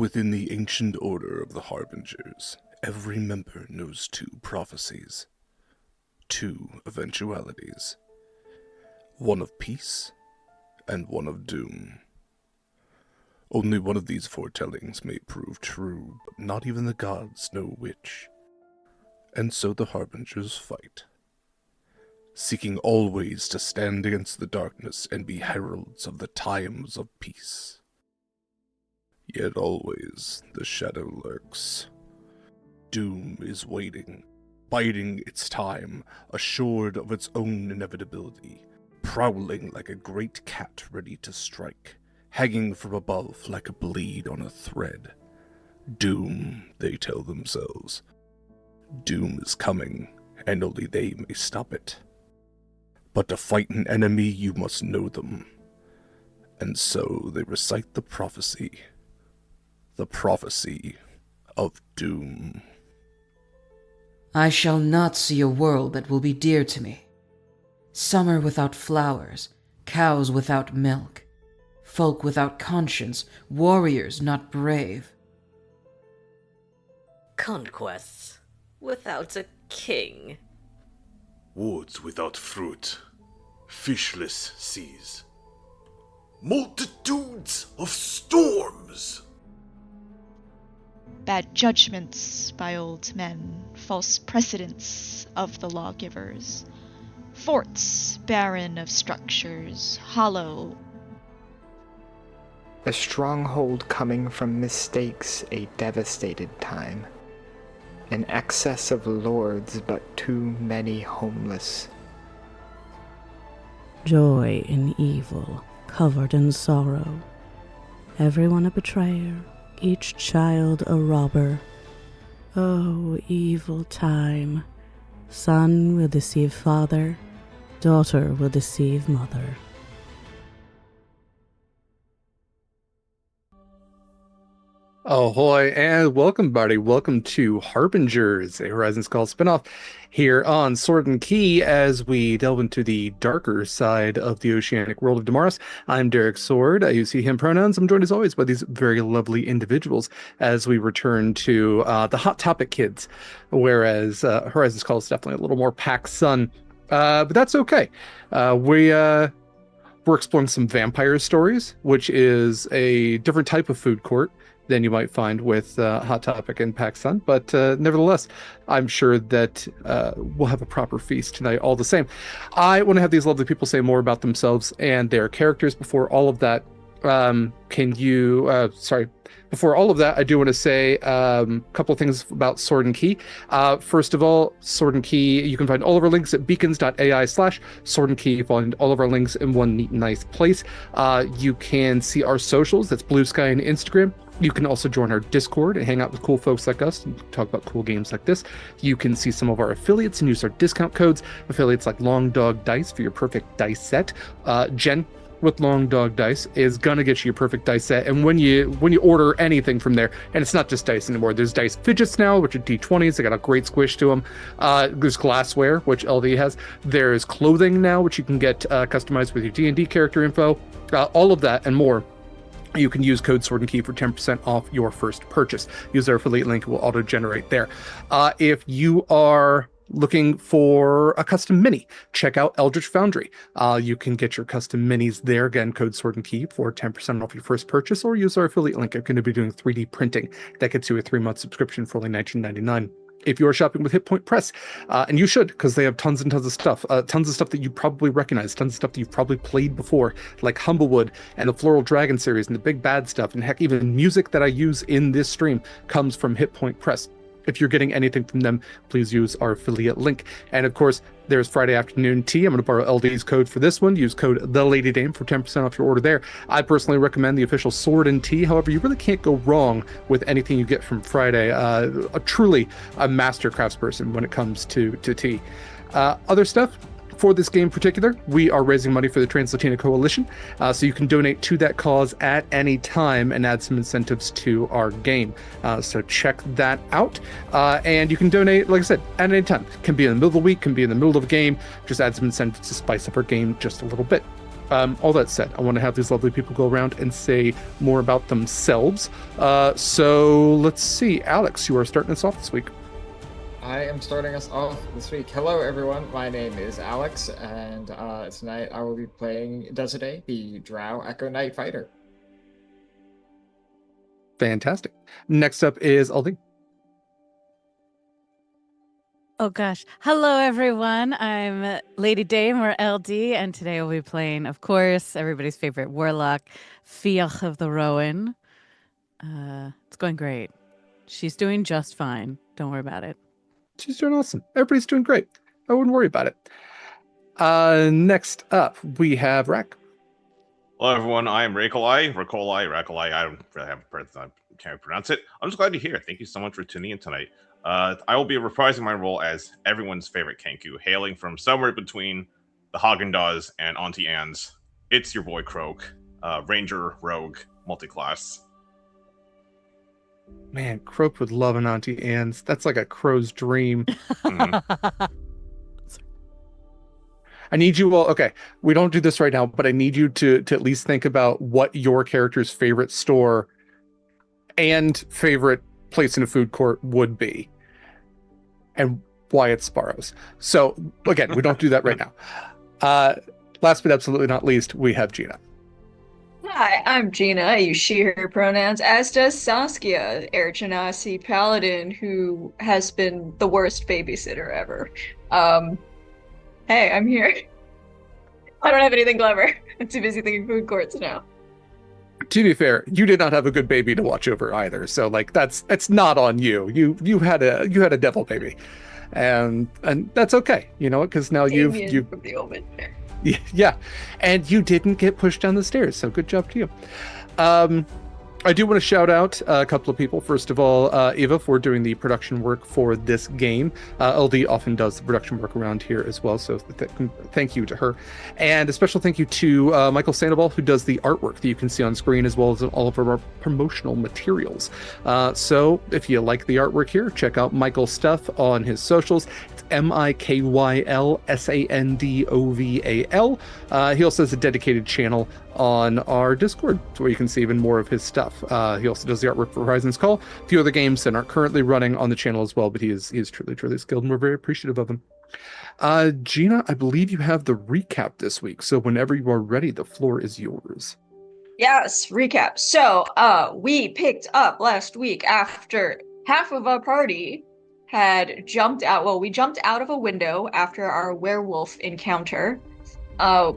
Within the ancient order of the Harbingers, every member knows two prophecies, two eventualities, one of peace and one of doom. Only one of these foretellings may prove true, but not even the gods know which. And so the Harbingers fight, seeking always to stand against the darkness and be heralds of the times of peace. Yet always the shadow lurks. Doom is waiting, biding its time, assured of its own inevitability, prowling like a great cat ready to strike, hanging from above like a blade on a thread. Doom, they tell themselves. Doom is coming, and only they may stop it. But to fight an enemy, you must know them. And so they recite the prophecy of doom. I shall not see a world that will be dear to me. Summer without flowers, cows without milk, folk without conscience, warriors not brave. Conquests without a king. Woods without fruit, fishless seas. Multitudes of storms. Bad judgments by old men, false precedents of the lawgivers. Forts barren of structures, hollow. A stronghold coming from mistakes, a devastated time. An excess of lords, but too many homeless. Joy in evil, covered in sorrow. Everyone a betrayer, each child a robber. Oh, evil time. Son will deceive father, daughter will deceive mother. Ahoy, and welcome, buddy. Welcome to Harbingers, a Horizons Call spinoff here on Sword and Key as we delve into the darker side of the oceanic world of Damaris. I'm Derek Sword. I use he, him pronouns. I'm joined as always by these very lovely individuals as we return to the Hot Topic kids, whereas Horizons Call is definitely a little more PAX Sun, but that's okay. We're exploring some vampire stories, which is a different type of food court than you might find with Hot Topic and PAX Sun, but nevertheless, I'm sure that we'll have a proper feast tonight all the same. I want to have these lovely people say more about themselves and their characters. Before all of that, before all of that, I do want to say a couple of things about Sword and Key. First of all, Sword and Key, you can find all of our links at beacons.ai/Sword and Key. You find all of our links in one neat, nice place. You can see our socials. That's BlueSky and Instagram. You can also join our Discord and hang out with cool folks like us and talk about cool games like this. You can see some of our affiliates and use our discount codes. Affiliates like Long Dog Dice for your perfect dice set. Jen with Long Dog Dice is gonna get you your perfect dice set. And when you order anything from there, and it's not just dice anymore, there's dice fidgets now, which are D20s. They got a great squish to them. There's glassware, which LD has. There's clothing now, which you can get customized with your D&D character info. All of that and more. You can use code Sword and Key for 10% off your first purchase. Use our affiliate link, it will auto-generate there. If you are looking for a custom mini, check out Eldritch Foundry. You can get your custom minis there. Again, code Sword and Key for 10% off your first purchase, or use our affiliate link. I'm going to be doing 3D printing. That gets you a 3-month subscription for only $19.99. If you are shopping with Hit Point Press, and you should, because they have tons and tons of stuff that you probably recognize, tons of stuff that you've probably played before, like Humblewood and the Floral Dragon series and the Big Bad stuff, and heck, even music that I use in this stream comes from Hit Point Press. If you're getting anything from them, please use our affiliate link. And of course, there's Friday Afternoon Tea. I'm going to borrow LD's code for this one. Use code TheLadyDame for 10% off your order there. I personally recommend the official Sword and Tea. However, you really can't go wrong with anything you get from Friday. Truly a master craftsperson when it comes to tea. Other stuff. For this game in particular, we are raising money for the Trans-Latina Coalition, so you can donate to that cause at any time and add some incentives to our game. So check that out. And you can donate, like I said, at any time. Can be in the middle of the week, can be in the middle of a game. Just add some incentives to spice up our game just a little bit. All that said, I want to have these lovely people go around and say more about themselves. So let's see. Alex, you are starting us off this week. I am starting us off this week. Hello, everyone. My name is Alex, and tonight I will be playing Desiree, the Drow Echo Knight Fighter. Fantastic. Next up is Aldi. Oh gosh. Hello everyone. I'm Lady Dame or LD, and today we'll be playing, of course, everybody's favorite warlock, Fiach of the Rowan. It's going great. She's doing just fine. Don't worry about it. She's doing awesome. Everybody's doing great. I wouldn't worry about it. Next up, we have Rak. Hello, everyone. I am Rakolai. I don't really have I can't pronounce it. I'm just glad to hear. Thank you so much for tuning in tonight. I will be reprising my role as everyone's favorite Kenku, hailing from somewhere between the Haagen-Dazs and Auntie Anne's. It's your boy Croak, Ranger, Rogue, multi-class. Man, Croak would love an Auntie Anne's. That's like a crow's dream. Mm-hmm. I need you all. Okay, we don't do this right now, but I need you to at least think about what your character's favorite store and favorite place in a food court would be, and why it's Sparrows. So again, we don't do that right now. Last but absolutely not least, we have Gena. Hi, I'm Gena. I use she, her pronouns, as does Saskia, Air Genasi Paladin, who has been the worst babysitter ever. Hey, I'm here. I don't have anything clever. I'm too busy thinking food courts now. To be fair, you did not have a good baby to watch over either, so like it's not on you. You had a devil baby, and that's okay, you know, because now you from the Omen. Yeah, and you didn't get pushed down the stairs, so good job to you. I do want to shout out a couple of people. First of all, Eva for doing the production work for this game. LD often does the production work around here as well, so thank you to her. And a special thank you to Michael Sandoval, who does the artwork that you can see on screen, as well as all of our promotional materials. So if you like the artwork here, check out Michael's stuff on his socials. It's MIKYLSANDOVAL. He also has a dedicated channel on our Discord, where you can see even more of his stuff. He also does the artwork for Horizon's Call, a few other games that aren't currently running on the channel as well, but he is truly skilled, and we're very appreciative of him. Gena, I believe you have the recap this week, so whenever you are ready, the floor is yours. Yes, recap. So, we picked up last week after half of our party had jumped out. Well, we jumped out of a window after our werewolf encounter.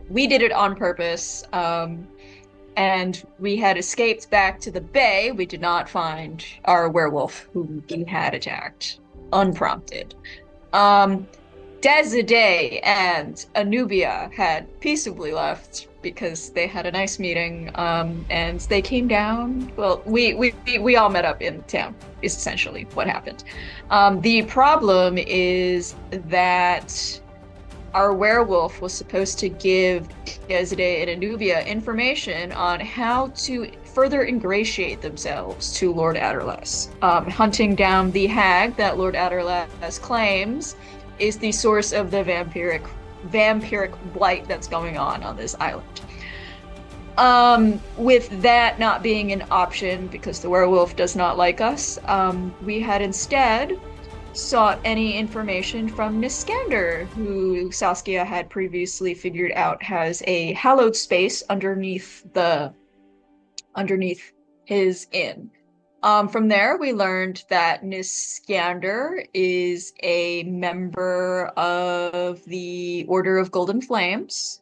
We did it on purpose, and we had escaped back to the bay. We did not find our werewolf, who we had attacked, unprompted. Desiree and Anubia had peaceably left because they had a nice meeting, and they came down. Well, we all met up in town, is essentially what happened. The problem is that our werewolf was supposed to give Desiree and Anubia information on how to further ingratiate themselves to Lord Adderless. Hunting down the hag that Lord Adderless claims is the source of the vampiric blight that's going on this island. With that not being an option, because the werewolf does not like us, we had instead sought any information from Miss Skander, who Saskia had previously figured out has a hallowed space underneath his inn. From there, we learned that Miss Skander is a member of the Order of Golden Flames.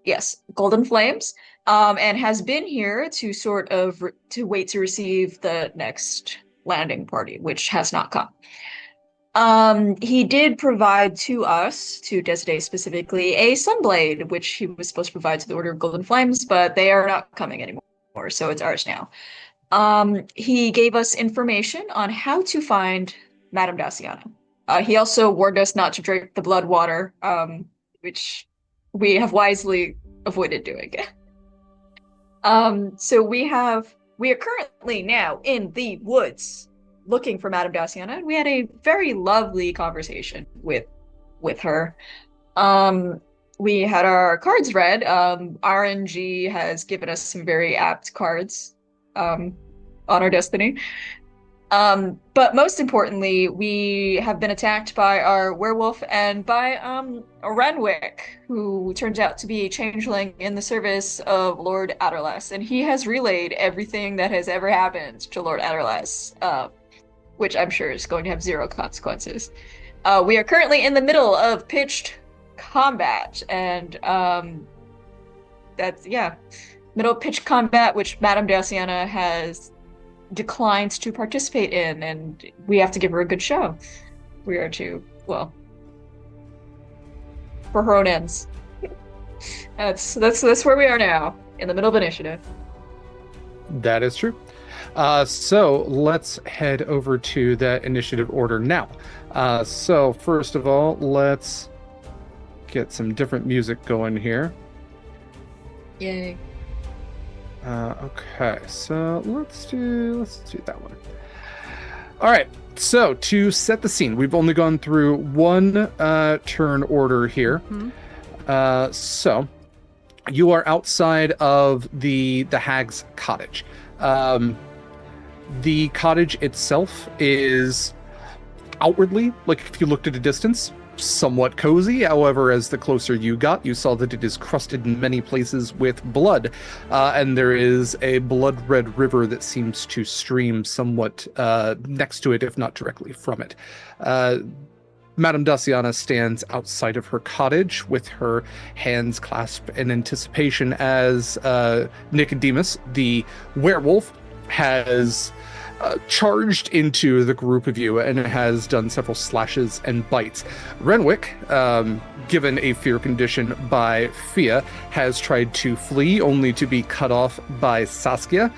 Yes, Golden Flames, and has been here to to wait to receive the next landing party, which has not come. He did provide to us, to Desiree specifically, a sunblade, which he was supposed to provide to the Order of Golden Flames, but they are not coming anymore, so it's ours now. He gave us information on how to find Madame Daciana. He also warned us not to drink the blood water, which we have wisely avoided doing. So we are currently now in the woods looking for Madame Daciana, and we had a very lovely conversation with her. we had our cards read. RNG has given us some very apt cards on our destiny. But most importantly, we have been attacked by our werewolf and by Renwick, who turns out to be a changeling in the service of Lord Adderless, and he has relayed everything that has ever happened to Lord Adderless, which I'm sure is going to have zero consequences. We are currently in the middle of pitched combat, and middle pitched combat, which Madame Daciana has declined to participate in, and we have to give her a good show. We are to, well, for her own ends. That's where we are now, in the middle of initiative. That is true. So let's head over to that initiative order now. So first of all, let's get some different music going here. Yay. Okay, so let's do that one. All right, so to set the scene, we've only gone through one turn order here. Mm-hmm. So you are outside of the hag's cottage. The cottage itself is outwardly, like if you looked at a distance, somewhat cozy. However, as the closer you got, you saw that it is crusted in many places with blood, and there is a blood red river that seems to stream somewhat next to it, if not directly from it. Madame Daciana stands outside of her cottage with her hands clasped in anticipation as Nicodemus, the werewolf, has charged into the group of you and has done several slashes and bites. Renwick, given a fear condition by Fiach, has tried to flee, only to be cut off by Saskia.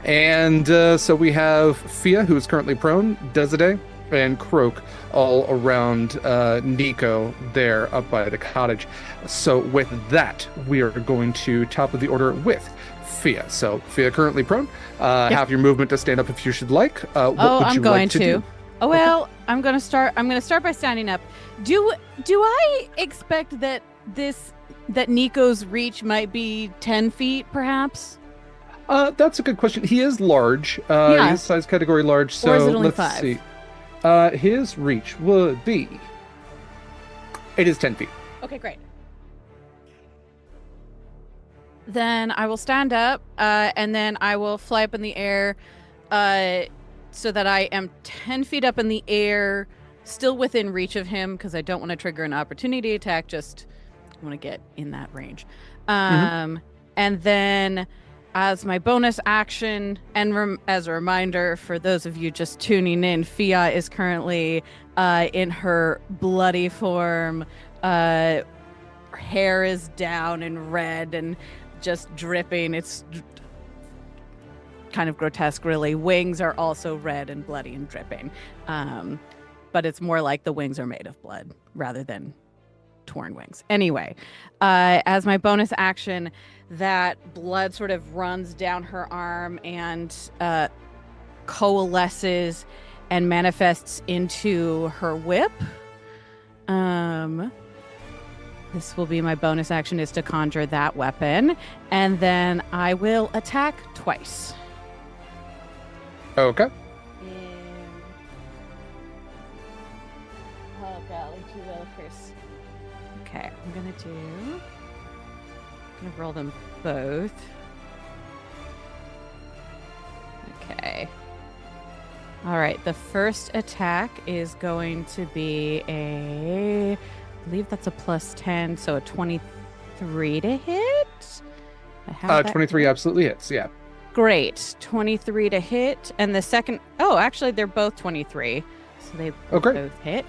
And so we have Fiach, who is currently prone, Desiree, and Croak all around Nico there up by the cottage. So with that, we are going to top of the order with Fiach. So Fiach currently prone. Yep. Have your movement to stand up if you should like. What would I'm you going like to do? Oh well, I'm gonna start by standing up. Do I expect that Nico's reach might be 10 feet, perhaps? That's a good question. He is large. Yeah. He is size category large. So Or is it only let's 5? see. His reach would be. It is 10 feet. Okay, great. Then I will stand up, and then I will fly up in the air, so that I am 10 feet up in the air, still within reach of him, because I don't want to trigger an opportunity attack, just want to get in that range. And then, as my bonus action, and as a reminder for those of you just tuning in, Fiach is currently in her bloody form. Her hair is down and red and just dripping. It's kind of grotesque, really. Wings are also red and bloody and dripping. But it's more like the wings are made of blood rather than torn wings. Anyway, as my bonus action, that blood sort of runs down her arm and coalesces and manifests into her whip. This will be my bonus action, is to conjure that weapon, and then I will attack twice. Okay. Oh golly, gee willikers. Okay, I'm gonna roll them both. Okay. All right, the first attack is going to be I believe that's a plus 10, so a 23 to hit. 23 absolutely hits, yeah. Great, 23 to hit. And the second, actually, they're both 23, so they both hit.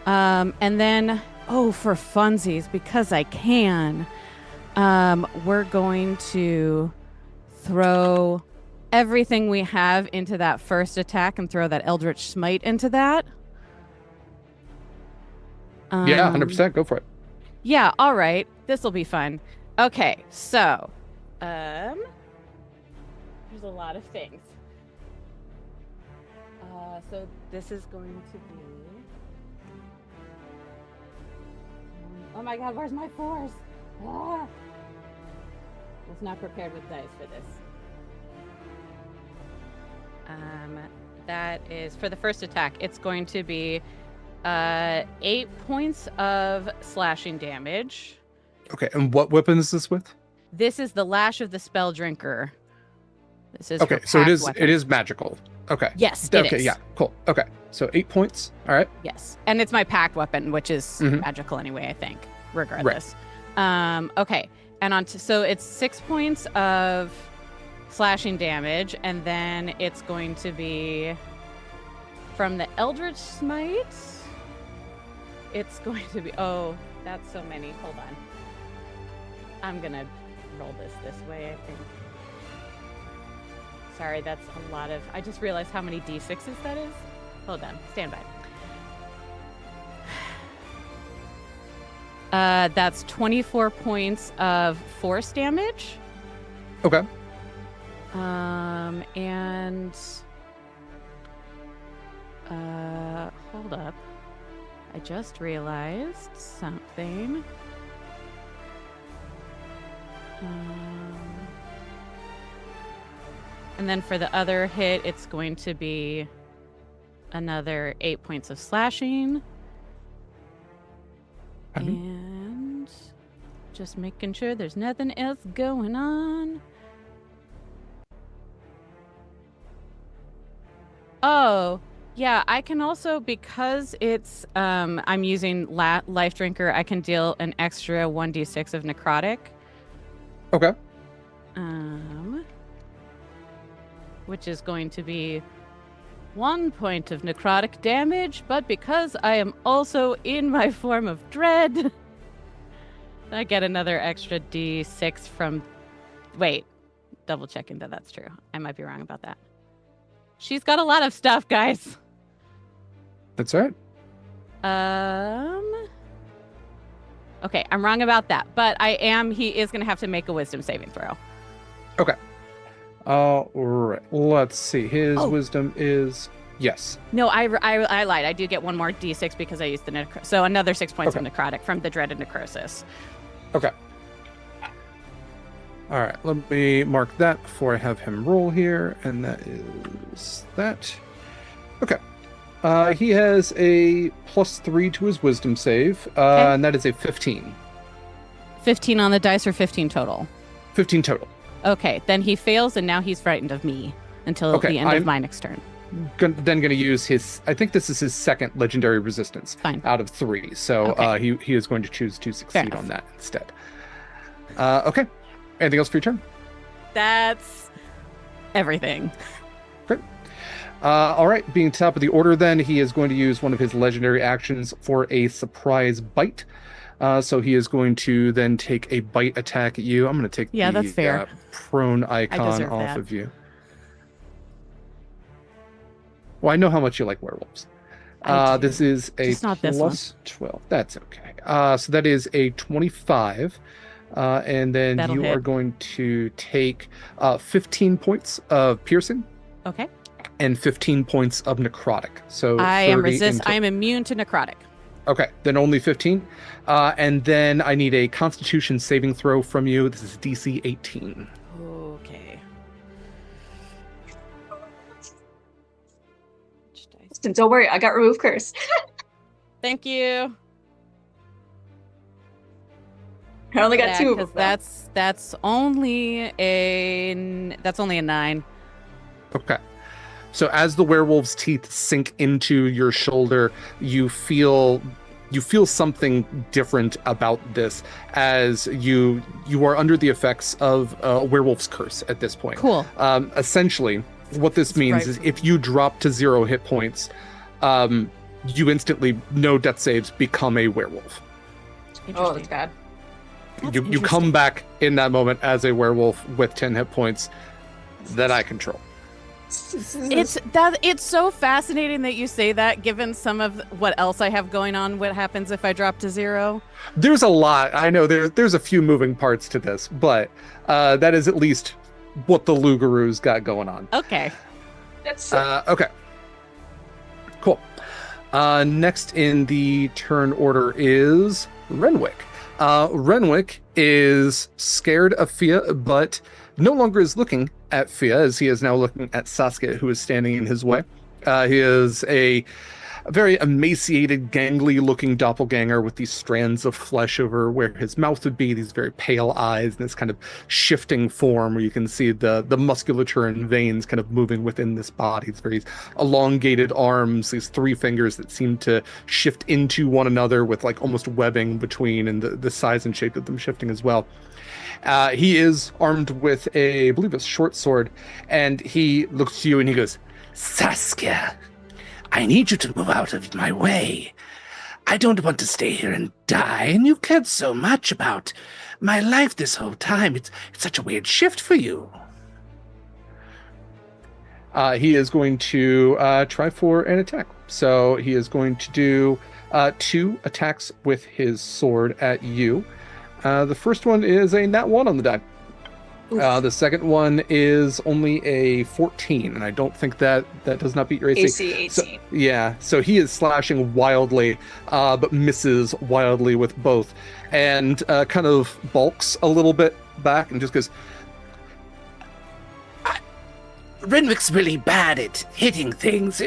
And then, for funsies, because I can, we're going to throw everything we have into that first attack and throw that Eldritch Smite into that. Yeah, 100%. Go for it. Yeah, all right. This will be fun. Okay, so there's a lot of things. So this is going to be... Oh my god, where's my 4s? Was not prepared with dice for this. That is for the first attack. It's going to be 8 points of slashing damage. Okay, and what weapon is this with? This is the Lash of the Spell Drinker. This is okay. So it is magical. Okay. Yes. Okay. Yeah. Cool. Okay. So 8 points. All right. Yes, and it's my packed weapon, which is magical anyway. I think, regardless. Right. Okay, and so it's 6 points of slashing damage, and then it's going to be from the Eldritch Smite. It's going to be that's so many. Hold on. I'm gonna roll this way, I think. Sorry, that's a lot of... I just realized how many d6s that is. Hold on. Stand by. That's 24 points of force damage. Okay. And... hold up. I just realized something. And then for the other hit, it's going to be another 8 points of slashing. And just making sure there's nothing else going on. Oh, yeah, I can also, because it's, I'm using Life Drinker, I can deal an extra 1d6 of necrotic. Okay. Which is going to be 1 point of necrotic damage, but because I am also in my form of dread, I get another extra d6 from... Wait, double checking that that's true. I might be wrong about that. She's got a lot of stuff, guys. That's right. Okay, I'm wrong about that, but he is going to have to make a wisdom saving throw. Okay. All right. Let's see. His wisdom is... Yes. No, I lied. I do get one more d6 because I used the so another 6 points of necrotic from the dreaded necrosis. Okay. All right. Let me mark that before I have him roll here, and that is that. Okay. He has a +3 to his wisdom save, and that is a 15. 15 on the dice or 15 total? 15 total. Okay, then he fails, and now he's frightened of me until the end of my next turn. Then going to use his... I think this is his second legendary resistance out of 3. So he is going to choose to succeed on that instead. Okay. Anything else for your turn? That's everything. Great. All right. Being top of the order, then, he is going to use one of his legendary actions for a surprise bite. So he is going to then take a bite attack at you. I'm going to take that's fair. Prone icon off of you. Well, I know how much you like werewolves. This is a plus 12. That's okay. So that is a 25. And then That'll hit. Are going to take 15 points of piercing. Okay. And 15 points of necrotic. So I am immune to necrotic. Okay, then only 15. And then I need a Constitution saving throw from you. This is DC 18. Okay. Don't worry, I got remove curse. Thank you. I only got 2 of them. That's only a 9. Okay. So as the werewolf's teeth sink into your shoulder, you feel something different about this, as you are under the effects of a werewolf's curse at this point. Cool. Essentially, what this means is if you drop to 0 hit points, you instantly, no death saves, become a werewolf. Oh, that's bad. You come back in that moment as a werewolf with 10 hit points that I control. It's so fascinating that you say that, given some of what else I have going on. What happens if I drop to 0? There's a lot. I know there's a few moving parts to this, but that is at least what the Lugaru's got going on. Okay. That's okay. Cool. Next in the turn order is Renwick. Renwick is scared of Fia, but no longer is looking at Fia, as he is now looking at Saskia, who is standing in his way. He is a very emaciated, gangly-looking doppelganger with these strands of flesh over where his mouth would be, these very pale eyes, and this kind of shifting form where you can see the musculature and veins kind of moving within this body. These very elongated arms, these 3 fingers that seem to shift into one another with like almost webbing between, and the size and shape of them shifting as well. He is armed with I believe it's short sword, and he looks to you and he goes, Saskia, I need you to move out of my way. I don't want to stay here and die, and you've cared so much about my life this whole time. It's such a weird shift for you. He is going to try for an attack. So he is going to do 2 attacks with his sword at you. The first one is a nat 1 on the die. The second one is only a 14, and I don't think that does not beat your AC. AC 18. So, yeah, so he is slashing wildly, but misses wildly with both, and kind of bulks a little bit back and just goes, Renwick's really bad at hitting things.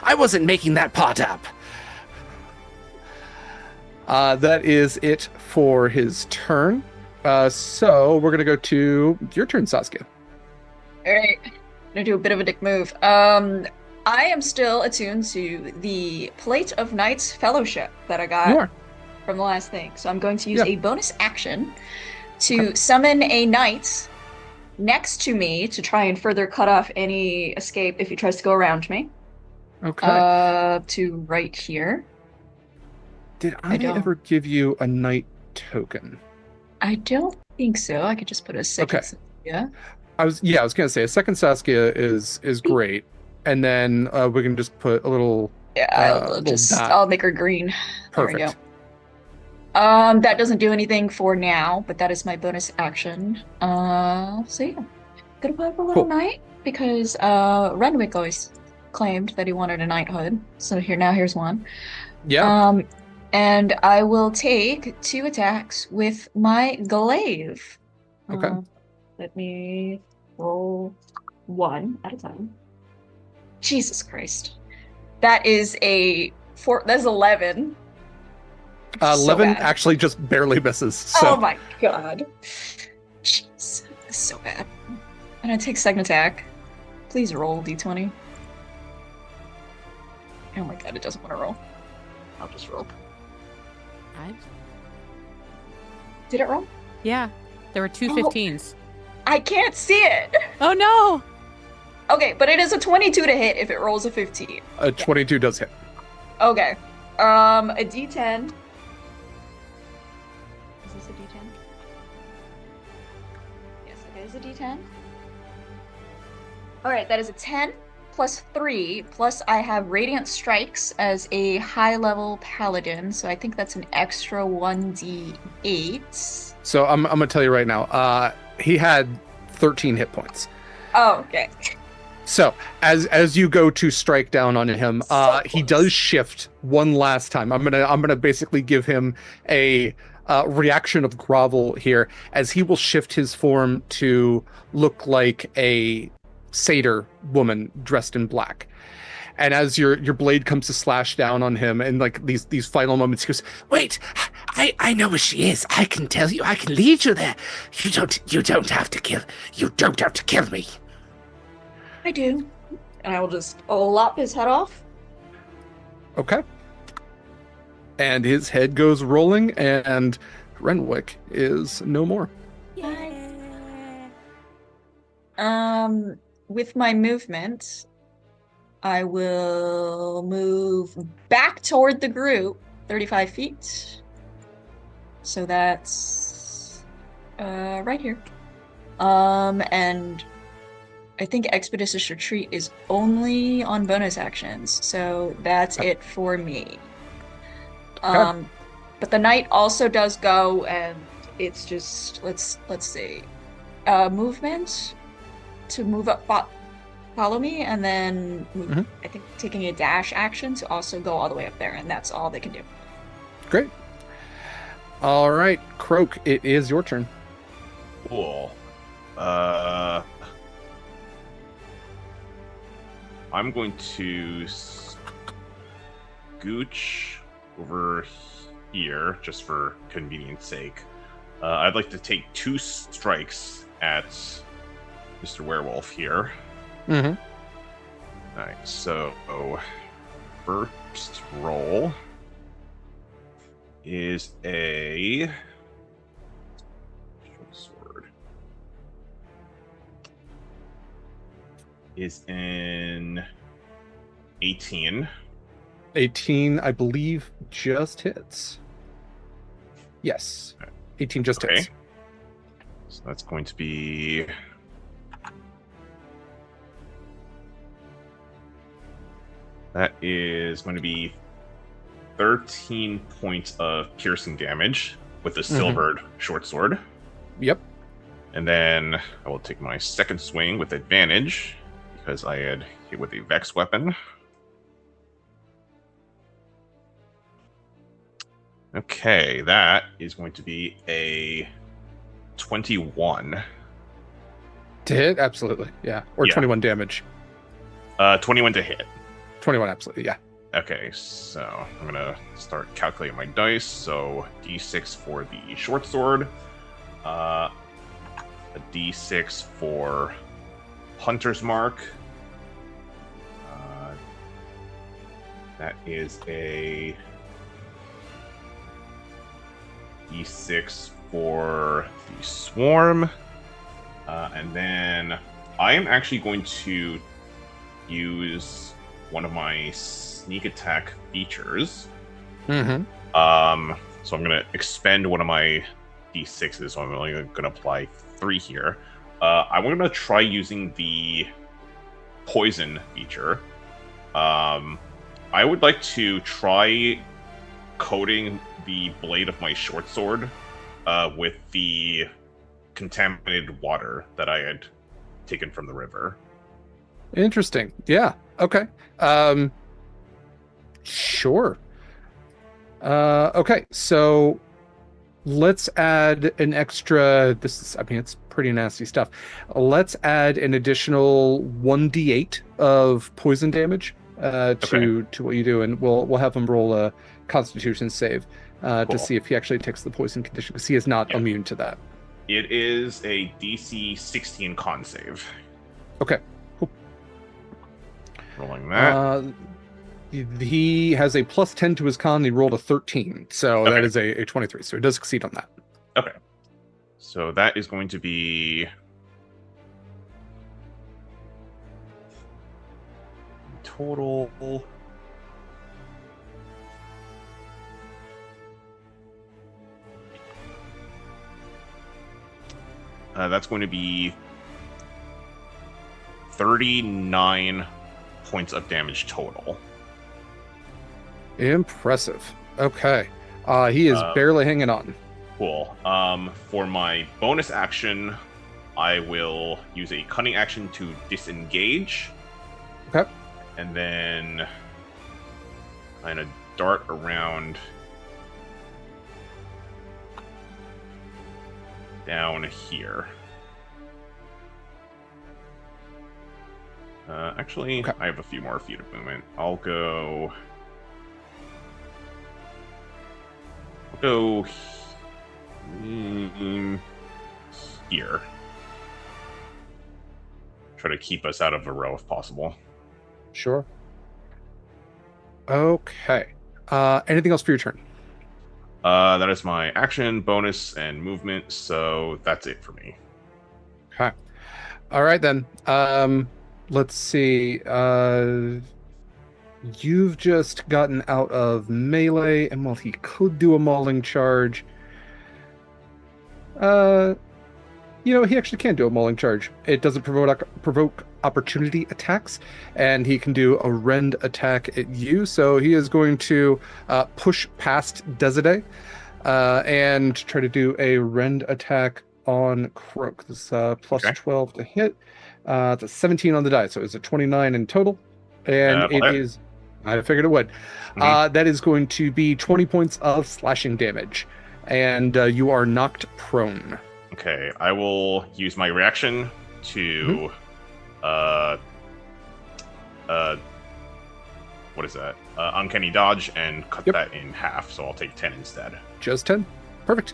I wasn't making that part up. That is it for his turn. So we're going to go to your turn, Saskia. All right. I'm going to do a bit of a dick move. I am still attuned to the Plate of Knights Fellowship that I got from the last thing. So I'm going to use a bonus action to summon a knight next to me to try and further cut off any escape if he tries to go around me. Okay. To right here. Did I ever give you a knight token? I don't think so. I could just put a second. Okay. Yeah. I was gonna say a second Saskia is great, and then we can just put a little. Yeah, I'll make her green. Perfect. There we go. That doesn't do anything for now, but that is my bonus action. So yeah, gonna put up a little knight because Renwick always claimed that he wanted a knighthood. So here's one. Yeah. And I will take 2 attacks with my glaive. Okay. Let me roll 1 at a time. Jesus Christ. That is that's 11. 11 actually just barely misses. So. Oh my god. Jeez. This is so bad. And I take second attack. Please roll D20. Oh my god, it doesn't want to roll. I'll just roll. Did it roll? Yeah, there were 2 15s. I can't see it. Oh no. Okay, but it is a 22 to hit if it rolls a 15. A 22 does hit. Okay. A D10. Is this a D10? Yes, it is a D10. All right, that is a 10 plus 3, plus I have Radiant Strikes as a high-level paladin, so I think that's an extra 1d8. So I'm going to tell you right now, he had 13 hit points. Oh, okay. So as you go to strike down on him, he does shift one last time. I'm gonna basically give him a reaction of grovel here, as he will shift his form to look like a satyr woman dressed in black. And as your blade comes to slash down on him, and like these final moments, he goes, "Wait, I know where she is. I can tell you. I can lead you there. You don't have to kill me." I do. And I will just lop his head off. Okay. And his head goes rolling, and Renwick is no more. Yeah. With my movement, I will move back toward the group 35 feet. So that's right here. And I think Expeditious Retreat is only on bonus actions, so that's it for me. Okay. But the knight also does go, and it's just let's see, movement to move up, follow me, and then move, I think taking a dash action to also go all the way up there, and that's all they can do. Great. All right, Croak, it is your turn. Cool. I'm going to scooch over here just for convenience sake. I'd like to take 2 strikes at Mr. Werewolf here. Mm-hmm. All right, so first roll is a sword. Is in 18. 18, I believe, just hits. Yes, 18 just hits. So that's going to be... That is going to be 13 points of piercing damage with a silvered short sword. Yep. And then I will take my second swing with advantage because I had hit with a Vex weapon. Okay, that is going to be a 21. To hit? Absolutely, yeah. Or 21 damage. 21 to hit. 21, absolutely, yeah. Okay, so I'm going to start calculating my dice. So D6 for the short sword. A D6 for Hunter's Mark. That is a D6 for the Swarm. And then I am actually going to use one of my sneak attack features. Mm-hmm. So I'm going to expend one of my D6s, so I'm only going to apply 3 here. I'm going to try using the poison feature. I would like to try coating the blade of my short sword with the contaminated water that I had taken from the river. Interesting. Yeah. Okay. Sure. Okay. So let's add an extra. It's pretty nasty stuff. Let's add an additional 1d8 of poison damage to what you do, and we'll have him roll a Constitution save to see if he actually takes the poison condition, because he is not immune to that. It is a DC 16 con save. Okay. Cool. Rolling that. He has a plus 10 to his con. He rolled a 13, so that is a 23. So he does succeed on that. Okay. So that is going to be total. That's going to be 39 points of damage total. Impressive. Okay. He is barely hanging on. Cool. For my bonus action, I will use a cunning action to disengage. Okay. And then kind of dart around down here. Actually, I have a few more feet of movement. I'll go here. Try to keep us out of a row if possible. Sure. Okay. Anything else for your turn? That is my action, bonus, and movement, so that's it for me. Okay. All right, then. Let's see. You've just gotten out of melee, and while he could do a mauling charge, he actually can do a mauling charge. It doesn't provoke opportunity attacks, and he can do a rend attack at you. So he is going to push past Desade and try to do a rend attack on Croak. This plus 12 to hit. It's a 17 on the die, so it's a 29 in total. And it is... I figured it would. That is going to be 20 points of slashing damage. and you are knocked prone. Okay, I will use my reaction to, what is that? Uncanny dodge and cut that in half. So I'll take 10 instead. Just 10. Perfect.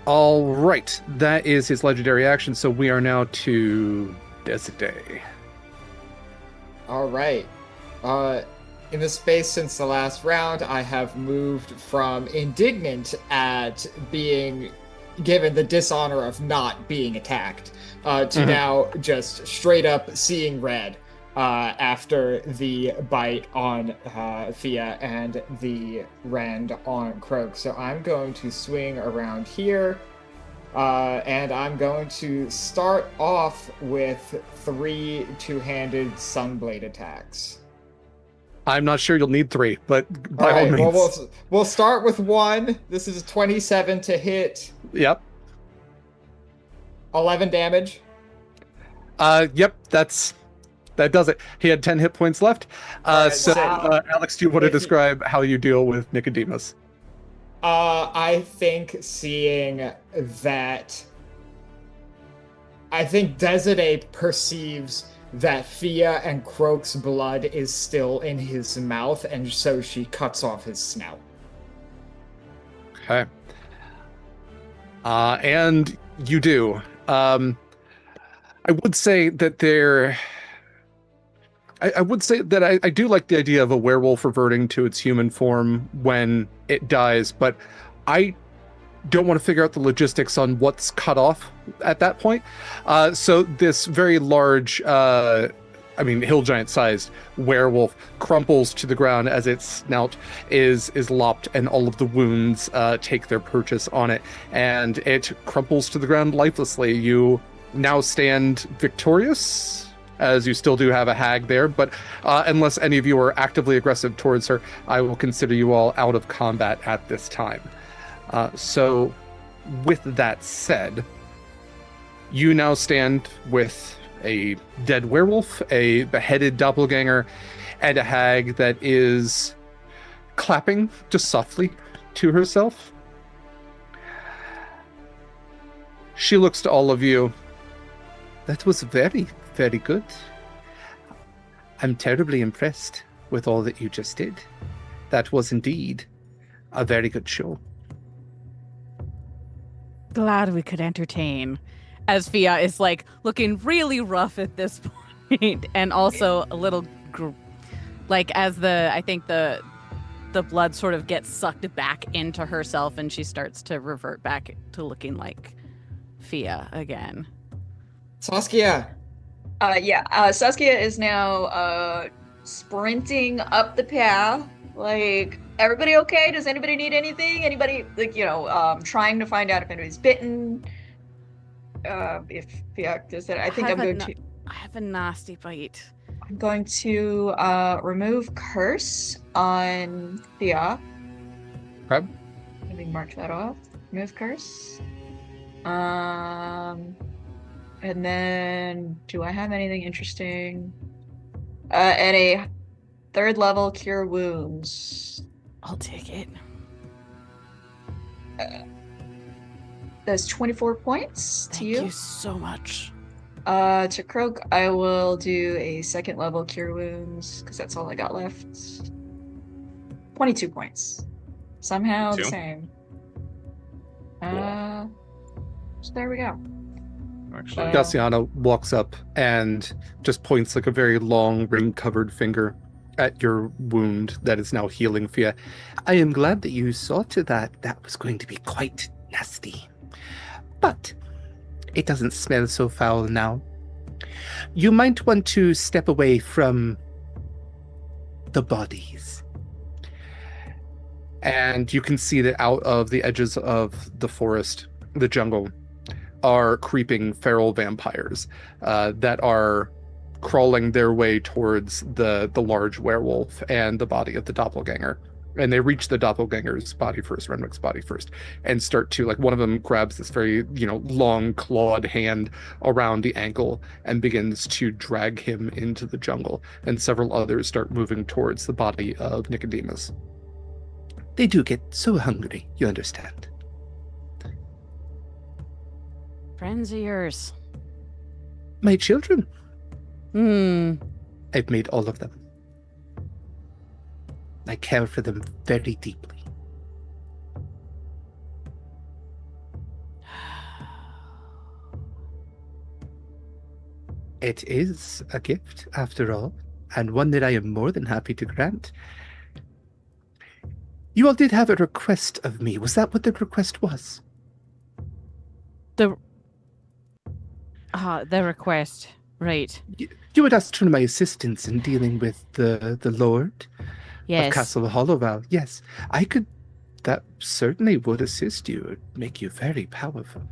All right, that is his legendary action. So we are now to Deside. All right. In the space since the last round, I have moved from indignant at being given the dishonor of not being attacked to now just straight up seeing red after the bite on Fiach and the rend on Croak. So I'm going to swing around here. And I'm going to start off with 3 two-handed sunblade attacks. I'm not sure you'll need 3, but by all means. Well, we'll start with 1. This is 27 to hit. Yep. 11 damage. Yep, that does it. He had 10 hit points left. Alex, do you want to describe how you deal with Nicodemus? I think seeing that... I think Desiree perceives that Fiach and Croak's blood is still in his mouth, and so she cuts off his snout. Okay. And you do. I would say that I would say that I do like the idea of a werewolf reverting to its human form when it dies, but I don't want to figure out the logistics on what's cut off at that point. So this very large, hill giant sized werewolf crumples to the ground as its snout is lopped, and all of the wounds take their purchase on it, and it crumples to the ground lifelessly. You now stand victorious, as you still do have a hag there, but unless any of you are actively aggressive towards her, I will consider you all out of combat at this time. So with that said, you now stand with a dead werewolf, a beheaded doppelganger, and a hag that is clapping just softly to herself. She looks to all of you. That was very, very good. I'm terribly impressed with all that you just did. That was indeed a very good show. Glad we could entertain. As Fiach is like looking really rough at this point, and also a little as the blood sort of gets sucked back into herself, and she starts to revert back to looking like Fiach again. Saskia. Saskia is now sprinting up the path. Like, everybody okay? Does anybody need anything? Anybody, trying to find out if anybody's bitten? If Fiach does that, I have a nasty bite. I'm going to remove curse on Fiach. Okay. Let me mark that off. Remove curse. And then, do I have anything interesting? And a 3rd level cure wounds. I'll take it. That's 24 points to you. Thank you so much. To Croak, I will do a 2nd level cure wounds, because that's all I got left. 22 points. Somehow the same. So there we go. Actually, Gassiana walks up and just points like a very long ring-covered finger at your wound that is now healing, Fiach. I am glad that you saw to that. That was going to be quite nasty. But it doesn't smell so foul now. You might want to step away from the bodies. And you can see that out of the edges of the forest, the jungle, are creeping feral vampires that are crawling their way towards the large werewolf and the body of the doppelganger. And they reach the doppelganger's body first, Renwick's body first, and start to, one of them grabs this very, long clawed hand around the ankle and begins to drag him into the jungle. And several others start moving towards the body of Nicodemus. they do get so hungry, you understand. Friends of yours. My children. Hmm. I've made all of them. I care for them very deeply. It is a gift, after all, and one that I am more than happy to grant. You all did have a request of me. Was that what the request was? The request. Right. You had asked for my assistance in dealing with the Lord Yes. of Castle Hollowell. Yes, I could. That certainly would assist you. It would make you very powerful.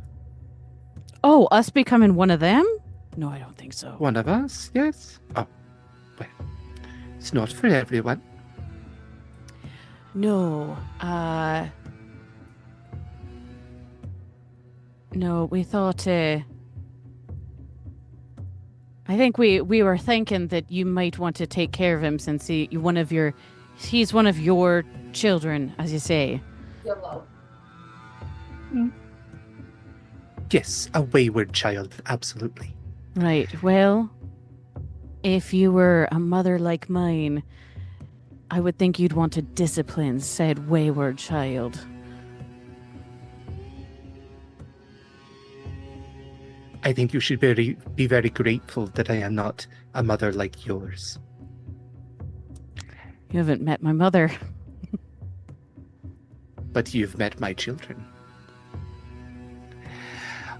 Oh, us becoming one of them? No, I don't think so. One of us, yes. Oh, well, it's not for everyone. No. No, we thought, I think we were thinking that you might want to take care of him since he's one of your children, as you say. Yellow. Yes, a wayward child, absolutely. Right. Well, if you were a mother like mine, I would think you'd want to discipline said wayward child. I think you should be very grateful that I am not a mother like yours. You haven't met my mother. But you've met my children.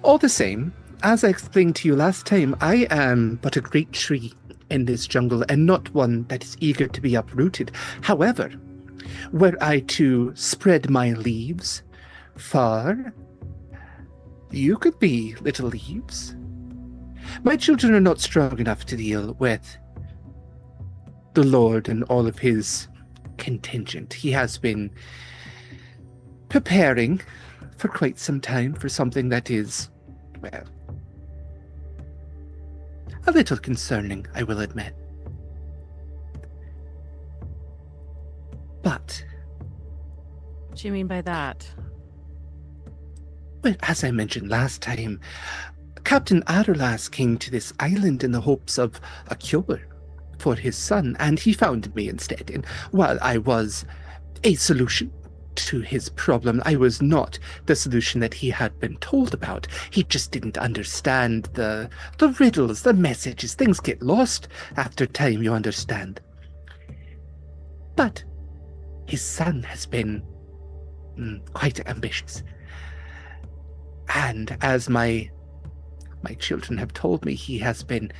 All the same, as I explained to you last time, I am but a great tree in this jungle and not one that is eager to be uprooted. However, were I to spread my leaves far, you could be little leaves. My children are not strong enough to deal with the Lord and all of his contingent. He has been preparing for quite some time for something that is, well, a little concerning, I will admit. But... What do you mean by that? Well, as I mentioned last time, Captain Aderlas came to this island in the hopes of a cure for his son, and he found me instead. And while I was a solution to his problem, I was not the solution that he had been told about. He just didn't understand the riddles, the messages. Things get lost after time, you understand. But his son has been quite ambitious. And as my children have told me, he has been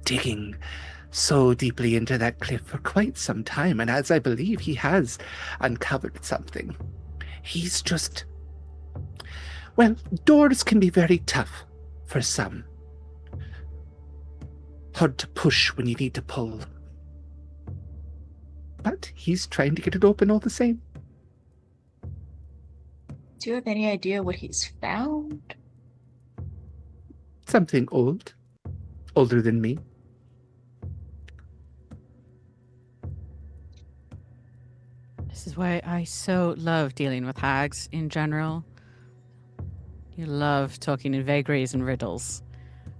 digging so deeply into that cliff for quite some time, and as I believe he has uncovered something. He's just... Well, doors can be very tough for some. Hard to push when you need to pull. But he's trying to get it open all the same. Do you have any idea what he's found? Something old. Older than me. This is why I so love dealing with hags in general. You love talking in vagaries and riddles,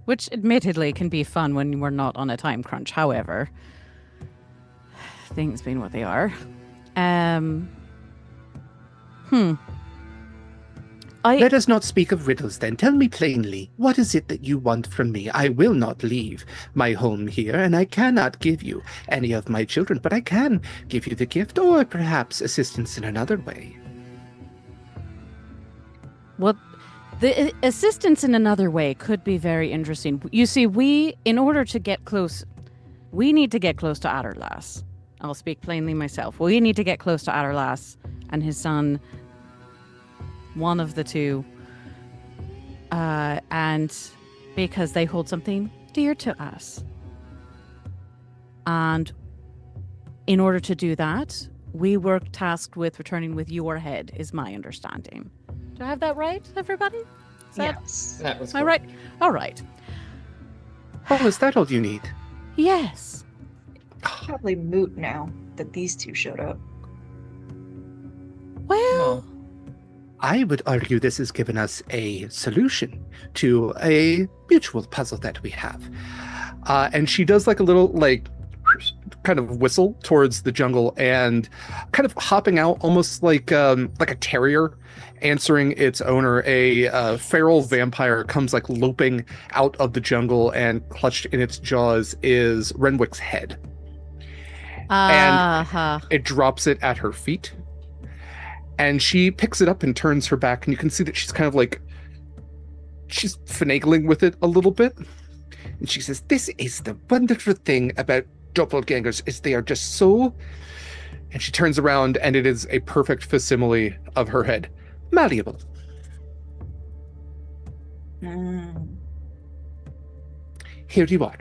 which admittedly can be fun when we're not on a time crunch. However, things being what they are. Let us not speak of riddles then. Tell me plainly, what is it that you want from me? I will not leave my home here, and I cannot give you any of my children, but I can give you the gift, or perhaps assistance in another way. Well, the assistance in another way could be very interesting. You see, in order to get close, we need to get close to Aderlas. I'll speak plainly myself. We need to get close to Aderlas and his son, one of the two, and because they hold something dear to us. And in order to do that, we were tasked with returning with your head, is my understanding. Do I have that right, everybody? Yes, that was am I right? All right. Oh, is that all you need? Yes. Probably moot now that these two showed up. No. I would argue this has given us a solution to a mutual puzzle that we have. And she does like a little like kind of whistle towards the jungle and kind of hopping out almost like a terrier answering its owner. A feral vampire comes like loping out of the jungle, and clutched in its jaws is Renwick's head. And it drops it at her feet. And she picks it up and turns her back, and you can see that she's kind of like, she's finagling with it a little bit. And she says, "This is the wonderful thing about doppelgangers, is they are just so..." And she turns around, and it is a perfect facsimile of her head. Malleable. Here you are.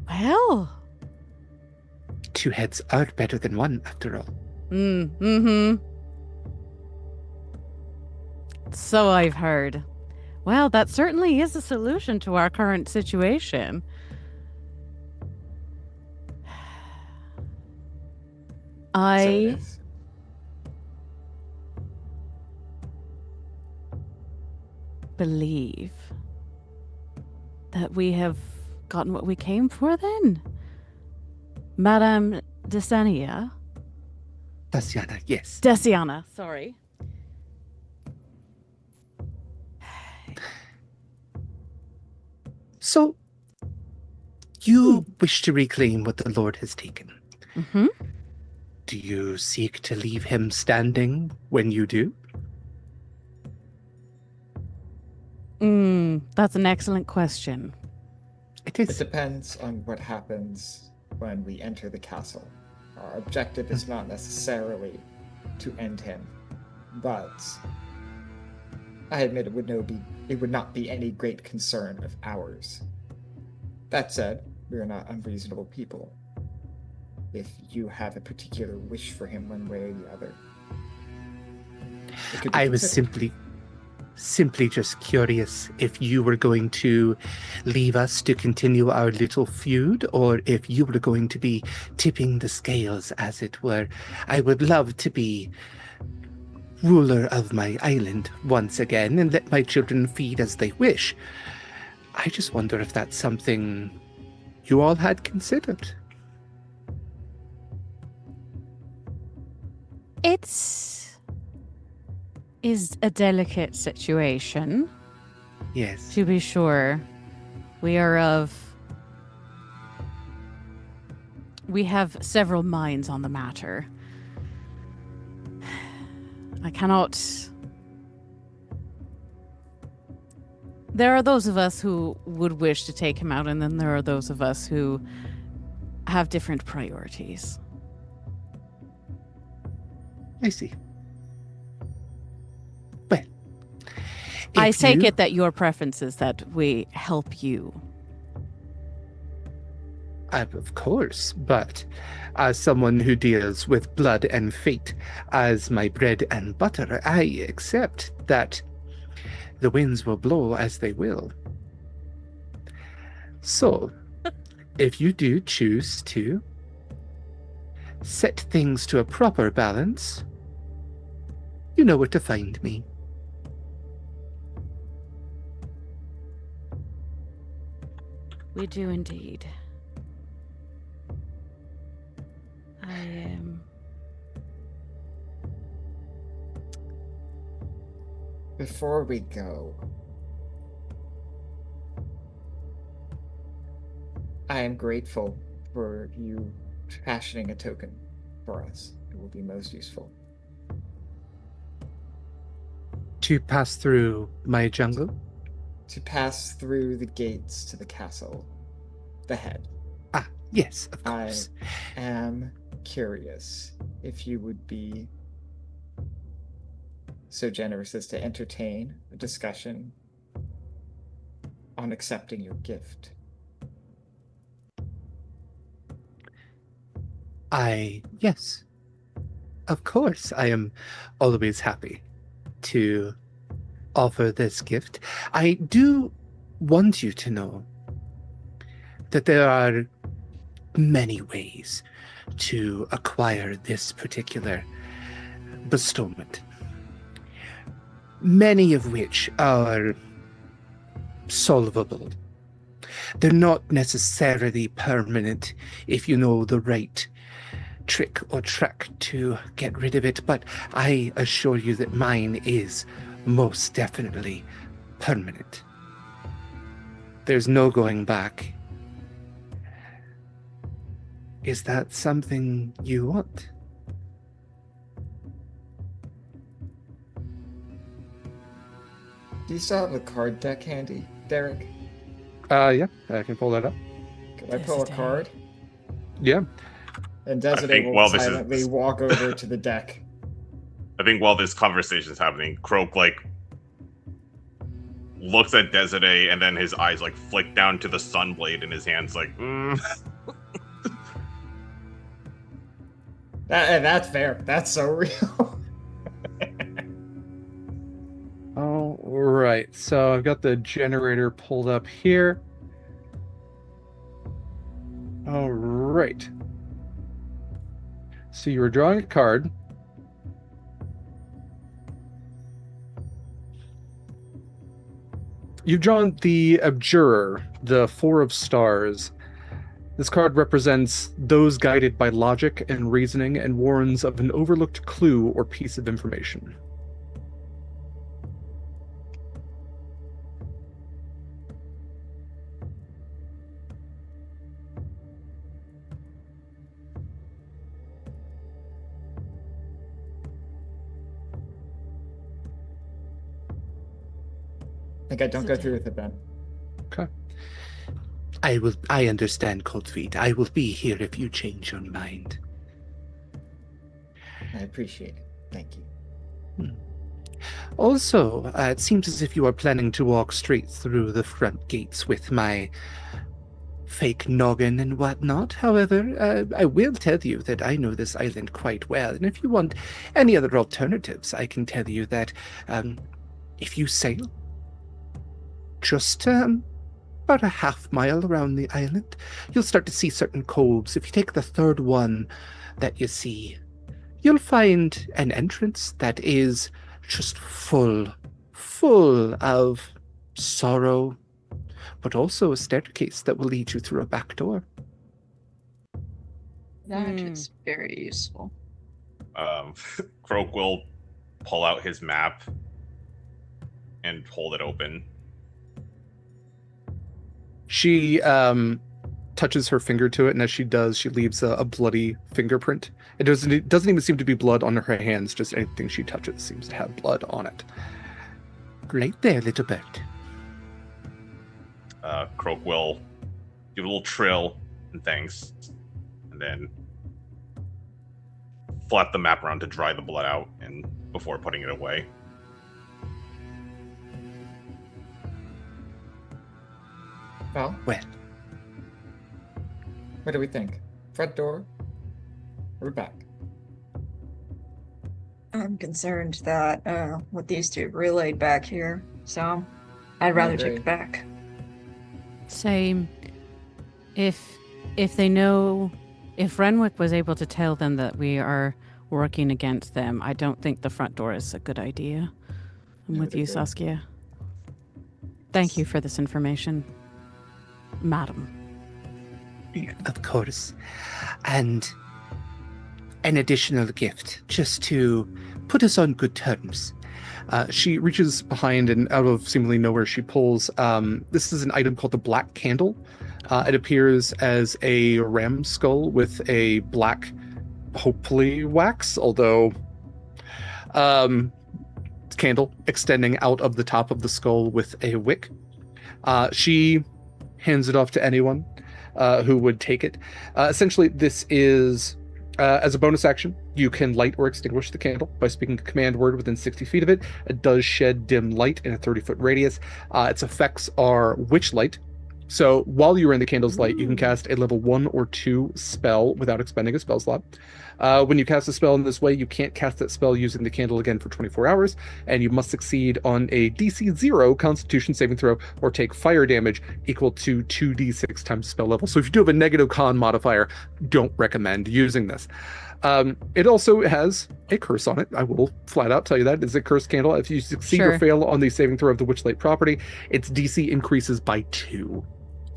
Well. 2 heads are better than 1, after all. So I've heard. Well, that certainly is a solution to our current situation. I believe that we have gotten what we came for then. Madame Desania. Daciana, yes. Daciana, sorry. So, you wish to reclaim what the Lord has taken. Mm-hmm. Do you seek to leave him standing when you do? That's an excellent question. It is. It depends on what happens when we enter the castle. Our objective is not necessarily to end him, but I admit it would not be any great concern of ours. That said, we are not unreasonable people. If you have a particular wish for him one way or the other, it could be I was considered. simply just curious if you were going to leave us to continue our little feud, or if you were going to be tipping the scales, as it were. I would love to be ruler of my island once again and let my children feed as they wish. I just wonder if that's something you all had considered. It's is a delicate situation. Yes. To be sure. We have several minds on the matter. I cannot... There are those of us who would wish to take him out, and then there are those of us who have different priorities. I see. Well, I take it that your preference is that we help you. Of course, but as someone who deals with blood and fate as my bread and butter, I accept that the winds will blow as they will. So, if you do choose to set things to a proper balance, you know where to find me. We do indeed. I am... Before we go, I am grateful for you fashioning a token for us. It will be most useful. To pass through my jungle? To pass through the gates to the castle. The head. Ah, yes, of course. I am curious if you would be so generous as to entertain a discussion on accepting your gift. Yes. Of course, I am always happy to offer this gift. I do want you to know that there are many ways to acquire this particular bestowment, many of which are solvable. They're not necessarily permanent if you know the right trick or track to get rid of it, but I assure you that mine is most definitely permanent. There's no going back. Is that something you want? Do you still have the card deck handy, Derek? Yeah, I can pull that up. Can I pull a card? Yeah. And I Desiree think will while this is- silently walk over to the deck. I think while this conversation is happening, Croak looks at Desiree and then his eyes flick down to the sunblade in his hands That's fair. That's so real. All right, so I've got the generator pulled up here. All right. So you were drawing a card. You've drawn the Abjurer, the Four of Stars. This card represents those guided by logic and reasoning and warns of an overlooked clue or piece of information. I think I don't go through with it, Ben. Okay. I understand, Cold Feet. I will be here if you change your mind. I appreciate it. Thank you. Also, it seems as if you are planning to walk straight through the front gates with my fake noggin and whatnot. However, I will tell you that I know this island quite well, and if you want any other alternatives, I can tell you that if you sail just about a half-mile around the island, you'll start to see certain coves. If you take the third one that you see, you'll find an entrance that is just full of sorrow, but also a staircase that will lead you through a back door. That is very useful. Croak will pull out his map and hold it open. She touches her finger to it, and as she does, she leaves a bloody fingerprint. It doesn't even seem to be blood on her hands, just anything she touches seems to have blood on it. Right there, little bird. Croak will give a little trill and thanks, and then flap the map around to dry the blood out and before putting it away. Well, what do we think? Front door? Or back? I'm concerned that with these two relayed back here, so I'd rather take it back. Same. If they know, if Renwick was able to tell them that we are working against them, I don't think the front door is a good idea. I'm with you, Saskia. Thank you for this information, madam. Of course. And an additional gift, just to put us on good terms. She reaches behind, and out of seemingly nowhere, she pulls. This is an item called the Black Candle. It appears as a ram skull with a black, hopefully wax, although candle extending out of the top of the skull with a wick. She hands it off to anyone who would take it. Essentially, this is, as a bonus action, you can light or extinguish the candle by speaking a command word within 60 feet of it. It does shed dim light in a 30-foot radius. Its effects are witch light. So while you are in the candle's light, you can cast a level 1 or 2 spell without expending a spell slot. When you cast a spell in this way, you can't cast that spell using the candle again for 24 hours, and you must succeed on a DC 0 Constitution saving throw or take fire damage equal to 2d6 times spell level. So if you do have a negative con modifier, don't recommend using this. It also has a curse on it. I will flat out tell you that. It's a cursed candle. If you succeed or Sure. fail on the saving throw of the Witchlight property, its DC increases by 2.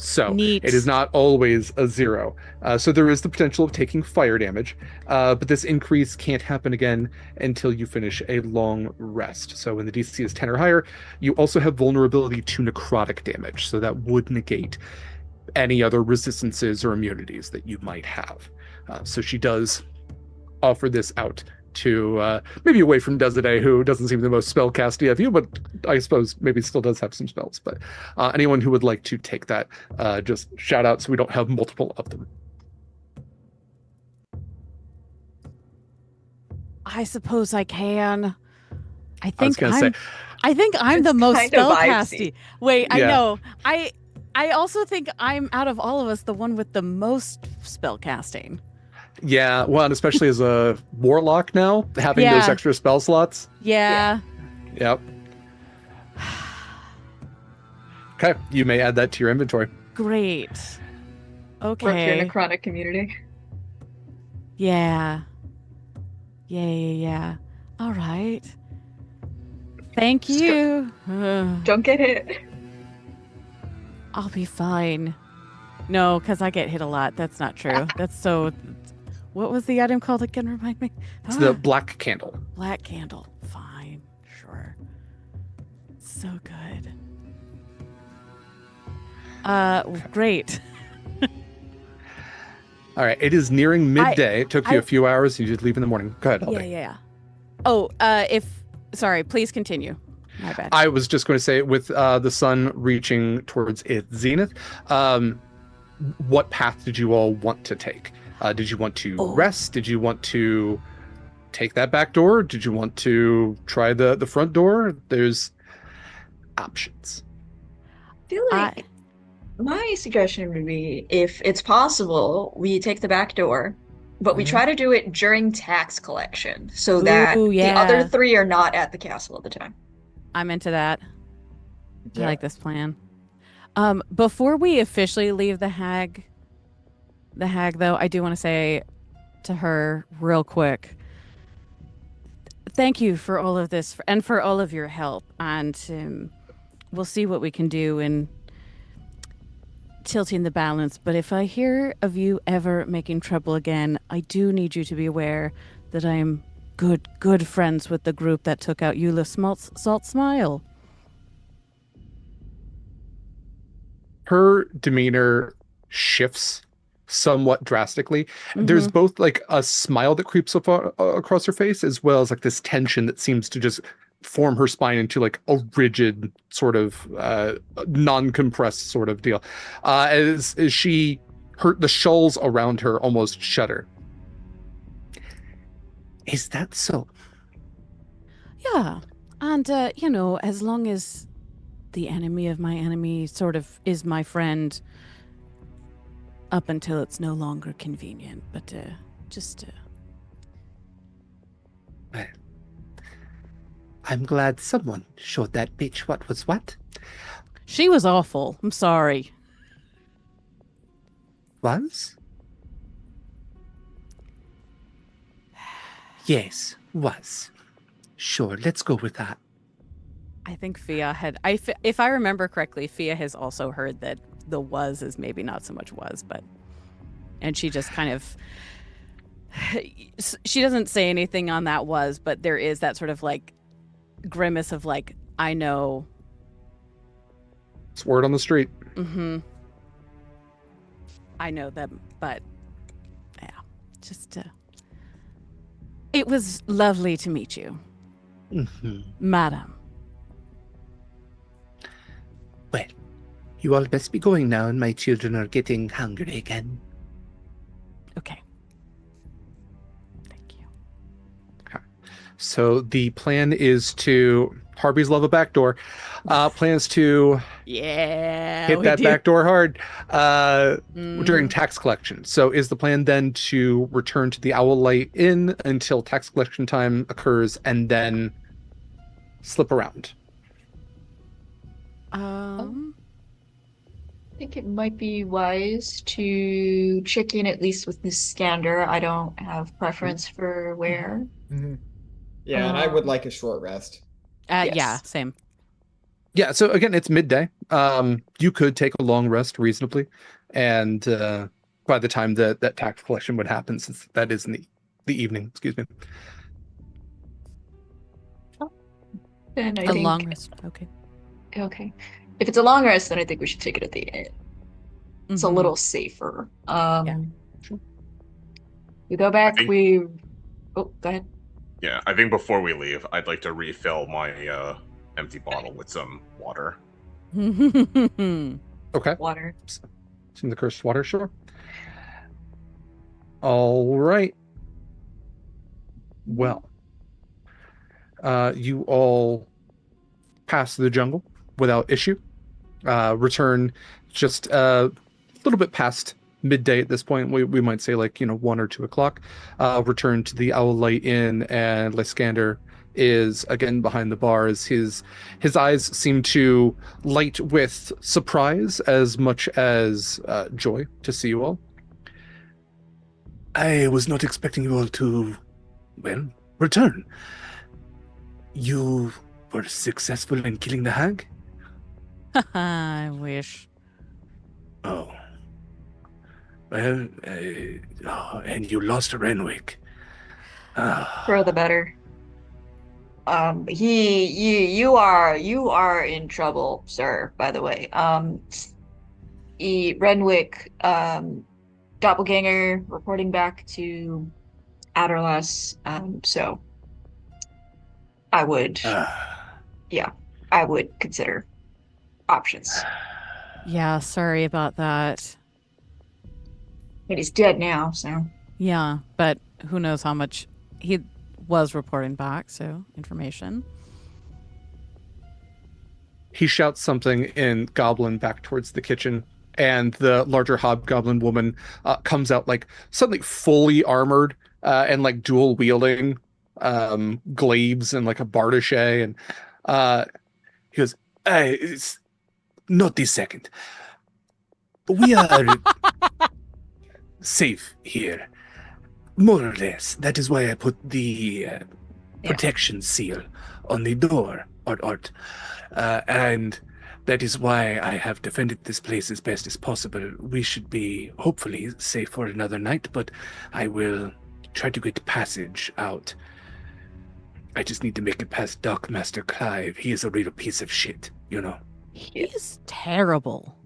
So Neat. it is not always a 0. So there is the potential of taking fire damage, but this increase can't happen again until you finish a long rest. So when the DC is 10 or higher, you also have vulnerability to necrotic damage. So that would negate any other resistances or immunities that you might have. So she does offer this out to maybe away from Desiree, who doesn't seem the most spellcasty of you, but I suppose maybe still does have some spells. But anyone who would like to take that, just shout out so we don't have multiple of them. I suppose I can. I I was think gonna say, I'm the most kind of spellcasty. Wait, I Yeah. know. I also think I'm, out of all of us, the one with the most spellcasting. yeah, well, and especially as a warlock now, having Yeah. those extra spell slots. Yeah. Yep. Okay, you may add that to your inventory. Great. Rep your Okay. necrotic community. Yeah. Yeah. All right. Thank you. Don't get hit. I'll be fine. No, because I get hit a lot. That's not true. That's so... What was the item called again? Remind me. It's the black candle. Black candle. Fine. Sure. So good. Great. All right, it is nearing midday. It took you a few hours. You did leave in the morning. Go ahead, Elby. Yeah. Oh, sorry, please continue. My bad. I was just going to say, with the sun reaching towards its zenith, what path did you all want to take? Did you want to rest? Did you want to take that back door? Did you want to try the front door? There's options. I feel like my suggestion would be, if it's possible, we take the back door, but we try to do it during tax collection so that the other 3 are not at the castle at the time. I'm into that. I like this plan. Before we officially leave the hag though, I do want to say to her real quick, thank you for all of this and for all of your help, and we'll see what we can do in tilting the balance. But if I hear of you ever making trouble again, I do need you to be aware that I'm good friends with the group that took out Eula's Salt Smile. Her demeanor shifts somewhat drastically. There's both like a smile that creeps up across her face, as well as like this tension that seems to just form her spine into like a rigid sort of non-compressed sort of deal. As she, the shawls around her almost shudder. Is that so? Yeah. And, as long as the enemy of my enemy sort of is my friend up until it's no longer convenient. But, Well, I'm glad someone showed that bitch what was what. She was awful. I'm sorry. Was? Yes, was. Sure, let's go with that. I think Fiach had... if I remember correctly, Fiach has also heard that the was is maybe not so much was, but... And she just kind of... She doesn't say anything on that was, but there is that sort of like grimace of like, I know. It's word on the street. Mm-hmm. I know them, but yeah, just it was lovely to meet you, madam. Well, you all best be going now, and my children are getting hungry again. Okay. So the plan is to Harby's love a backdoor. Plans to hit that back door hard during tax collection. So is the plan then to return to the Owl Light Inn until tax collection time occurs and then slip around? think it might be wise to check in at least with this Skander. I don't have preference for where. Mm-hmm. Yeah, and I would Um, like a short rest. Yeah, Yes. same. Yeah, so again, it's midday. You could take a long rest reasonably, and by the time that tax collection would happen, since that is in the evening, excuse me. Then I A think long rest. Okay. okay. If it's a long rest, then I think we should take it at the end. It's a Mhm. little safer. Yeah. We go back, think- we oh, go ahead. Yeah, I think before we leave, I'd like to refill my empty bottle with some water. Okay. Water. Some of the cursed water, sure. All right. Well, you all pass the jungle without issue. Return just a little bit past midday at this point. We might say 1 or 2 o'clock. Return to the Owl Light Inn, and Lyskander is again behind the bars. His eyes seem to light with surprise as much as joy to see you all. I was not expecting you all to, well, return. You were successful in killing the hag? I wish. Oh. Well, and you lost Renwick. For the better. You are in trouble, sir, by the way. Renwick, doppelganger reporting back to Adderless. So I would, I would consider options. Yeah, sorry about that. But he's dead now, so. Yeah, but who knows how much he was reporting back, so information. He shouts something in Goblin back towards the kitchen, and the larger hobgoblin woman comes out suddenly fully armored and dual wielding glaives and a bardache, and he goes, it's not this second. We are safe here. More or less. That is why I put the protection seal on the door, and that is why I have defended this place as best as possible. We should be, hopefully, safe for another night, but I will try to get passage out. I just need to make it past Dockmaster Clive. He is a real piece of shit, you know. He's terrible.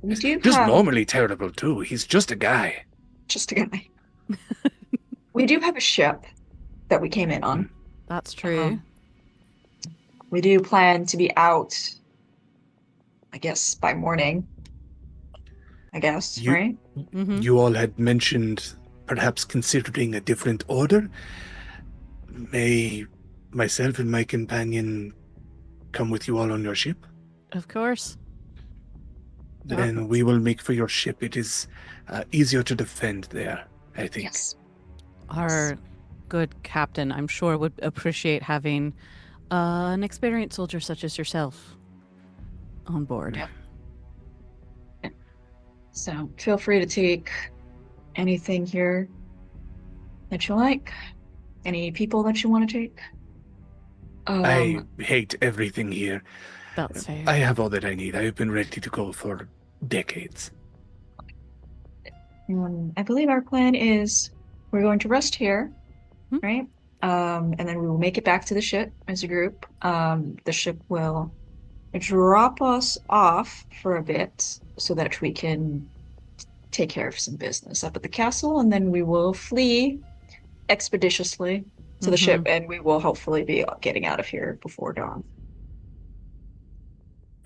We do Just have normally terrible, too. He's just a guy. just a guy. We do have a ship that we came in on. That's true. We do plan to be out, I guess, by morning. I guess, right? You all had mentioned perhaps considering a different order. May myself and my companion come with you all on your ship? Of course. Then we will make for your ship. It is easier to defend there, I think. Yes. Our good captain, I'm sure, would appreciate having an experienced soldier such as yourself on board. Yeah. So feel free to take anything here that you like. Any people that you want to take. I hate everything here. That's fair. I have all that I need. I have been ready to go for decades. I believe our plan is we're going to rest here, right? And then we will make it back to the ship as a group. The ship will drop us off for a bit so that we can take care of some business up at the castle, and then we will flee expeditiously to the ship, and we will hopefully be getting out of here before dawn.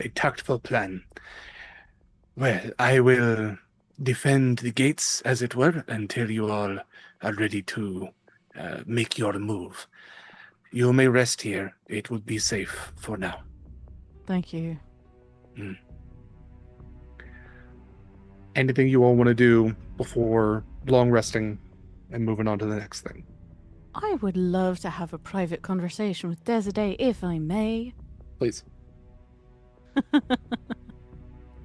A tactful plan. Well, I will defend the gates, as it were, until you all are ready to make your move. You may rest here. It will be safe for now. Thank you. Anything you all want to do before long resting and moving on to the next thing? I would love to have a private conversation with Desiree, if I may. Please.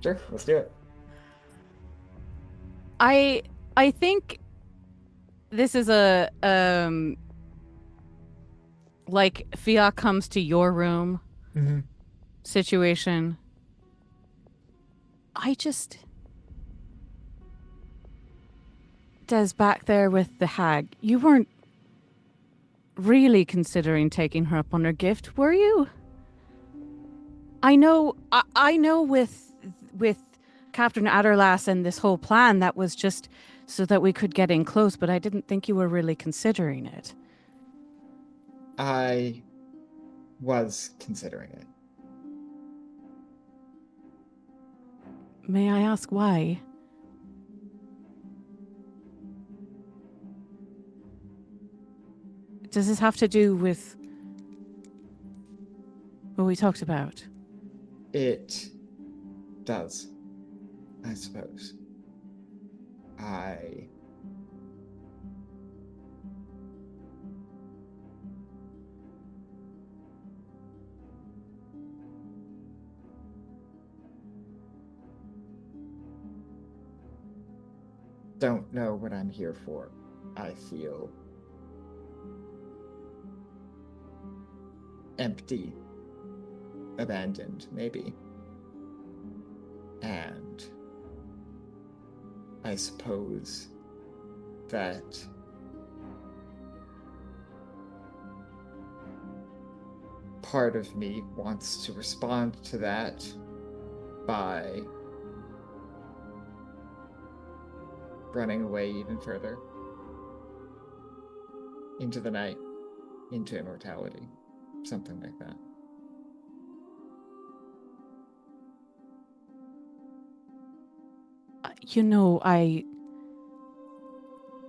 Sure, let's do it. I think this is a like Fiach comes to your room situation. Des, back there with the hag, you weren't really considering taking her up on her gift, were you? I know with Captain Adderlass and this whole plan, that was just so that we could get in close, but I didn't think you were really considering it. I was considering it. May I ask why? Does this have to do with what we talked about? It does, I suppose. I don't know what I'm here for. I feel empty, abandoned, maybe. And I suppose that part of me wants to respond to that by running away even further into the night, into immortality, something like that. You know, I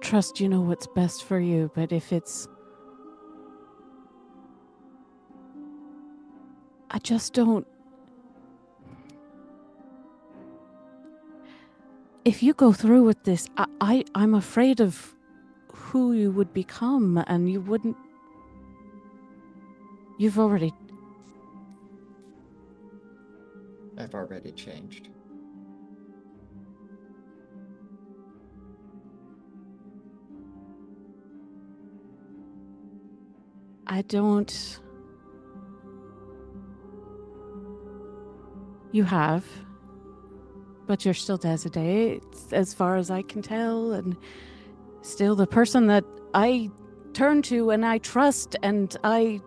trust you know what's best for you, but if it's... I just don't... If you go through with this, I'm afraid of who you would become, and you wouldn't... You've already... I've already changed. I don't... You have, but you're still Desiree, as far as I can tell, and still the person that I turn to and I trust, and I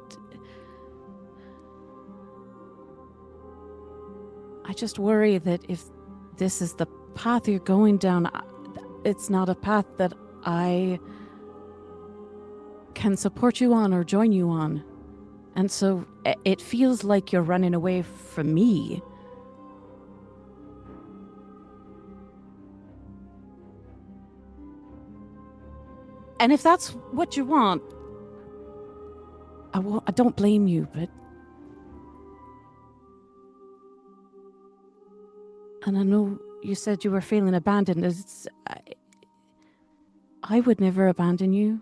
just worry that if this is the path you're going down, it's not a path that I can support you on or join you on. And so it feels like you're running away from me. And if that's what you want, I don't blame you, but... And I know you said you were feeling abandoned. I would never abandon you.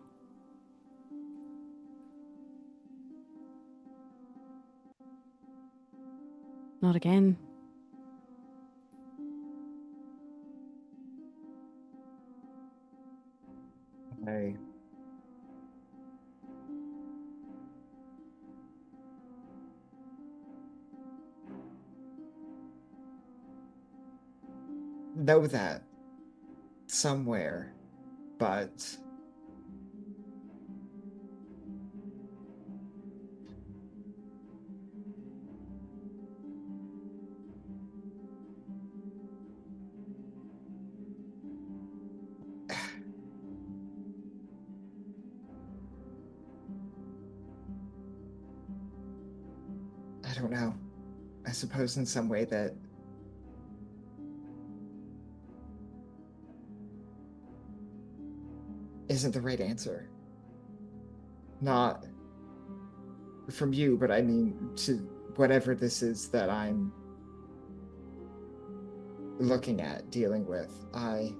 Not again. I know that somewhere, but I don't know. I suppose in some way that isn't the right answer. Not from you, but I mean to whatever this is that I'm looking at, dealing with. I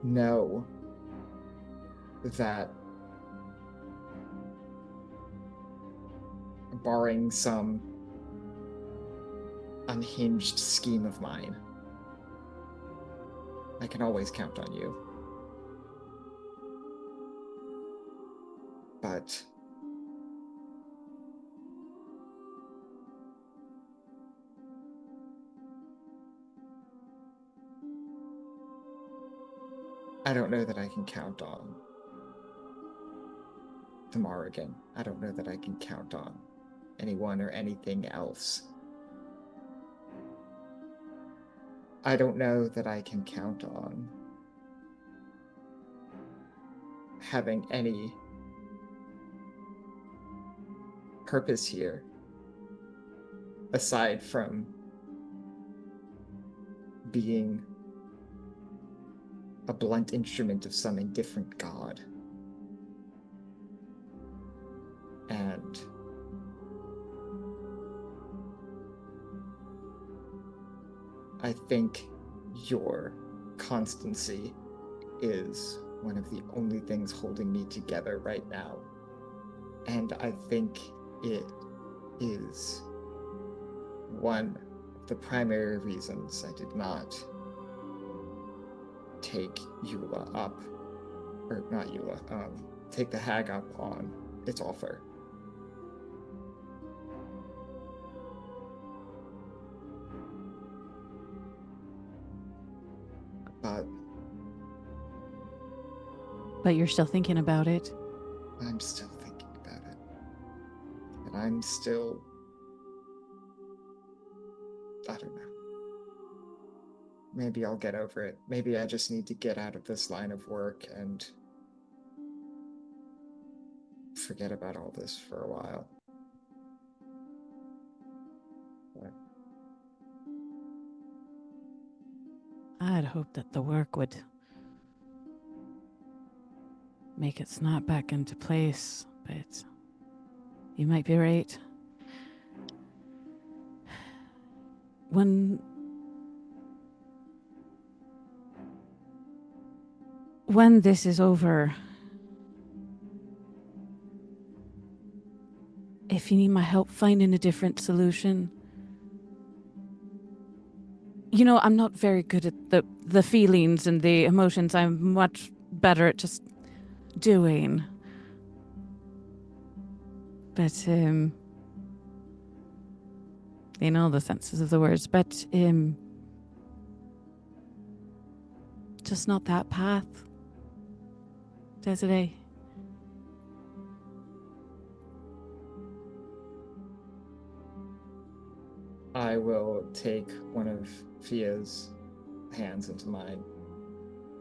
know that barring some unhinged scheme of mine, I can always count on you. But I don't know that I can count on the Morrigan. I don't know that I can count on anyone or anything else. I don't know that I can count on having any purpose here aside from being a blunt instrument of some indifferent god. And I think your constancy is one of the only things holding me together right now. And I think it is one of the primary reasons I did not take Eula up, or not Eula, take the hag up on its offer. But you're still thinking about it. I'm still thinking about it. And I'm still... I don't know. Maybe I'll get over it. Maybe I just need to get out of this line of work and forget about all this for a while. But I'd hope that the work would make it snap back into place, but you might be right. When this is over, if you need my help finding a different solution, you know, I'm not very good at the feelings and the emotions. I'm much better at just doing. But, in all the senses of the words, but, just not that path, Desiree. I will take one of Fia's hands into mine.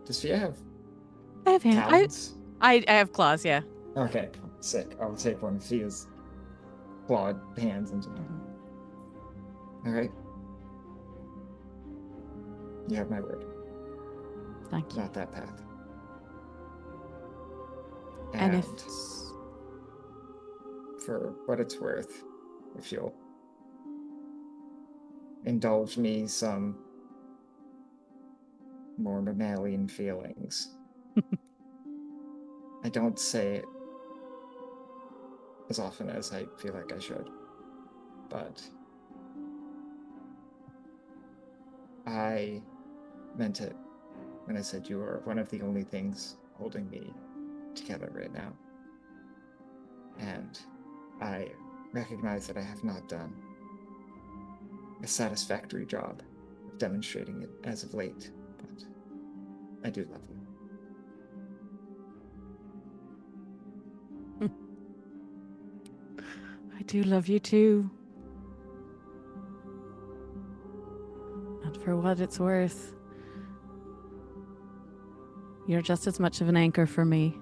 Does Fia have I have hands. talons? I have claws, yeah. Okay, sick. I'll take one of Fia's clawed hands into mine. Alright. You have my word. Thank you. Not that path. And if... for what it's worth, if you'll indulge me some more mammalian feelings. I don't say it as often as I feel like I should, but I meant it when I said you are one of the only things holding me together right now. And I recognize that I have not done a satisfactory job of demonstrating it as of late, but I do love you. I do love you too. And for what it's worth, you're just as much of an anchor for me.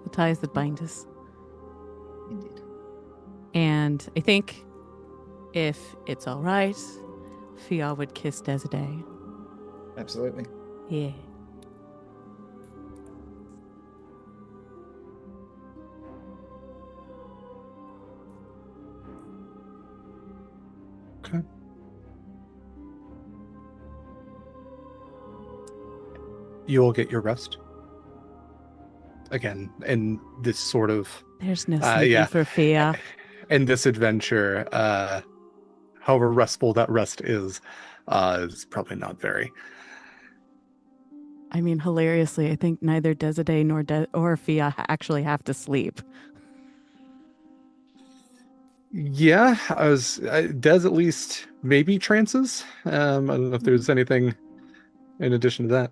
The ties that bind us. Indeed. And I think if it's all right, Fiach would kiss Desiree. Absolutely. Yeah. Okay. You will get your rest. again, in this sort of There's no sleeping for Fiach. in this adventure, however restful that rest is probably not very. I mean, hilariously, I think neither Desiree nor Fiach actually have to sleep. Yeah, Des at least maybe trances. I don't know if there's anything in addition to that.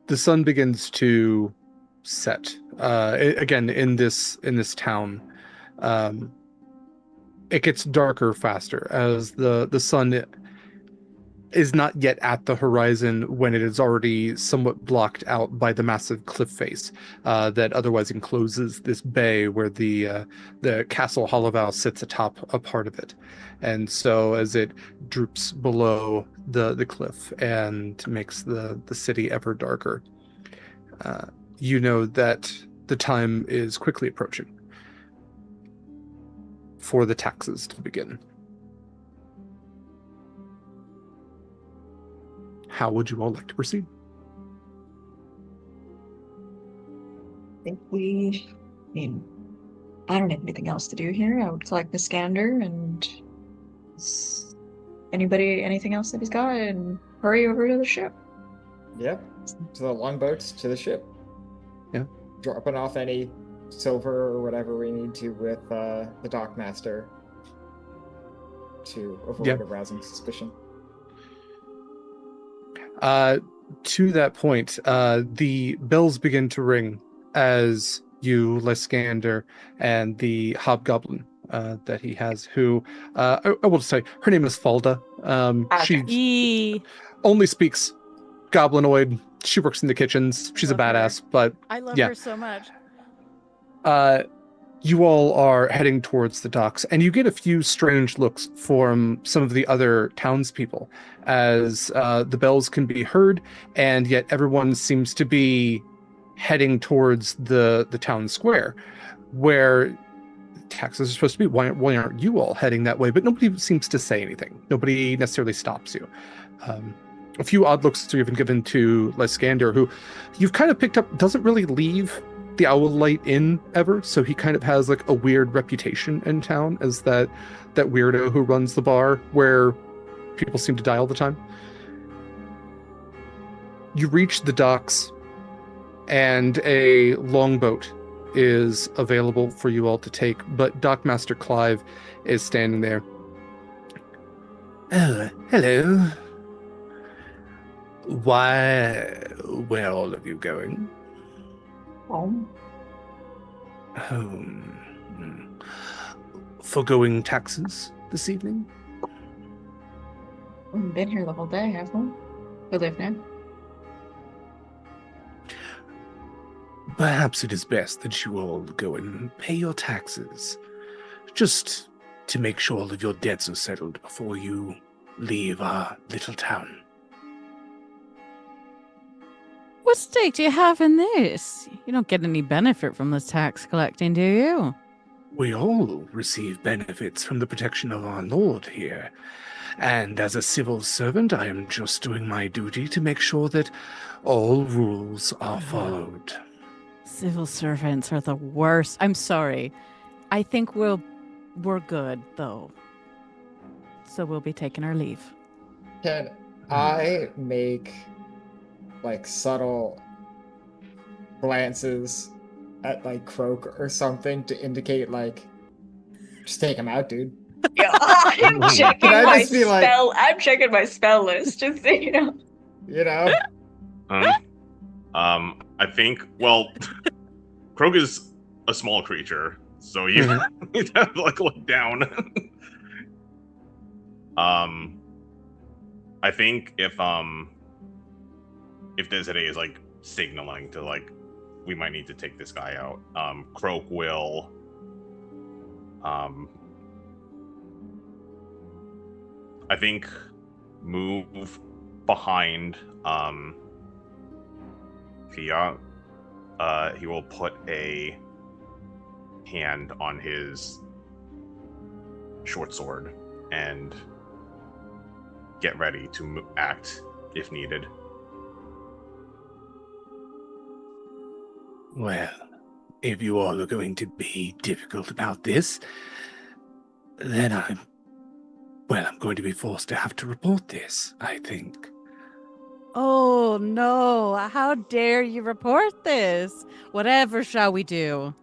The sun begins to set again in this town. It gets darker faster as the sun is not yet at the horizon when it is already somewhat blocked out by the massive cliff face that otherwise encloses this bay where the castle Hollowvow sits atop a part of it. And so as it droops below the cliff and makes the city ever darker, you know that the time is quickly approaching for the taxes to begin. How would you all like to proceed? I think I don't have anything else to do here. I would collect the scander and anything else that he's got and hurry over to the ship. Yep. To the longboats, to the ship. Yeah. Dropping off any silver or whatever we need to with the dockmaster to avoid arousing suspicion. To that point, the bells begin to ring as you, Lysander, and the hobgoblin that he has, who I will just say her name is Falda. She only speaks goblinoid. She works in the kitchens. She's a badass, but I love her so much. You all are heading towards the docks, and you get a few strange looks from some of the other townspeople as the bells can be heard, and yet everyone seems to be heading towards the town square, where taxes are supposed to be. Why aren't you all heading that way? But nobody seems to say anything. Nobody necessarily stops you. A few odd looks are even given to Lysander, who you've kind of picked up doesn't really leave the Owl Light Inn ever, so he kind of has like a weird reputation in town as that weirdo who runs the bar where people seem to die all the time. You reach the docks, and a longboat is available for you all to take, but Dockmaster Clive is standing there. Oh, hello. Where are all of you going? Home. Home. Foregoing taxes this evening? We've been here the whole day, haven't we? We live now. Perhaps it is best that you all go and pay your taxes, just to make sure all of your debts are settled before you leave our little town. What stake do you have in this? You don't get any benefit from this tax collecting, do you? We all receive benefits from the protection of our Lord here, and as a civil servant, I am just doing my duty to make sure that all rules are followed. Civil servants are the worst. I'm sorry. I think we're good, though. So we'll be taking our leave. Can I make like subtle glances at like Croak or something to indicate like, just take him out, dude? Yeah, I'm checking my spell. Like, I'm checking my spell list, just so you know. You know. I think. Well, Croak is a small creature, so you need to like look down. I think if Desiree is like signaling to like, we might need to take this guy out, Croak will I think move behind Fiach. He will put a hand on his short sword and get ready to act if needed. Well, if you all are going to be difficult about this, then I'm going to be forced to have to report this, I think. Oh no, how dare you report this? Whatever shall we do?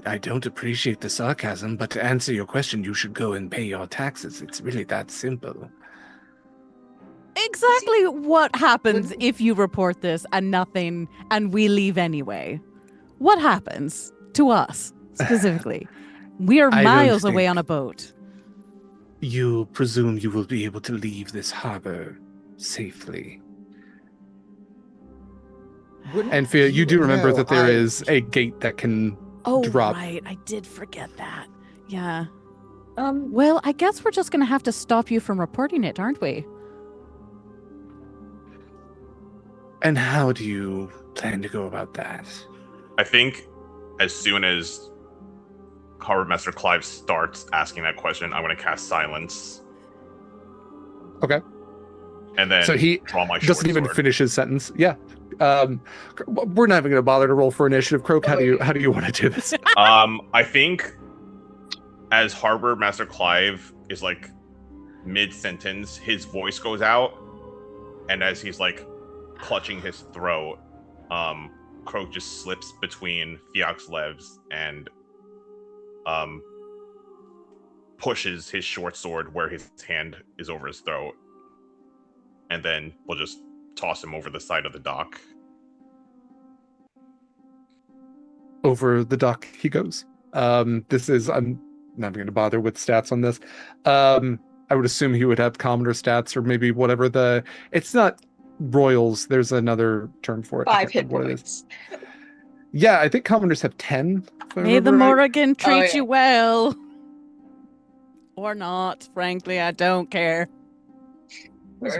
I don't appreciate the sarcasm, but to answer your question, you should go and pay your taxes. It's really that simple. Exactly what happens if you report this and we leave anyway? What happens to us specifically? We are miles away on a boat. You presume you will be able to leave this harbor safely. And Fiach, you do remember that there is a gate that can drop. Right. I did forget that. Yeah. Well, I guess we're just going to have to stop you from reporting it, aren't we? And how do you plan to go about that? I think as soon as Harbor Master Clive starts asking that question, I'm going to cast silence. Okay. And then so he draw my doesn't even finish his sentence. Yeah. We're not even going to bother to roll for initiative. Croak, how do you want to do this? I think as Harbor Master Clive is like mid-sentence, his voice goes out, and as he's like clutching his throat, Croak just slips between Fiach's legs and pushes his short sword where his hand is over his throat, and then we'll just toss him over the side of the dock. Over the dock he goes. I'm not going to bother with stats on this. I would assume he would have commoner stats, or maybe whatever it's not royals. There's another term for it. 5 hit points. Yeah, I think commoners have 10. May the Morrigan treat you well. Or not, frankly, I don't care.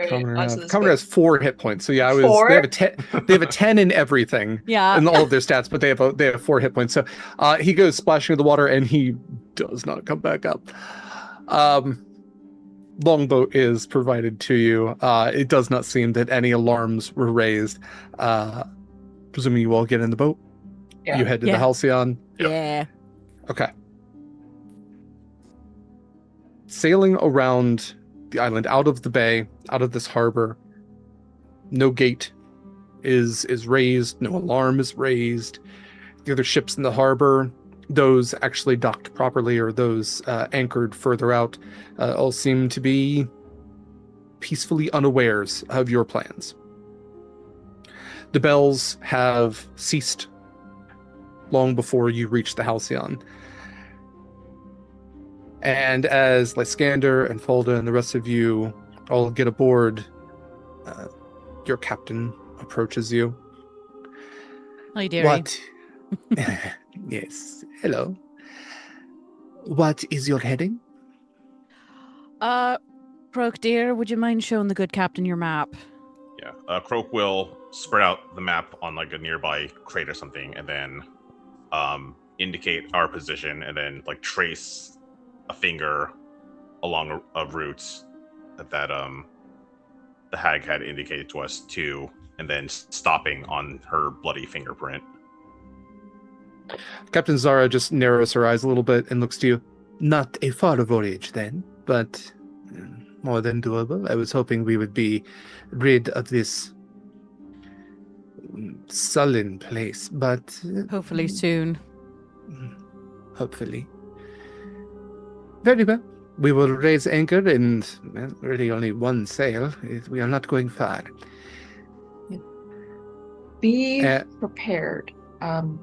Commoner has 4 hit points. So yeah, they have a 10 in everything. Yeah. In all of their stats, but they have 4 hit points. So he goes splashing in the water and he does not come back up. Longboat is provided to you. It does not seem that any alarms were raised. Presuming you all get in the boat. Yeah. You head to the Halcyon. Yeah. Okay. Sailing around the island, out of the bay, out of this harbor. No gate is raised. No alarm is raised. The other ships in the harbor, those actually docked properly or those anchored further out, all seem to be peacefully unawares of your plans. The bells have ceased long before you reach the Halcyon. And as Lysander and Folda and the rest of you all get aboard, your captain approaches you. Hi, dearie. What? Yes. Hello. What is your heading? Croak, dear, would you mind showing the good captain your map? Yeah. Croak will spread out the map on like a nearby crate or something, and then indicate our position, and then like trace a finger along a route that the hag had indicated to us too, and then stopping on her bloody fingerprint. Captain Zara just narrows her eyes a little bit and looks to you. Not a far voyage then, but more than doable. I was hoping we would be rid of this sullen place, but hopefully soon. Hopefully. Very well. We will raise anchor and really only one sail. We are not going far. Be prepared.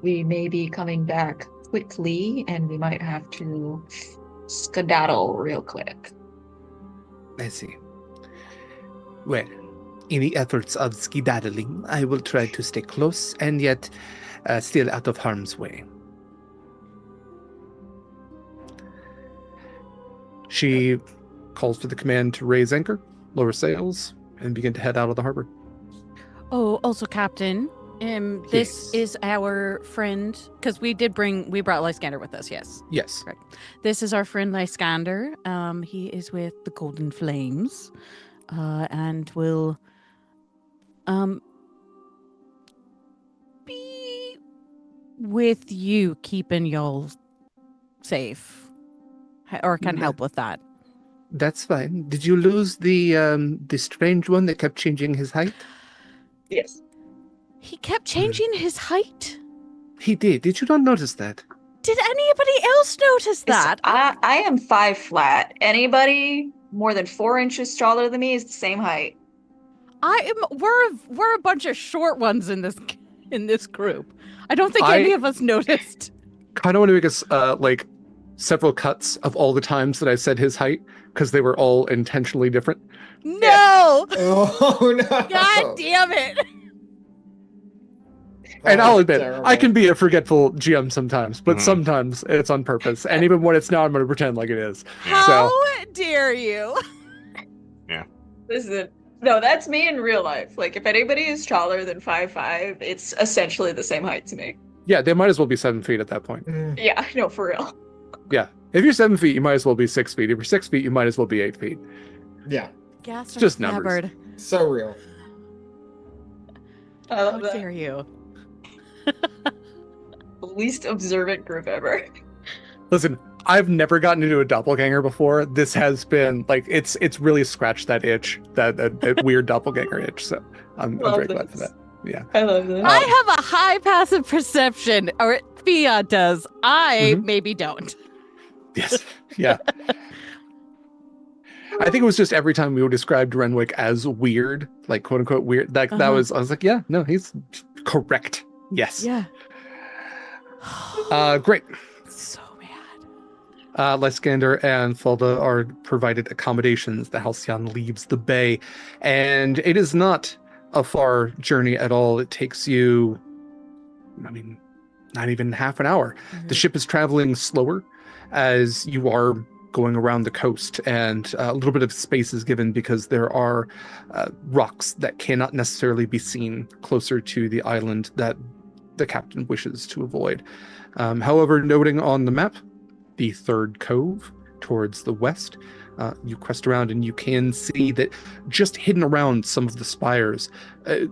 We may be coming back quickly, and we might have to skedaddle real quick. I see. Well, in the efforts of skedaddling, I will try to stay close and yet still out of harm's way. She calls for the command to raise anchor, lower sails, and begin to head out of the harbor. Oh, also, Captain, This is our friend, because we brought Lysander with us, yes. Yes. Right. This is our friend Lysander. He is with the Golden Flames, and will be with you, keeping y'all safe, or can help with that. That's fine. Did you lose the strange one that kept changing his height? Yes. He kept changing his height? He did. Did you not notice that? Did anybody else notice that? I am 5 flat. Anybody more than 4 inches taller than me is the same height. We're a bunch of short ones in this group. I don't think any of us noticed. Kind of want to make us like several cuts of all the times that I said his height, because they were all intentionally different. No! Oh no! God damn it! And I'll admit, terrible. I can be a forgetful GM sometimes, but sometimes it's on purpose. And even when it's not, I'm going to pretend like it is. How dare you? Yeah. Listen, no, that's me in real life. Like, if anybody is taller than 5'5", it's essentially the same height to me. Yeah, they might as well be 7 feet at that point. Yeah, no, for real. Yeah. If you're 7 feet, you might as well be 6 feet. If you're 6 feet, you might as well be 8 feet. Yeah. Gas It's just numbers. So real. How dare you? The least observant group ever. Listen, I've never gotten into a doppelganger before. This has been like it's really scratched that itch, that weird doppelganger itch. So I'm very glad for that. Yeah, I love this. I have a high passive perception, or Fiach does. I maybe don't. Yes. Yeah. I think it was just every time we described Renwick as weird, like quote unquote weird, that was, I was like, yeah, no, he's correct. Yes. Yeah. Great. So mad. Lysander and Fulda are provided accommodations. The Halcyon leaves the bay, and it is not a far journey at all. It takes you, I mean, not even half an hour. The ship is traveling slower as you are going around the coast, and a little bit of space is given because there are rocks that cannot necessarily be seen closer to the island that the captain wishes to avoid. However, noting on the map, the third cove towards the west, you quest around and you can see that just hidden around some of the spires,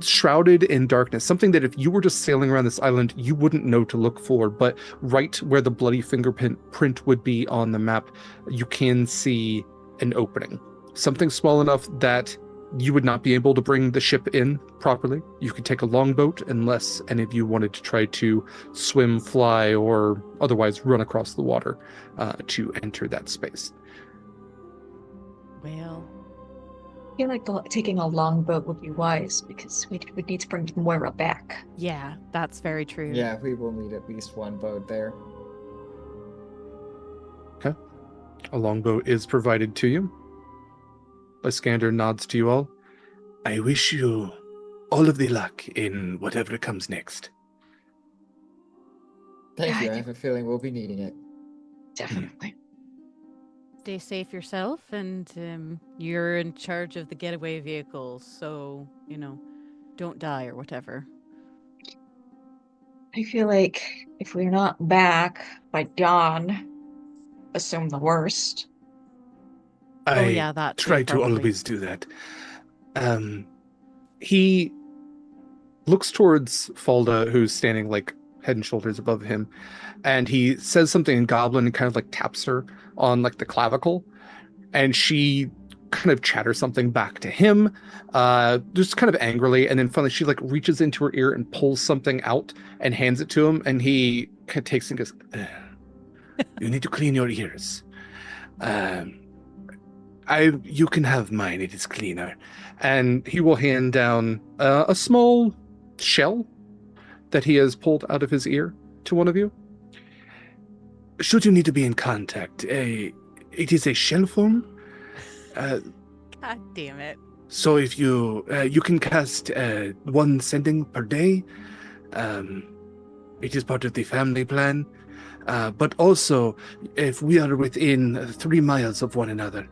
shrouded in darkness, something that if you were just sailing around this island, you wouldn't know to look for, but right where the bloody fingerprint would be on the map, you can see an opening. Something small enough that you would not be able to bring the ship in properly. You could take a longboat unless any of you wanted to try to swim, fly, or otherwise run across the water to enter that space. Well, I feel like taking a longboat would be wise because we would need to bring Moira back. yeah, that's very true. Yeah, we will need at least one boat there. Okay. A longboat is provided to you. Lysander nods to you all. I wish you all of the luck in whatever comes next. Thank you. I have a feeling we'll be needing it. Definitely. Stay safe yourself, and you're in charge of the getaway vehicles, so, don't die or whatever. I feel like if we're not back by dawn, assume the worst. I that too, try to probably. always do that. He looks towards Fulda, who's standing like head and shoulders above him, and he says something in Goblin and kind of like taps her on like the clavicle, and she kind of chatters something back to him, just kind of angrily, and then finally she like reaches into her ear and pulls something out and hands it to him, and he kind of takes it and goes, you need to clean your ears. You can have mine, it is cleaner. And he will hand down a small shell that he has pulled out of his ear to one of you. Should you need to be in contact, it is a shell form. God damn it. So if you can cast one sending per day. It is part of the family plan. But also, if we are within 3 miles of one another,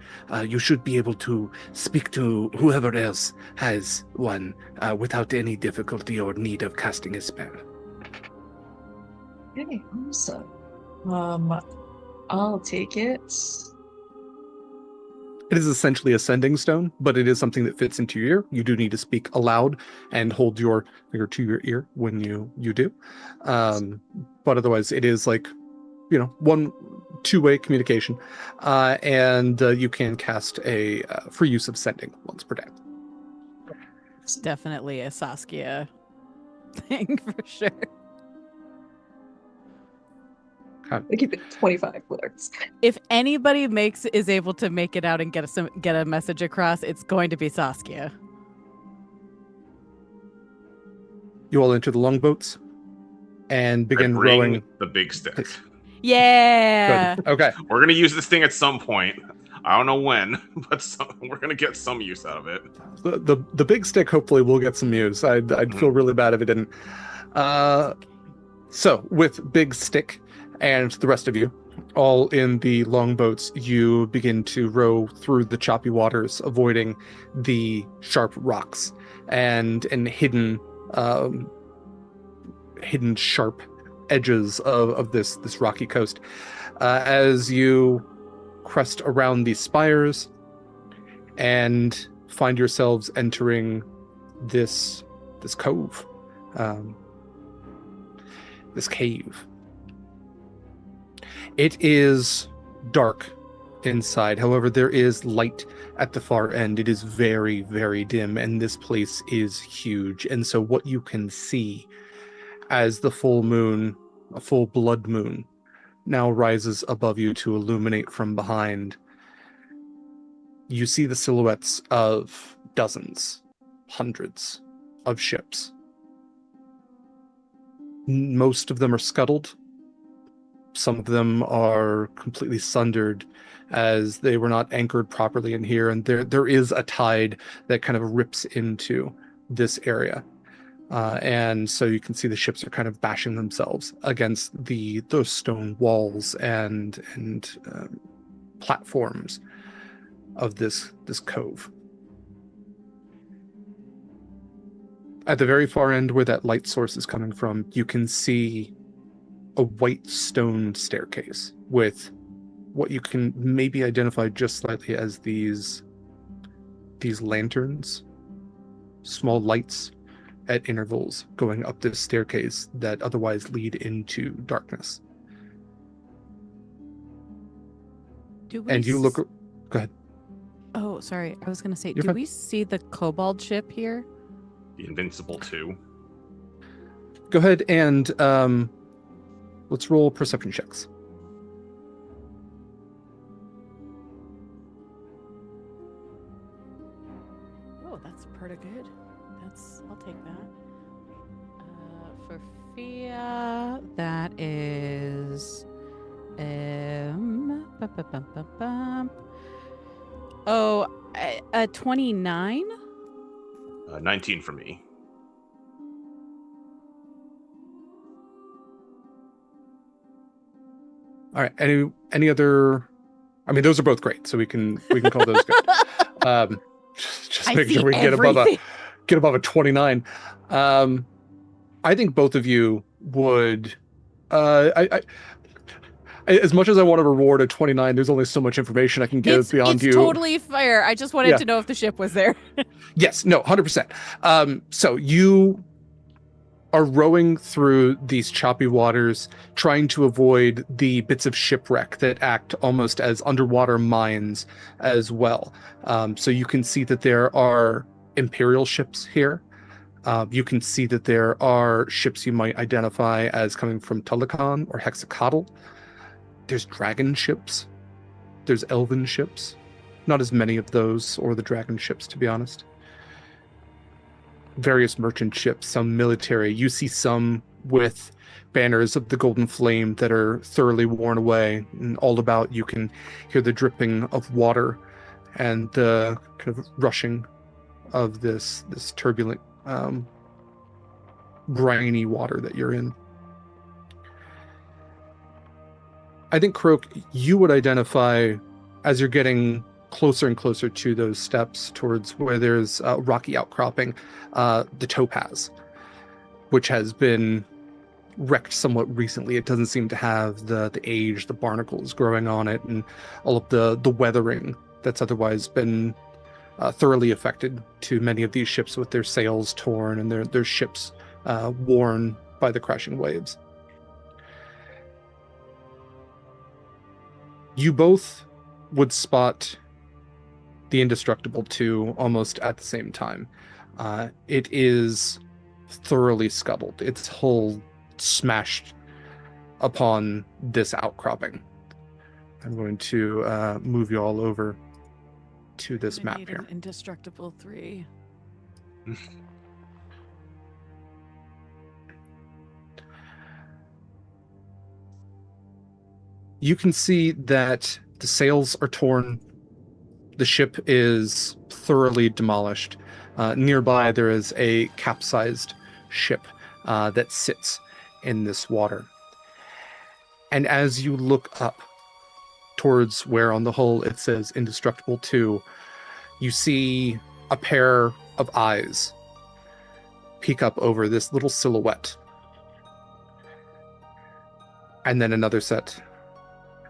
you should be able to speak to whoever else has one without any difficulty or need of casting a spell. Okay, awesome. I'll take it. It is essentially a sending stone, but it is something that fits into your ear. You do need to speak aloud and hold your finger to your ear when you do. But otherwise, it is like, one two-way communication. And you can cast a free use of sending once per day. It's definitely a Saskia thing for sure. I keep it 25 words. If anybody is able to make it out and get a message across, it's going to be Saskia. You all enter the longboats and begin rowing. The big stick. Yeah. Good. Okay. We're gonna use this thing at some point. I don't know when, but we're gonna get some use out of it. The big stick hopefully will get some use. I'd feel really bad if it didn't. So with big stick and the rest of you, all in the longboats, you begin to row through the choppy waters, avoiding the sharp rocks and hidden sharp edges of this rocky coast. As you crest around these spires and find yourselves entering this cove, this cave. It is dark inside. However, there is light at the far end. It is very, very dim, and this place is huge. And so what you can see as the full moon, a full blood moon, now rises above you to illuminate from behind, you see the silhouettes of dozens, hundreds of ships. Most of them are scuttled. Some of them are completely sundered as they were not anchored properly in here, and there is a tide that kind of rips into this area. And so you can see the ships are kind of bashing themselves against those stone walls and platforms of this cove. At the very far end, where that light source is coming from, you can see a white stone staircase with what you can maybe identify just slightly as these lanterns, small lights at intervals going up this staircase that otherwise lead into darkness. And you look... Go ahead. Oh, sorry. I was going to say, You're do fine. we see the kobold ship here? The Invincible 2. Go ahead and let's roll perception checks. Oh, that's pretty good. I'll take that. For Fia, that is a 29. 19 for me. All right. Any other? I mean, those are both great, so we can call those good. Just make sure we get above a 29. I think both of you would. As much as I want to reward a 29, there's only so much information I can give beyond you. It's totally fair. I just wanted to know if the ship was there. Yes, no, 100%. So you are rowing through these choppy waters, trying to avoid the bits of shipwreck that act almost as underwater mines as well. So you can see that there are Imperial ships here. You can see that there are ships you might identify as coming from Tulicon or Hexacotl. There's dragon ships. There's elven ships. Not as many of those or the dragon ships, to be honest. Various merchant ships, some military. You see some with banners of the Golden Flame that are thoroughly worn away, and all about you can hear the dripping of water and the kind of rushing of this turbulent, briny water that you're in. I think, Croak, you would identify as you're getting closer and closer to those steps towards where there's rocky outcropping, the topaz, which has been wrecked somewhat recently. It doesn't seem to have the age, the barnacles growing on it, and all of the weathering that's otherwise been thoroughly affected to many of these ships, with their sails torn and their ships worn by the crashing waves. You both would spot the Indestructible 2 almost at the same time. It is thoroughly scuttled, its hull smashed upon this outcropping. I'm going to move you all over to this map here. An Indestructible 3. You can see that the sails are torn. The ship is thoroughly demolished. Nearby, there is a capsized ship that sits in this water. And as you look up towards where on the hull it says Indestructible 2, you see a pair of eyes peek up over this little silhouette. And then another set,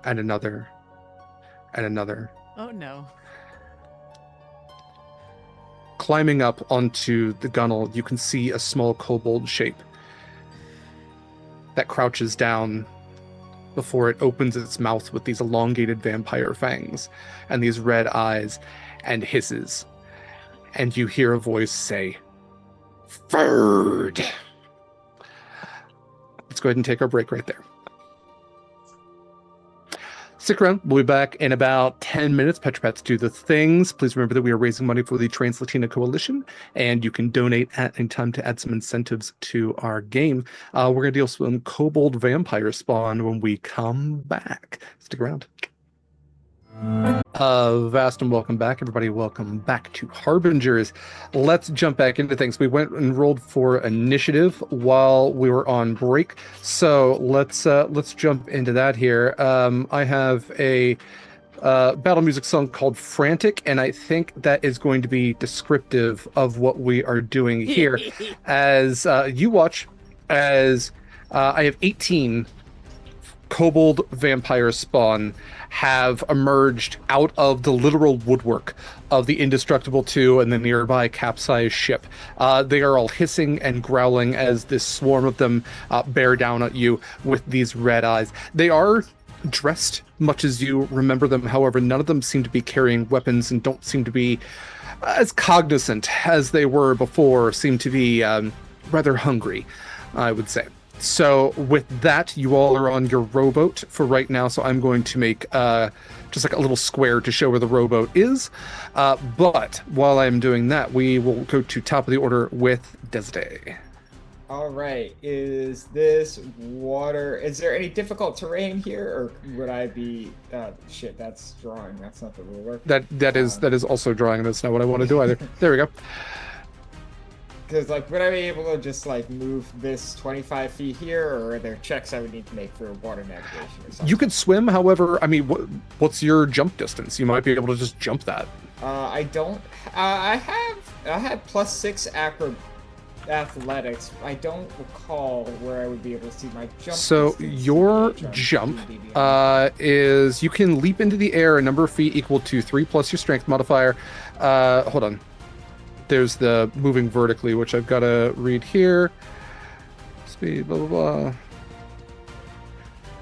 and another, and another. Oh no. Climbing up onto the gunwale, you can see a small kobold shape that crouches down before it opens its mouth with these elongated vampire fangs and these red eyes, and hisses. And you hear a voice say, "Ferd!" Let's go ahead and take our break right there. Stick around. We'll be back in about 10 minutes. Petrapats do the things. Please remember that we are raising money for the Trans-Latina Coalition, and you can donate at any time to add some incentives to our game. We're going to deal with some kobold vampire spawn when we come back. Stick around. Vast and welcome back, everybody. Welcome back to Harbingers. Let's jump back into things. We went and rolled for initiative while we were on break, so let's jump into that here. I have a battle music song called Frantic, and I think that is going to be descriptive of what we are doing here. As you watch, as I have 18 kobold vampire spawn have emerged out of the literal woodwork of the Indestructible 2 and the nearby capsized ship. They are all hissing and growling as this swarm of them bear down at you with these red eyes. They are dressed much as you remember them. However, none of them seem to be carrying weapons and don't seem to be as cognizant as they were before, seem to be rather hungry, I would say. So with that, you all are on your rowboat for right now, so I'm going to make just like a little square to show where the rowboat is. But while I'm doing that, we will go to top of the order with Desde. All right, is this water, is there any difficult terrain here, or would I be, shit, that's drawing, that's not the ruler. That is also drawing, that's not what I want to do either. There we go. Because, like, would I be able to just, like, move this 25 feet here, or are there checks I would need to make for water navigation or something? You could swim, however, I mean, what's your jump distance? You might be able to just jump that. I don't, I had +6 athletics. I don't recall where I would be able to see my jump So distance. your jump is, you can leap into the air a number of feet equal to 3 plus your strength modifier. Hold on. There's the moving vertically, which I've got to read here. Speed, blah, blah, blah.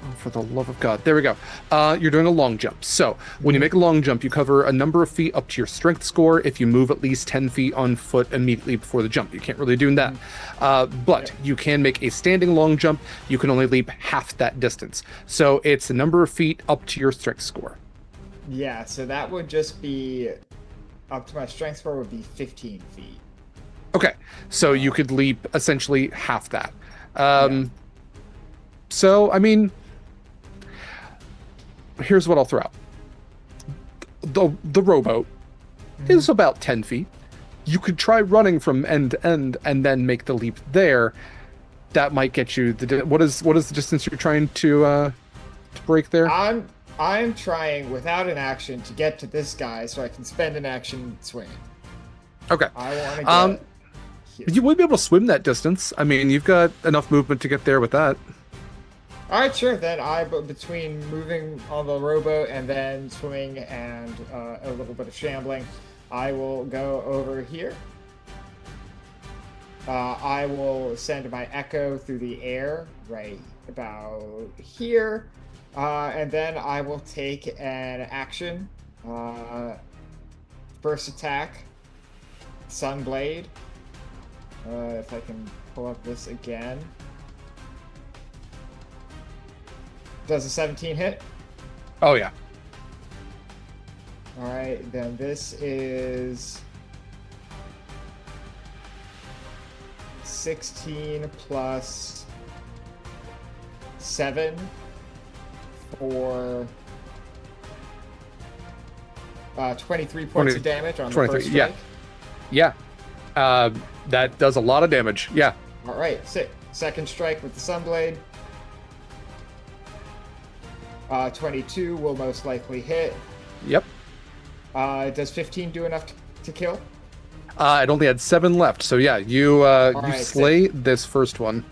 Oh, for the love of God. There we go. You're doing a long jump. So when you make a long jump, you cover a number of feet up to your strength score if you move at least 10 feet on foot immediately before the jump. You can't really do that. But you can make a standing long jump. You can only leap half that distance. So it's a number of feet up to your strength score. Yeah, so that would just be... up to my strength score would be 15 feet. Okay, so you could leap essentially half that. So, I mean, here's what I'll throw out. The rowboat is about 10 feet. You could try running from end to end and then make the leap there. That might get you what is the distance you're trying to to break there? I'm trying without an action to get to this guy so I can spend an action swinging. Okay. I want to get here. You would be able to swim that distance. I mean, you've got enough movement to get there with that. All right, sure. Then between moving on the rowboat and then swimming and a little bit of shambling, I will go over here. I will send my echo through the air right about here, and then I will take an action. First attack, Sunblade. If I can pull up this again. Does a 17 hit? Oh, yeah. All right, then this is 16 plus 7 for 23 points of damage on the first strike. Yeah. That does a lot of damage. Yeah. All right, sick. Second strike with the Sunblade. 22 will most likely hit. Yep. Does 15 do enough to kill? It only had 7 left, so yeah, you slay this first one.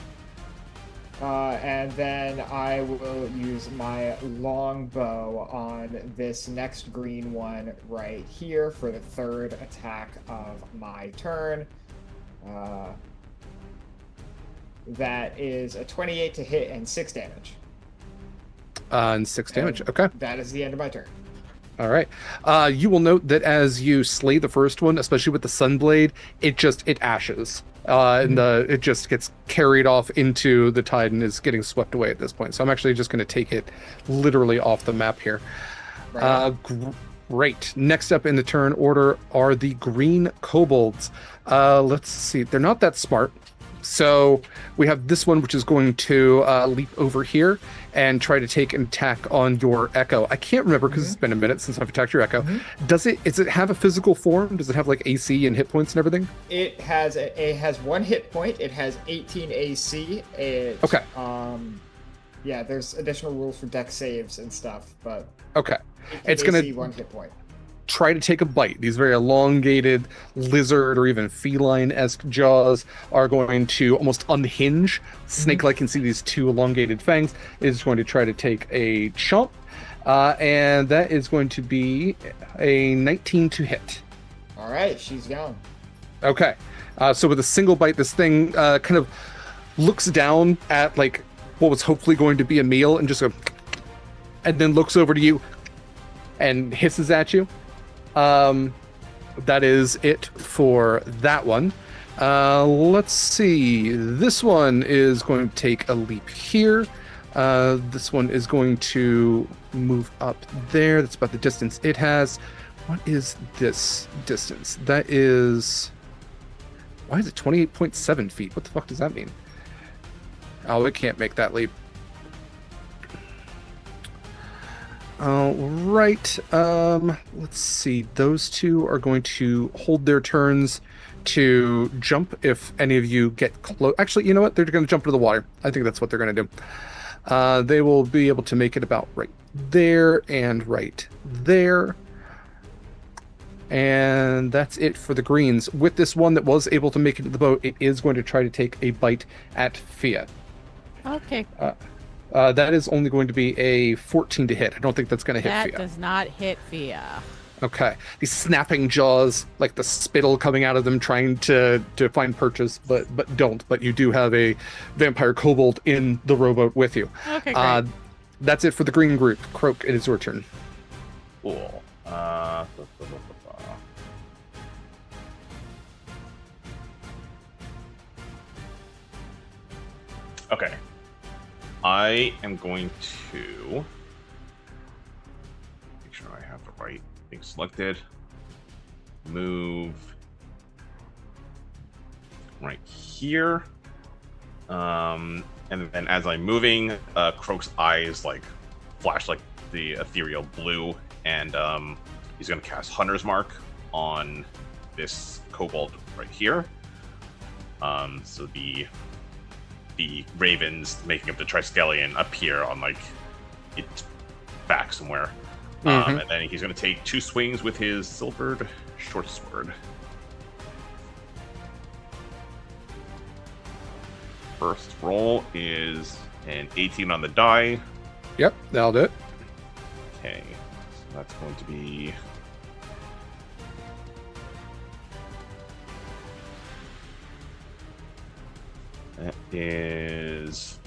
And then I will use my longbow on this next green one right here for the third attack of my turn. That is a 28 to hit and 6 damage. And 6 damage. Okay. That is the end of my turn. All right. You will note that as you slay the first one, especially with the Sunblade, it ashes. And it just gets carried off into the tide and is getting swept away at this point. So I'm actually just going to take it literally off the map here. Right. Great. Next up in the turn order are the green kobolds. Let's see. They're not that smart. So we have this one, which is going to leap over here and try to take an attack on your Echo. I can't remember because it's been a minute since I've attacked your Echo. Does it have a physical form? Does it have like AC and hit points and everything? It has 1 hit point. It has 18 AC. Okay. Yeah, there's additional rules for deck saves and stuff, but okay, it's AC, gonna 1 hit point. Try to take a bite. These very elongated lizard or even feline-esque jaws are going to almost unhinge. Snake-like, can see these 2 elongated fangs. It is going to try to take a chomp, and that is going to be a 19 to hit. All right, she's gone. Okay, so with a single bite, this thing kind of looks down at like what was hopefully going to be a meal and just go, and then looks over to you and hisses at you. That is it for that one. Let's see. This one is going to take a leap here. This one is going to move up there. That's about the distance it has. What is this distance? That is... Why is it 28.7 feet? What the fuck does that mean? Oh, it can't make that leap. All right. Let's see. Those 2 are going to hold their turns to jump if any of you get close. Actually, you know what? They're going to jump into the water. I think that's what they're going to do. They will be able to make it about right there and right there. And that's it for the greens. With this one that was able to make it to the boat, it is going to try to take a bite at Fiach. Okay. That is only going to be a 14 to hit. I don't think that's going to hit Fiach. That does not hit Fiach. Okay. These snapping jaws, like the spittle coming out of them, trying to find purchase, but don't. But you do have a vampire kobold in the rowboat with you. Okay, great. That's it for the green group. Croak, it is your turn. Cool. Okay. I am going to make sure I have the right thing selected. Move right here. And then as I'm moving, Croak's eyes like flash like the ethereal blue, and he's going to cast Hunter's Mark on this kobold right here. So the ravens making up the Triskelion appear on like it back somewhere. Mhm. And then he's going to take 2 swings with his silvered short sword. First roll is an 18 on the die. Yep, that'll do it. Okay, so that's going to be... That is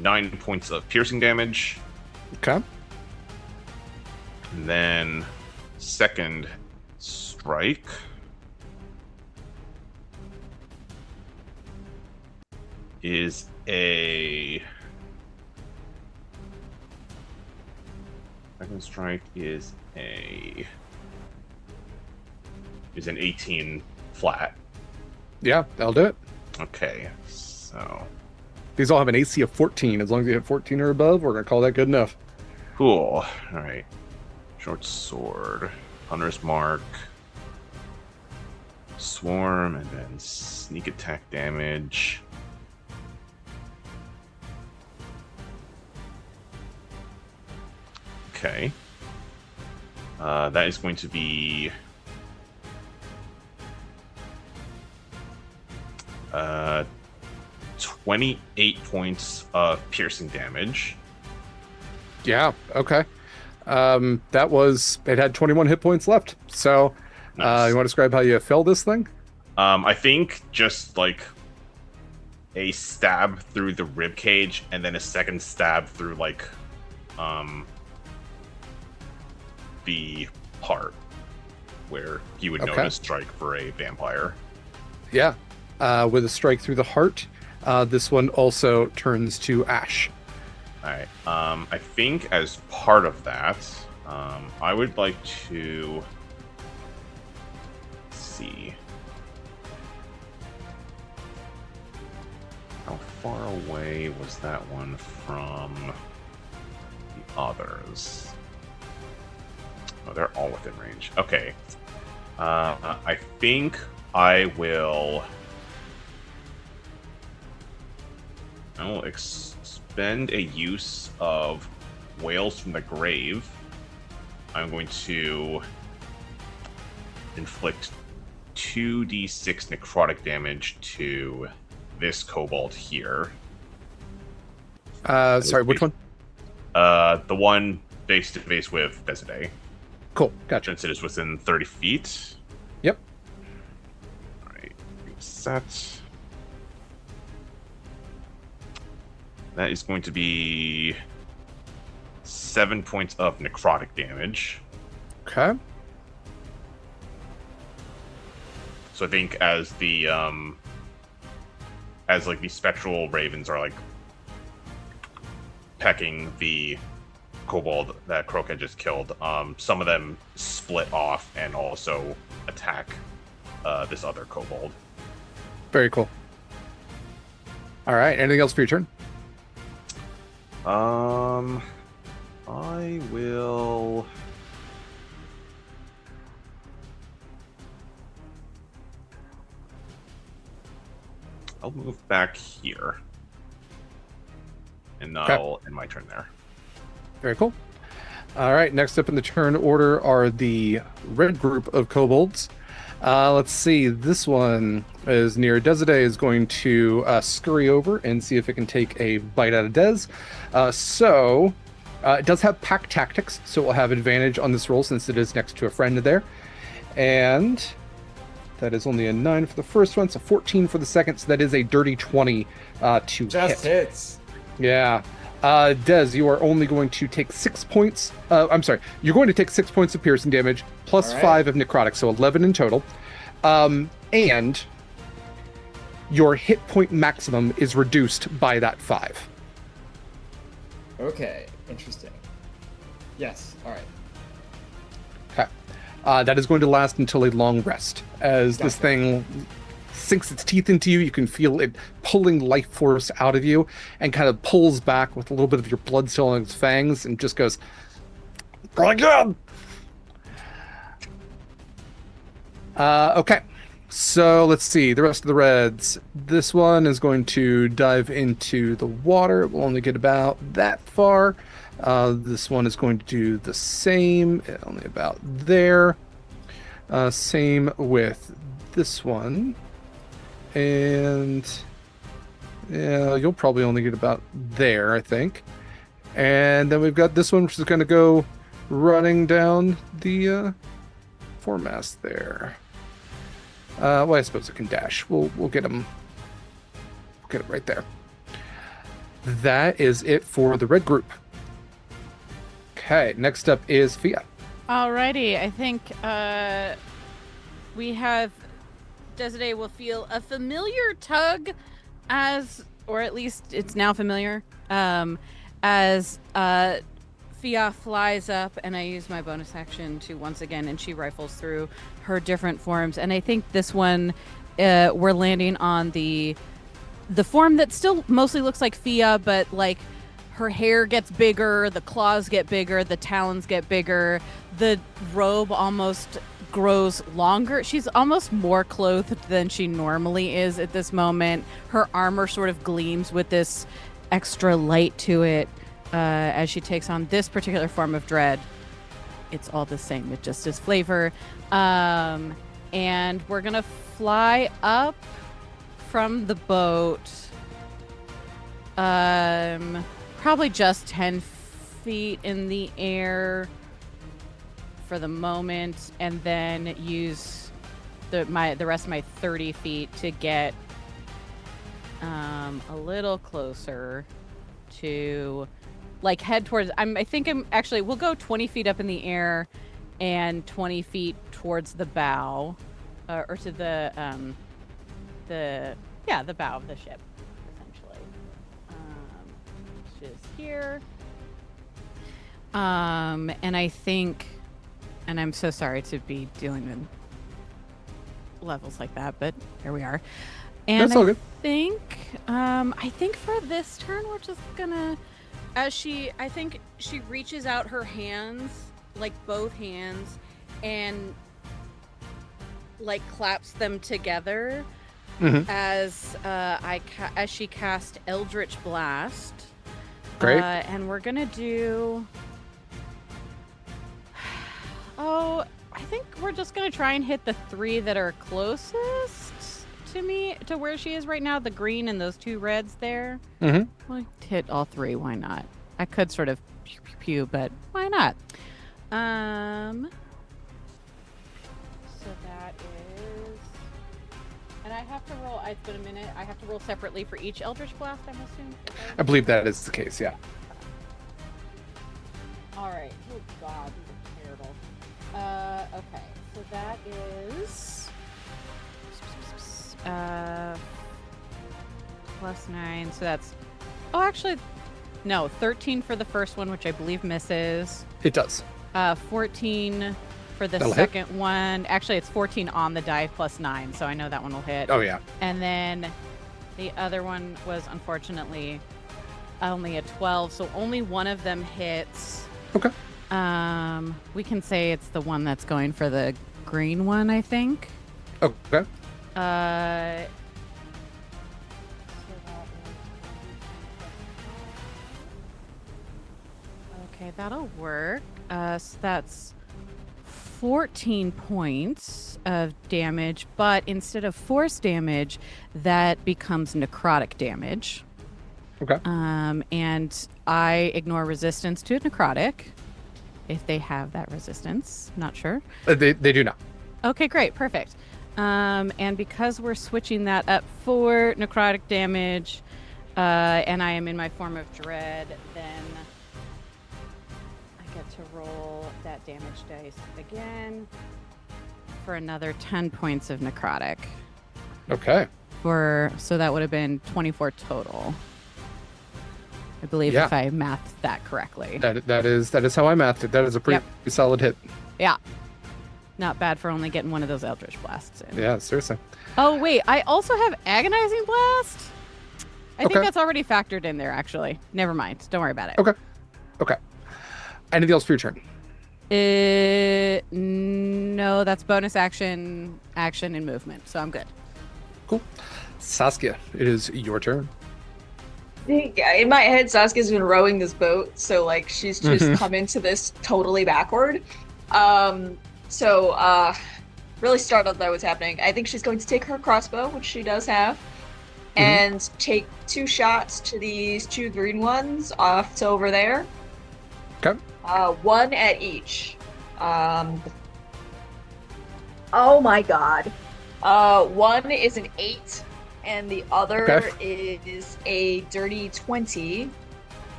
9 points of piercing damage. Okay. And then second strike is a... Second strike is an 18 flat. Yeah, that'll do it. Okay, so... These all have an AC of 14. As long as you hit 14 or above, we're going to call that good enough. Cool. Alright. Short sword. Hunter's Mark. Swarm, and then sneak attack damage. Okay. That is going to be... 28 points of piercing damage. Yeah, okay. That was... It had 21 hit points left. So, Nice. you want to describe how you fell this thing? I think just like a stab through the rib cage and then a second stab through like the heart, where you would know Okay. to strike for a vampire. Yeah. With a strike through the heart, this one also turns to ash. All right. I think as part of that, I would like to see how far away was that one from the others. Oh, they're all within range. Okay. I think I will expend a use of Whales from the Grave. I'm going to inflict 2d6 necrotic damage to this kobold here. Sorry, which one? The one face to face with Desade. Cool, gotcha. Since it is within 30 feet. Yep. Alright, reset. That is going to be 7 points of necrotic damage. Okay. So I think as the as like the spectral ravens are like pecking the kobold that Croak had just killed, some of them split off and also attack this other kobold. Very cool. All right, anything else for your turn? I will... I'll move back here. And I'll end my turn there. Very cool. All right, next up in the turn order are the red group of kobolds. Let's see, this one is near Desade is going to scurry over and see if it can take a bite out of Des. It does have pack tactics, so it will have advantage on this roll since it is next to a friend there. And that is only a 9 for the first one, so 14 for the second, so that is a dirty 20 to Just hit. hits. Yeah. Des, you are only going to take 6 points. I'm sorry. You're going to take 6 points of piercing damage plus All right. 5 of necrotic, so 11 in total. And your hit point maximum is reduced by that 5. Okay, interesting. Yes, all right. Okay. That is going to last until a long rest. As this Gotcha. thing sinks its teeth into you, you can feel it pulling life force out of you and kind of pulls back with a little bit of your blood still in its fangs and just goes, "Try again!" Okay. So let's see the rest of the reds. This one is going to dive into the water. It will only get about that far. This one is going to do the same, only about there. Same with this one. And yeah, you'll probably only get about there, I think. And then we've got this one, which is going to go running down the foremast there. Well, I suppose it can dash. We'll get him. Get it right there. That is it for the red group. Okay, next up is Fiach. Alrighty, I think we have Desiree will feel a familiar tug as, or at least it's now familiar, as Fiach flies up, and I use my bonus action to once again, and she rifles through her different forms. And I think this one, we're landing on the form that still mostly looks like Fiach, but like her hair gets bigger, the claws get bigger, the talons get bigger, the robe almost grows longer. She's almost more clothed than she normally is at this moment. Her armor sort of gleams with this extra light to it. As she takes on this particular form of dread. It's all the same, it just is flavor. And we're gonna fly up from the boat, probably just 10 feet in the air for the moment, and then use the rest of my 30 feet to get a little closer to, like, head towards, I think I'm actually, we'll go 20 feet up in the air and 20 feet towards the bow, or to the bow of the ship, essentially, which is here. And I think, and I'm so sorry to be dealing with levels like that, but here we are. And that's all good. I think for this turn, we're just gonna, I think she reaches out her hands, like both hands, and like claps them together as she cast Eldritch Blast. Great. And we're gonna do. Oh, I think we're just gonna try and hit the 3 that are closest to me, to where she is right now, the green and those 2 reds there. Well, hit all 3, why not? I could sort of pew, but why not? So that is, and I have to roll, it's been a minute, I have to roll separately for each Eldritch Blast, I'm assuming? I believe that is the case, yeah. Alright, oh god, these are terrible. Okay, so that is +9, so that's, oh, actually, no, 13 for the first one, which I believe misses. It does. 14 for the That'll second one. Actually, it's 14 on the die +9, so I know that one will hit. Oh, yeah. And then the other one was, unfortunately, only a 12, so only one of them hits. Okay. We can say it's the one that's going for the green one, I think. Okay. Okay, that'll work. So that's 14 points of damage, but instead of force damage, that becomes necrotic damage. Okay. And I ignore resistance to necrotic, if they have that resistance. Not sure. They do not. Okay, great, perfect. And because we're switching that up for necrotic damage, and I am in my form of dread, then I get to roll that damage dice again for another 10 points of necrotic. Okay. So that would have been 24 total, I believe, if I mathed that correctly. That is how I mathed it. That is a pretty solid hit. Yeah. Not bad for only getting one of those Eldritch Blasts in. Yeah, seriously. Oh, wait. I also have Agonizing Blast? I think that's already factored in there, actually. Never mind. Don't worry about it. Okay. Anything else for your turn? No, that's bonus action, and movement. So I'm good. Cool. Saskia, it is your turn. In my head, Saskia's been rowing this boat, so like she's just come into this totally backward. Really startled that was happening. I think she's going to take her crossbow, which she does have, and take 2 shots to these 2 green ones off to over there. Okay. 1 at each. Oh my god. One is an 8, and the other is a dirty 20.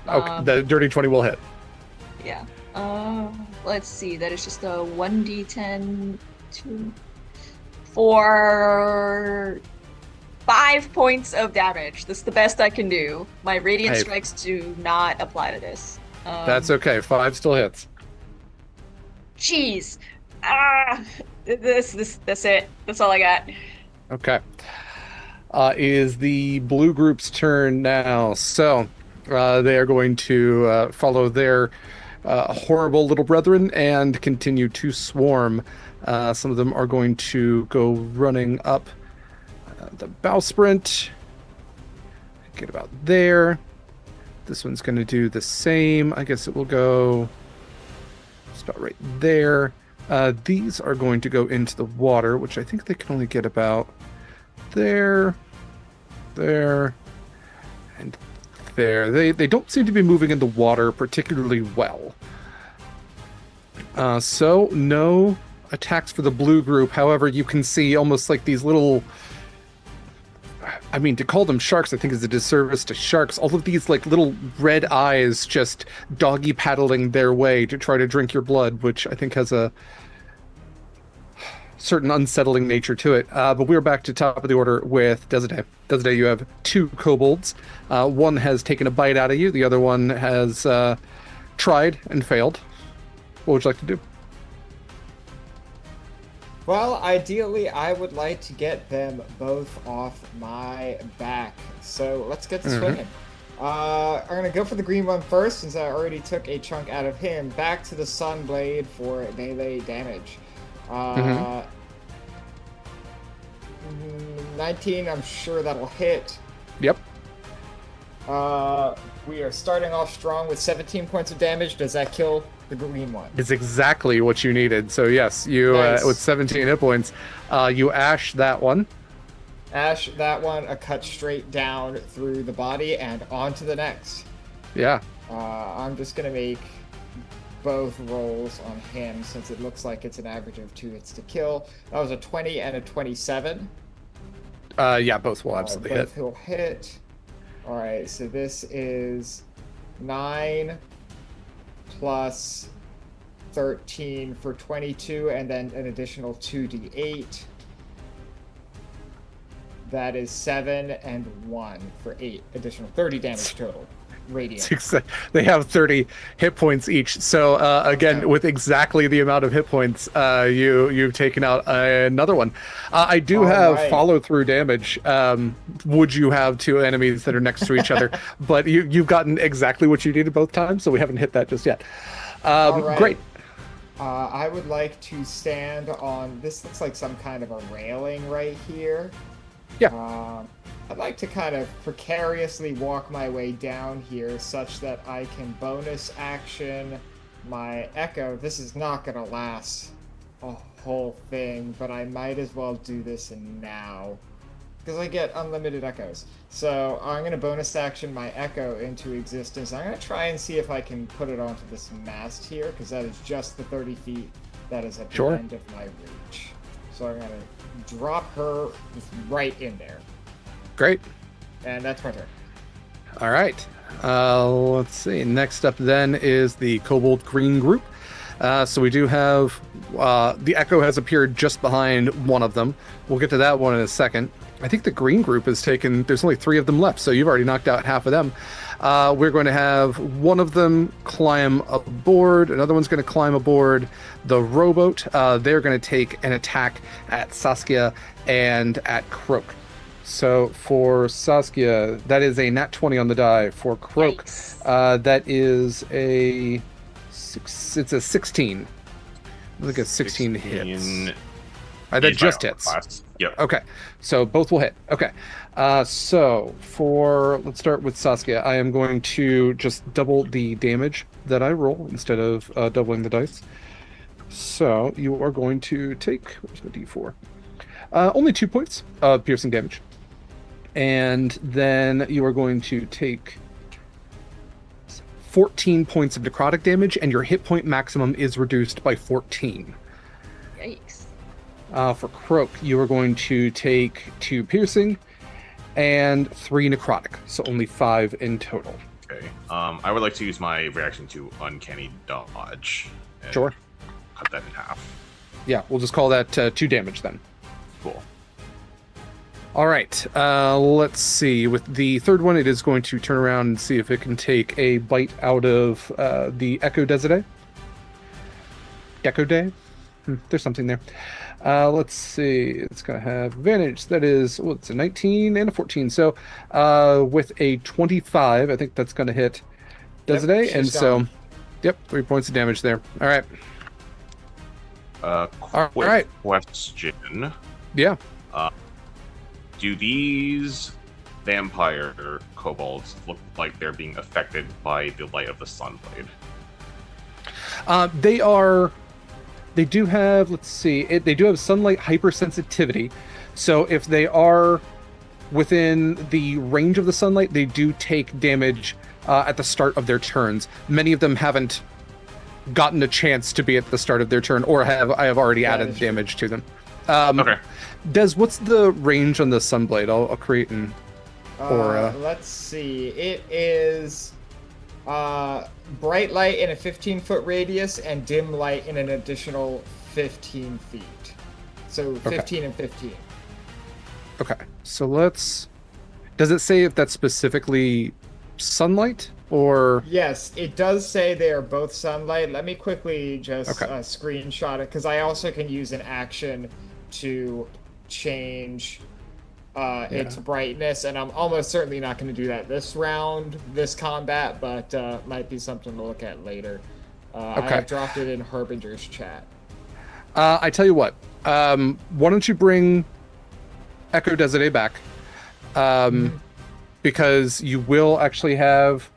Okay, the dirty 20 will hit. Yeah. Let's see. That is just a 1d10, 2, 4, 5 points of damage. That's the best I can do. My radiant strikes do not apply to this. That's okay. 5 still hits. Jeez. That's it. That's all I got. Okay. Is the blue group's turn now. So they are going to follow their horrible little brethren and continue to swarm. Some of them are going to go running up the bowsprit. Get about there. This one's going to do the same. I guess it will go just about right there. These are going to go into the water, which I think they can only get about there, and there. They don't seem to be moving in the water particularly well. So no attacks for the blue group. However, you can see almost like these little... I mean, to call them sharks, I think is a disservice to sharks. All of these like little red eyes just doggy paddling their way to try to drink your blood, which I think has a certain unsettling nature to it. But we're back to top of the order with Desiree. Desiree, you have 2 kobolds. One has taken a bite out of you. The other one has tried and failed. What would you like to do? Well, ideally, I would like to get them both off my back. So let's get to swinging. I'm going to go for the green one first, since I already took a chunk out of him. Back to the Sunblade for melee damage. 19, I'm sure that'll hit. Yep. We are starting off strong with 17 points of damage. Does that kill the green one? It's exactly what you needed. So yes, you Nice. with 17 hit points, you ash that one. Ash that one, a cut straight down through the body and on to the next. Yeah. I'm just going to make both rolls on him, since it looks like it's an average of 2 hits to kill. That was a 20 and a 27. Yeah, both will absolutely hit. Both will hit. All right, so this is 9 plus 13 for 22, and then an additional 2d8. That is 7 and 1 for 8 additional 30 damage total. Radiant. They have 30 hit points each. So again, with exactly the amount of hit points, you've taken out another one. I do have follow-through damage. Would you have 2 enemies that are next to each other? But you've gotten exactly what you needed both times, so we haven't hit that just yet. Great. I would like to stand on, this looks like some kind of a railing right here. Yeah. I'd like to kind of precariously walk my way down here such that I can bonus action my echo. This is not going to last a whole thing, but I might as well do this now, because I get unlimited echoes. So I'm going to bonus action my echo into existence. I'm going to try and see if I can put it onto this mast here, because that is just the 30 feet that is at the end of my reach. So I'm going to drop her right in there. Great. And that's my turn. All right. Let's see. Next up then is the Kobold Green group. So we do have the Echo has appeared just behind one of them. We'll get to that one in a second. I think the green group has taken, there's only 3 of them left, so you've already knocked out half of them. We're going to have one of them climb aboard, another one's going to climb aboard the rowboat. They're going to take an attack at Saskia and at Croak. So for Saskia, that is a nat 20 on the die. For Croak, that is it's a 16 I think it's 16 hits. That is just my hits. class. Yep. Okay, so both will hit. Okay, so let's start with Saskia. I am going to just double the damage that I roll instead of doubling the dice. So you are going to take, where's the d4? Only 2 points of piercing damage. And then you are going to take 14 points of necrotic damage, and your hit point maximum is reduced by 14. Yikes. For Croak, you are going to take 2 piercing and 3 necrotic, so only 5 in total. Okay. I would like to use my reaction to Uncanny Dodge. And Sure. Cut that in half. Yeah, we'll just call that 2 damage then. Cool. All right, let's see. With the third one, it is going to turn around and see if it can take a bite out of the Echo Desade. Echo Day? There's something there. Let's see. It's going to have advantage. That is, it's a 19 and a 14. So with a 25, I think that's going to hit Desade. Yep, and so, gone. yep, 3 points of damage there. All right. Quick right. question. Yeah. Do these vampire kobolds look like they're being affected by the light of the sunblade? They do have, let's see, they do have sunlight hypersensitivity. So if they are within the range of the sunlight, they do take damage at the start of their turns. Many of them haven't gotten a chance to be at the start of their turn, or I have already added damage to them. Okay. Des, what's the range on the sunblade? I'll create an aura. Let's see. It is bright light in a 15-foot radius and dim light in an additional 15 feet. So 15 and 15. Okay, so does it say if that's specifically sunlight or? Yes, it does say they are both sunlight. Let me quickly just screenshot it, because I also can use an action to change its brightness, and I'm almost certainly not going to do that this round, this combat, but might be something to look at later. I dropped it in Harbinger's chat. I tell you what, why don't you bring Echo Desade back, because you will actually have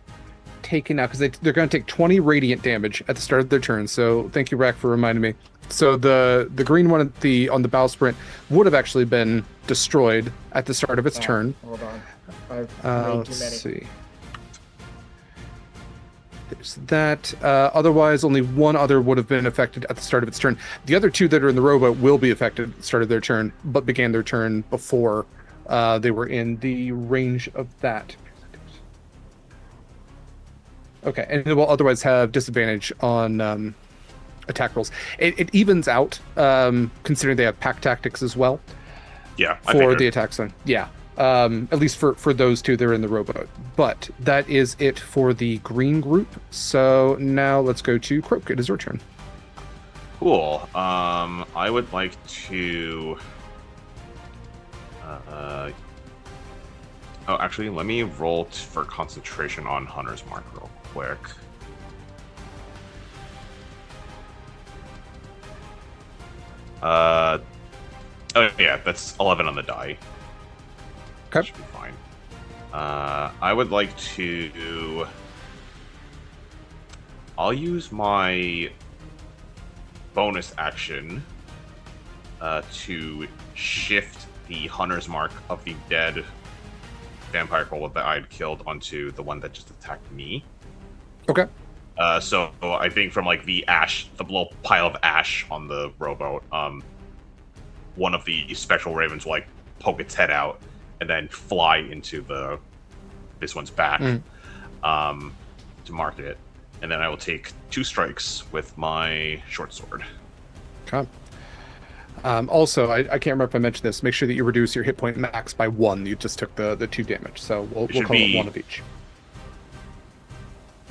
taken out, because they're going to take 20 radiant damage at the start of their turn. So thank you, Rack, for reminding me. So the green one on the bow sprint would have actually been destroyed at the start of its turn. Hold on, I've made too many. Let's see. There's that. Otherwise, only one other would have been affected at the start of its turn. The other 2 that are in the rowboat will be affected at the start of their turn, but began their turn before they were in the range of that. Okay, and they will otherwise have disadvantage on attack rolls. It evens out, considering they have pack tactics as well. Yeah, for the attack zone. Yeah, at least for those 2, they're in the rowboat. But that is it for the green group. So now let's go to Croak. It is your turn. Cool. I would like to. Actually, let me roll for concentration on Hunter's Mark real quick. Oh yeah, that's 11 on the die. Okay. Should be fine. I would like to. I'll use my bonus action to shift the Hunter's Mark of the dead vampire kobold that I had killed onto the one that just attacked me. Okay. So I think from like the little pile of ash on the rowboat, one of the spectral ravens will like poke its head out and then fly into this one's back to mark it, and then I will take 2 strikes with my short sword. Okay. Also, I can't remember if I mentioned this. Make sure that you reduce your hit point max by 1. You just took the 2 damage, so we'll call it 1 of each.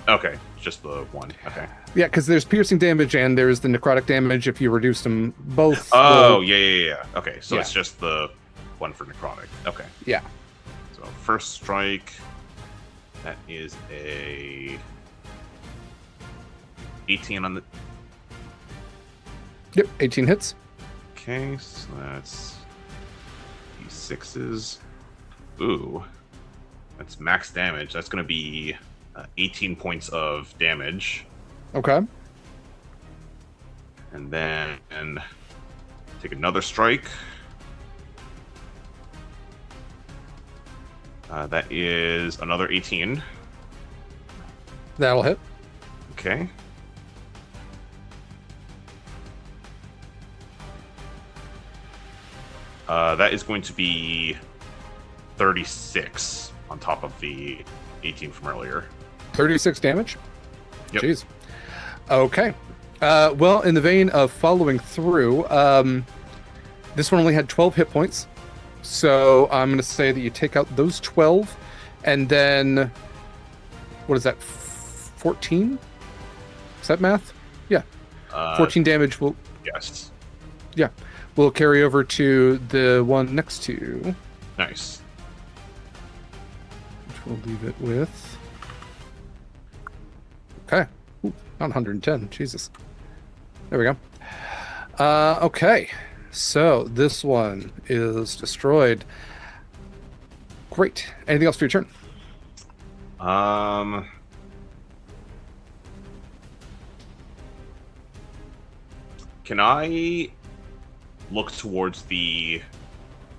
Okay, just the 1. Okay. Yeah, because there's piercing damage and there's the necrotic damage. If you reduce them both. Oh, yeah. Okay, so it's just the 1 for necrotic. Okay. Yeah. So first strike, that is a 18 on the. Yep, 18 hits. Okay, so that's D6s. Ooh, that's max damage. That's going to be 18 points of damage. Okay. And then take another strike. That is another 18. That'll hit. Okay. That is going to be 36 on top of the 18 from earlier. 36 damage? Yep. Jeez. Okay. Well, in the vein of following through, this one only had 12 hit points. So I'm going to say that you take out those 12, and then, what is that, 14? Is that math? Yeah. 14 damage will... Yes. Yeah. Will carry over to the one next to you. Nice. Which we'll leave it with... Okay. Ooh, not 110. Jesus. There we go. Okay. So this one is destroyed. Great. Anything else for your turn? Can I look towards the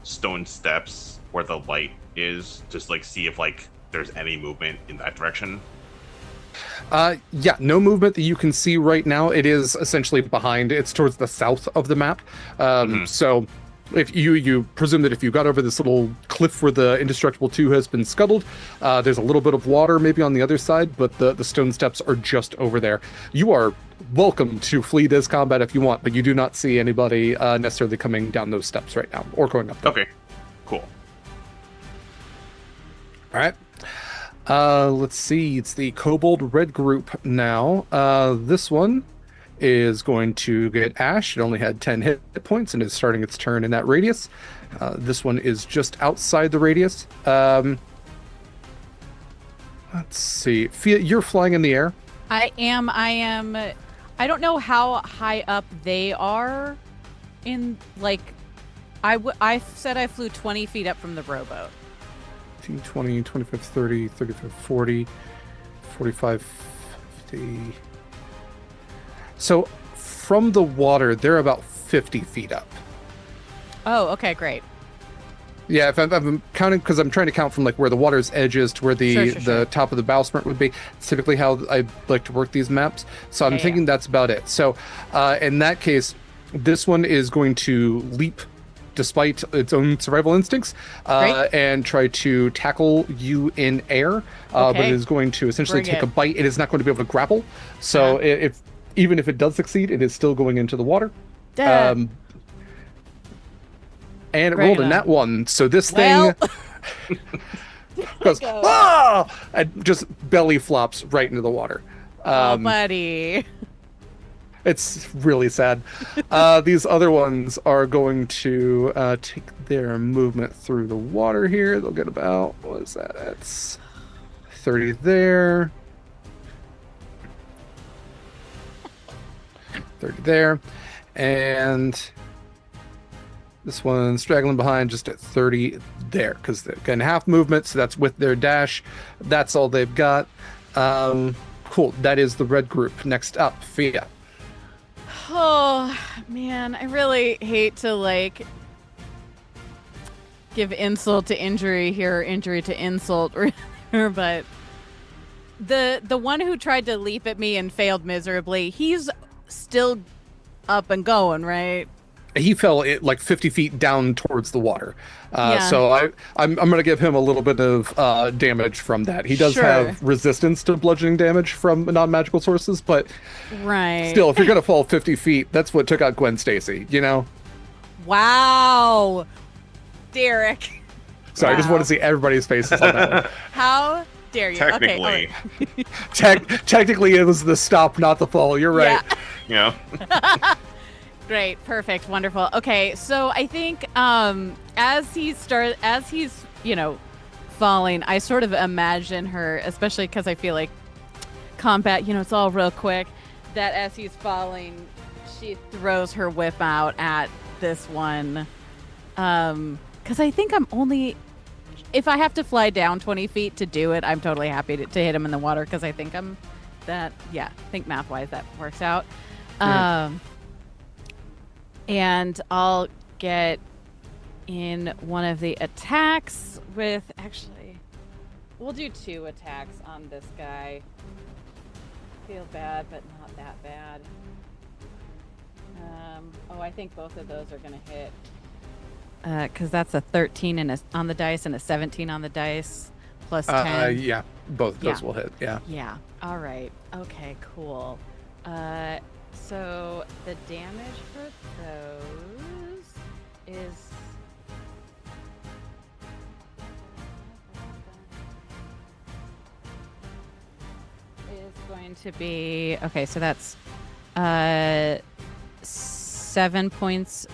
stone steps where the light is, just like see if like there's any movement in that direction? Yeah, no movement that you can see right now. It is essentially behind. It's towards the south of the map. So if you presume that if you got over this little cliff where the Indestructible 2 has been scuttled, there's a little bit of water maybe on the other side, but the stone steps are just over there. You are welcome to flee this combat if you want, but you do not see anybody necessarily coming down those steps right now or going up them. Okay, cool. All right. Let's see. It's the Kobold Red group now. This one is going to get Ash. It only had 10 hit points and is starting its turn in that radius. This one is just outside the radius. Let's see. Fia, you're flying in the air. I am. I don't know how high up they are in, like, I said I flew 20 feet up from the rowboat. 15, 20, 25, 30, 35, 40, 45, 50. So from the water, they're about 50 feet up. Oh, okay, great. Yeah, if I'm counting, because I'm trying to count from like where the water's edge is to where the top of the bowsprit would be. It's typically how I like to work these maps. So I'm thinking that's about it. So in that case, this one is going to leap despite its own survival instincts, and try to tackle you in air, but it is going to essentially take a bite. It is not going to be able to grapple. So even if it does succeed, it is still going into the water. And it rolled in that one. So this thing goes, and just belly flops right into the water. Oh, buddy. It's really sad. These other ones are going to take their movement through the water here. They'll get about, what is that? That's 30 there. 30 there. And this one's straggling behind just at 30 there, because they're getting half movement, so that's with their dash. That's all they've got. Cool. That is the red group. Next up, Fiach. Oh, man, I really hate to, like, give insult to injury here, or injury to insult, but the one who tried to leap at me and failed miserably, he's still up and going, right? He fell like 50 feet down towards the water. So I'm going to give him a little bit of damage from that. He does have resistance to bludgeoning damage from non-magical sources, but still, if you're going to fall 50 feet, that's what took out Gwen Stacy, you know? Wow. Derek. Sorry, I just want to see everybody's faces on that one. How dare you? Technically. Okay, technically, it was the stop, not the fall. You're right. Yeah. Great, perfect, wonderful. Okay, so I think as he's falling, I sort of imagine her, especially because I feel like combat, it's all real quick, that as he's falling, she throws her whip out at this one. Because I think I'm only... If I have to fly down 20 feet to do it, I'm totally happy to hit him in the water because I think I'm that... Yeah, I think math-wise that works out. And I'll get in one of the attacks with... Actually, we'll do 2 attacks on this guy. Feel bad, but not that bad. I think both of those are going to hit. Because that's a 13 on the dice and a 17 on the dice, plus 10. Yeah, both of those will hit, yeah. Yeah, all right. Okay, cool. So the damage for those is... going to be... Okay, so that's 7 points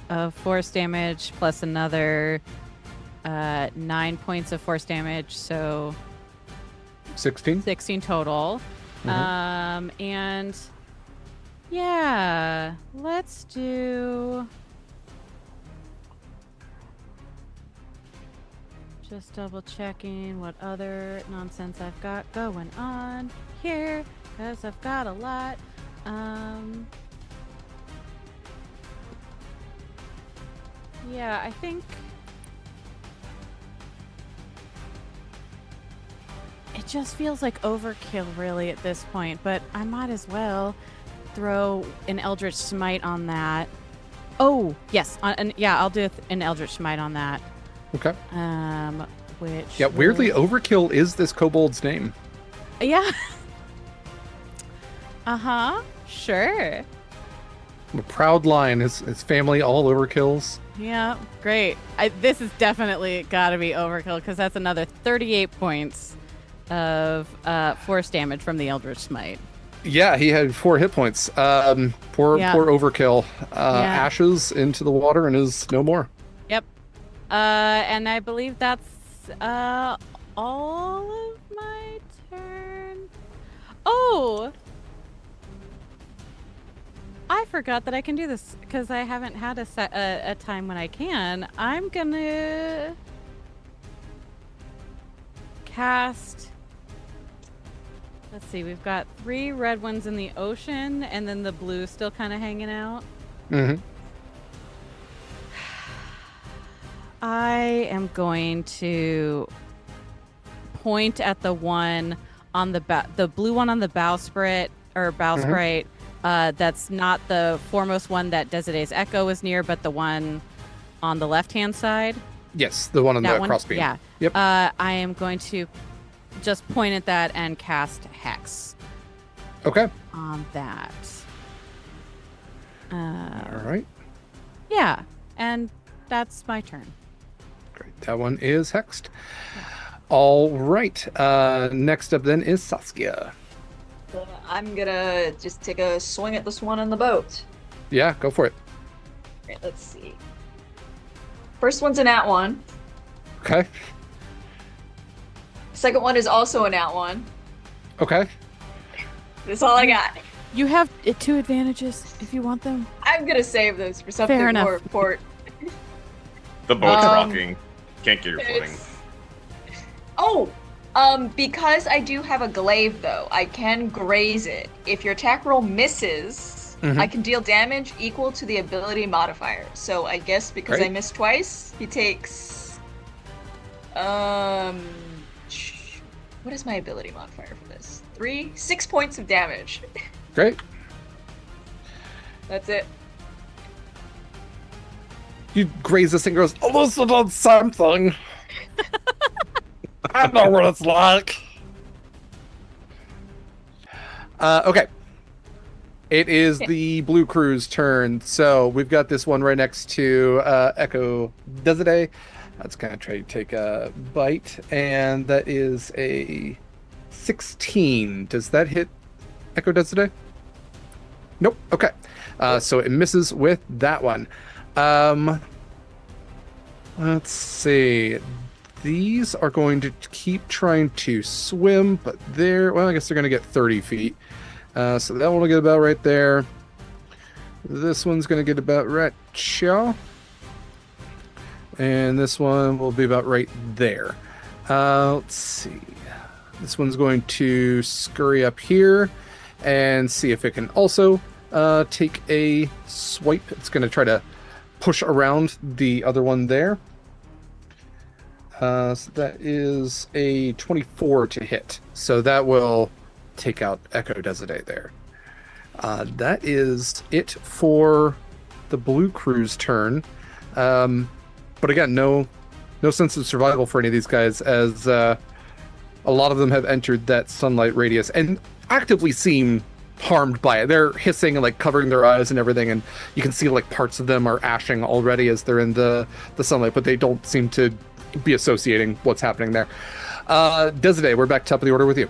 of force damage plus another 9 points of force damage, so 16 total. And yeah, let's do... Just double checking what other nonsense I've got going on here, because I've got a lot. Yeah, I think it just feels like overkill really at this point, but I might as well throw an Eldritch Smite on that. Oh, yes. I'll do an Eldritch Smite on that. Okay. Which... Yeah, weirdly, Overkill is this kobold's name. Yeah. Sure. A proud line. His family all Overkills. Yeah, great. This is definitely got to be Overkill because that's another 38 points of force damage from the Eldritch Smite. Yeah, he had 4 hit points. Poor Overkill. Ashes into the water and is no more. Yep. And I believe that's all of my turn. Oh! I forgot that I can do this because I haven't had a time when I can. I'm gonna cast... Let's see, we've got 3 red ones in the ocean and then the blue still kind of hanging out. Mm-hmm. I am going to point at the one on the blue one on the bowsprit or bowsprit. That's not the foremost one that Desidee's Echo is near, but the one on the left-hand side. Yes, the one on the crossbeam. Yeah. Yep. I am going to just point at that and cast Hex. Okay. On that. All right. Yeah, and that's my turn. Great. That one is hexed. All right. Next up then is Saskia. I'm gonna just take a swing at this one in the boat. Yeah, go for it. Alright, let's see. First one's a nat 1. Okay. Second one is also a nat 1. Okay. That's all I got. You have 2 advantages if you want them. I'm gonna save those for something more important. The boat's rocking. Can't get your footing. Because I do have a glaive, though, I can graze it. If your attack roll misses, I can deal damage equal to the ability modifier. So I guess because I missed twice, he takes... What is my ability modifier for this? 6 points of damage. Great. That's it. You graze this and goes, listen on something. I know what it's like. Okay. It is the Blue Crew's turn. So we've got this one right next to Echo Desidee. Let's kind of try to take a bite. And that is a 16. Does that hit Echo Desidee? Nope. Okay. So it misses with that one. Let's see. These are going to keep trying to swim, but I guess they're going to get 30 feet. So that one will get about right there. This one's going to get about right here. And this one will be about right there. Let's see. This one's going to scurry up here and see if it can also take a swipe. It's going to try to push around the other one there. So that is a 24 to hit. So that will take out Echo Desidate there. That is it for the blue crew's turn. But again, no sense of survival for any of these guys, as a lot of them have entered that sunlight radius and actively seem harmed by it. They're hissing and like covering their eyes and everything, and you can see like parts of them are ashing already as they're in the sunlight, but they don't seem to be associating what's happening there. Desidate, we're back top of the order with you.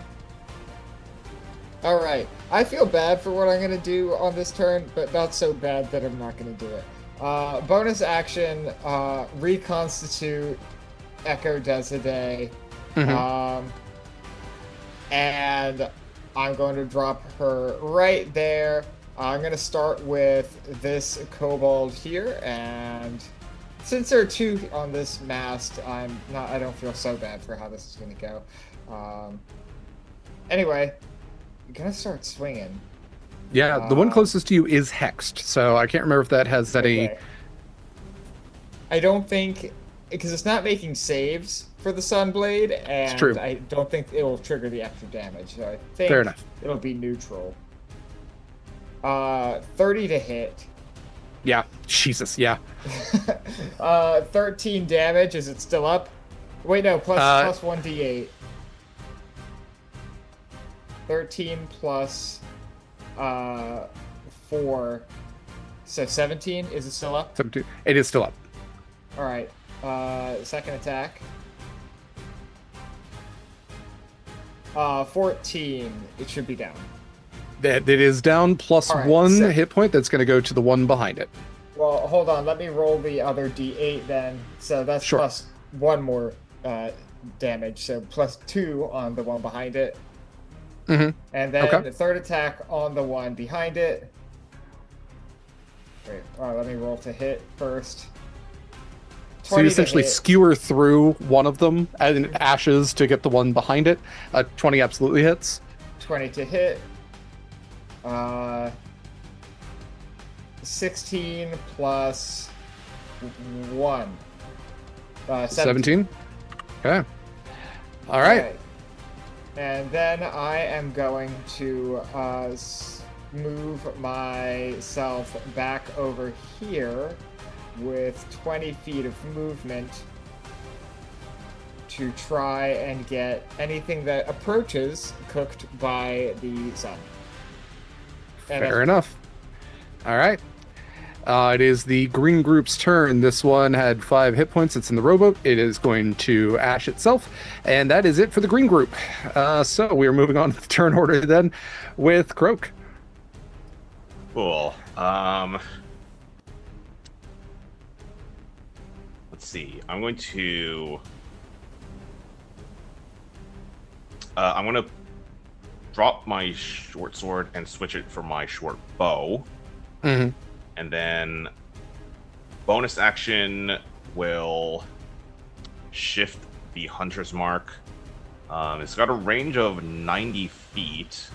All right. I feel bad for what I'm going to do on this turn, but not so bad that I'm not going to do it. Bonus action, reconstitute Echo Desidate. And I'm going to drop her right there. I'm going to start with this kobold here, and since there are two on this mast, I don't feel so bad for how this is going to go. Anyway, I'm going to start swinging. Yeah, the one closest to you is hexed, so I can't remember if that has any... Okay. I don't think... Because it's not making saves for the Sunblade, and it's true. I don't think it will trigger the extra damage, so I think fair enough. It'll be neutral. 30 to hit. Yeah, Jesus, yeah. 13 damage, is it still up? Wait, no, plus 1d8. 13 plus 4, so 17, is it still up? 17, it is still up. Alright, second attack. 14, it should be down. It is down plus right, 1 hit point. That's going to go to the one behind it. Well, hold on. Let me roll the other d8 then. So that's sure. plus 1 more damage. So plus 2 on the one behind it. And then the third attack on the one behind it. Wait, let me roll to hit first. So you essentially skewer through one of them and ashes to get the one behind it. 20 absolutely hits. 20 to hit. 16 plus 1. 17. Okay. All right. And then I am going to move myself back over here with 20 feet of movement to try and get anything that approaches cooked by the sun. Fair enough. All right. It is the green group's turn. This one had 5 hit points. It's in the rowboat. It is going to ash itself. And that is it for the green group. So we are moving on to the turn order then with Croak. Cool. Let's see. I'm going to drop my short sword and switch it for my short bow. And then bonus action will shift the hunter's mark. It's got a range of 90 feet.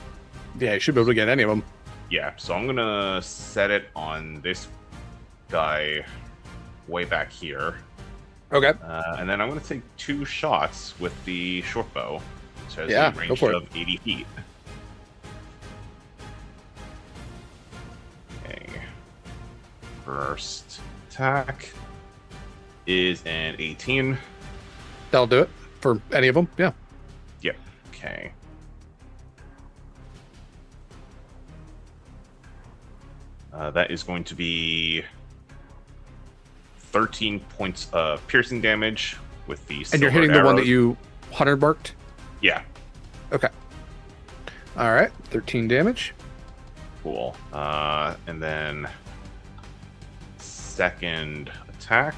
Yeah, you should be able to get any of them. Yeah, so I'm gonna set it on this guy way back here. Okay. And then I'm gonna take 2 shots with the short bow. So it has a range of 80 feet. Okay. First attack is an 18. That'll do it for any of them. Yeah. Yep. Okay. That is going to be 13 points of piercing damage with the And you're hitting arrows. the one that you 100 marked? Yeah. Okay. All right. 13 damage. Cool. And then second attack.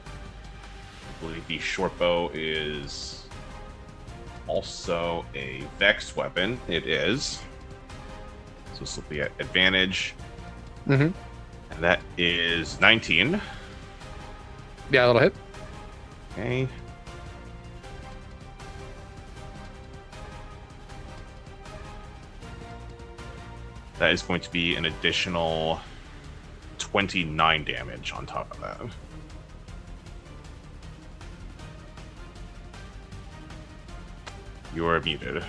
I believe the short bow is also a vex weapon. It is. So this will be at advantage. That is 19. Yeah, that'll hit. Okay. That is going to be an additional 29 damage on top of that. You are muted.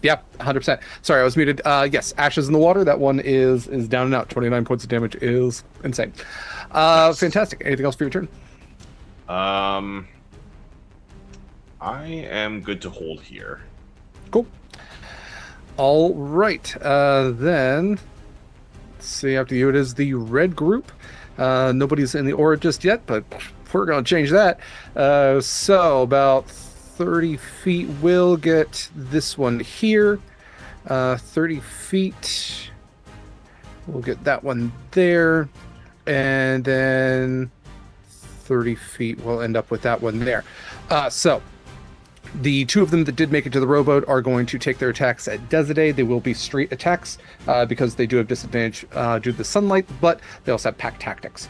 Yeah, 100%. Sorry, I was muted. Yes, Ashes in the Water. That one is down and out. 29 points of damage is insane. Nice. Fantastic. Anything else for your turn? I am good to hold here. Cool. All right. Then, let's see. After you, it is the red group. Nobody's in the aura just yet, but we're going to change that. So about 30 feet will get this one here. 30 feet. We'll get that one there. And then 30 feet will end up with that one there. So the two of them that did make it to the rowboat are going to take their attacks at Desiday. They will be straight attacks because they do have disadvantage due to the sunlight, but they also have pack tactics.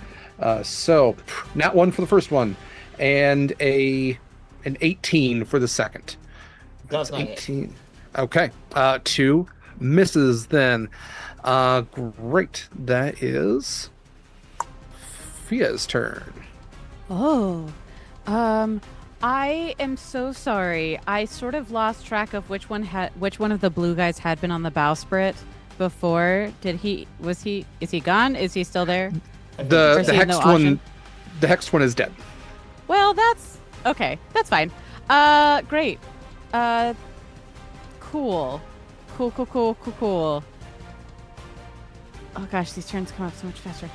So nat 1 for the first one and an 18 for the second. That's 18. Okay. 2 misses then. Great. That is Fia's turn. Oh. I am so sorry. I sort of lost track of which one of the blue guys had been on the bowsprit before. Is he gone? Is he still there? The hexed one is dead. Well, that's okay. That's fine. Great. Cool. Oh gosh, these turns come up so much faster.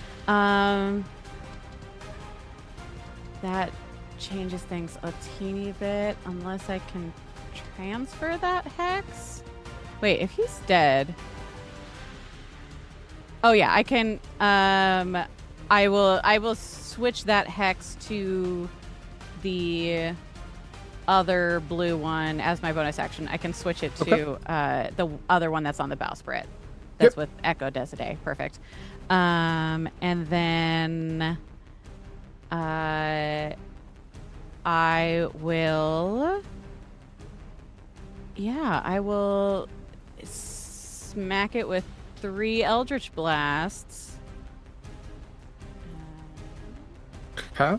That changes things a teeny bit unless I can transfer that hex. Wait, if he's dead. Oh yeah, I can I will switch that hex to the other blue one as my bonus action. I can switch it to the other one that's on the bowsprit. That's with Echo Desiday. Perfect. And then I will smack it with 3 Eldritch Blasts. Huh?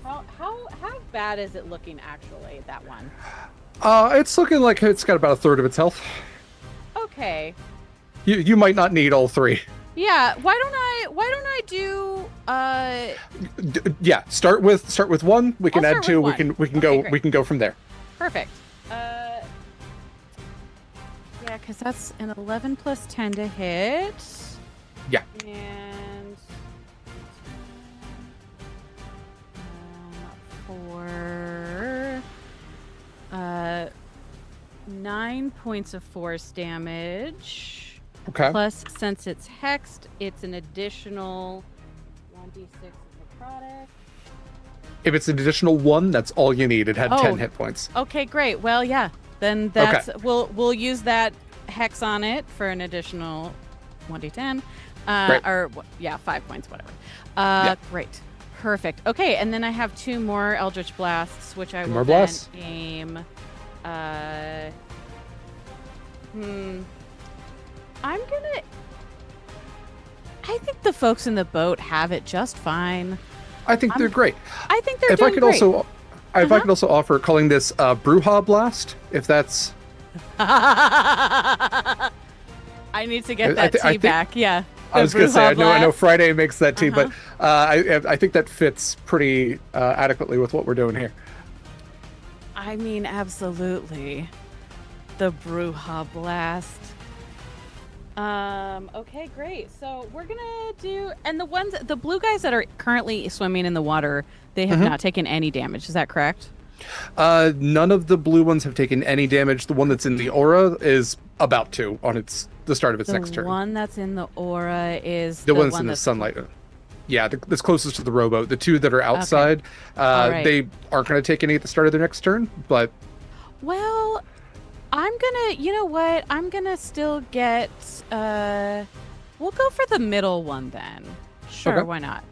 How bad is it looking actually, that one? It's looking like it's got about a third of its health. Okay. You might not need all 3. Yeah, why don't I do yeah, start with 1. We can add 2. We can great. We can go from there. Perfect. Yeah, because that's an 11 plus 10 to hit. Yeah. And for 9 points of force damage. Okay. Plus, since it's hexed, it's an additional 1d6 necrotic. If it's an additional 1, that's all you need. It had 10 hit points. Okay, great. Well, yeah. Then that's we'll use that hex on it for an additional 1d10. Or 5 points, whatever. Great. Perfect. Okay, and then I have 2 more Eldritch Blasts, which I will then aim. I think the folks in the boat have it just fine. I think they're great. I think they're doing great. If I could also offer calling this Bruja Blast, if that's... I need to get that tea back, yeah. I was going to say, I know Friday makes that tea, but I think that fits pretty adequately with what we're doing here. I mean, absolutely. The Bruja Blast. Okay, great. So we're gonna do, and the blue guys that are currently swimming in the water, they have not taken any damage. Is that correct? None of the blue ones have taken any damage. The one that's in the aura is about to on the start of its next turn. The one that's in the aura is the one that's in the sunlight. Yeah, that's closest to the rowboat. The 2 that are outside, right. They aren't going to take any at the start of their next turn, but... Well, I'm gonna, you know what? I'm gonna still get, we'll go for the middle one then. Sure, Okay. why not?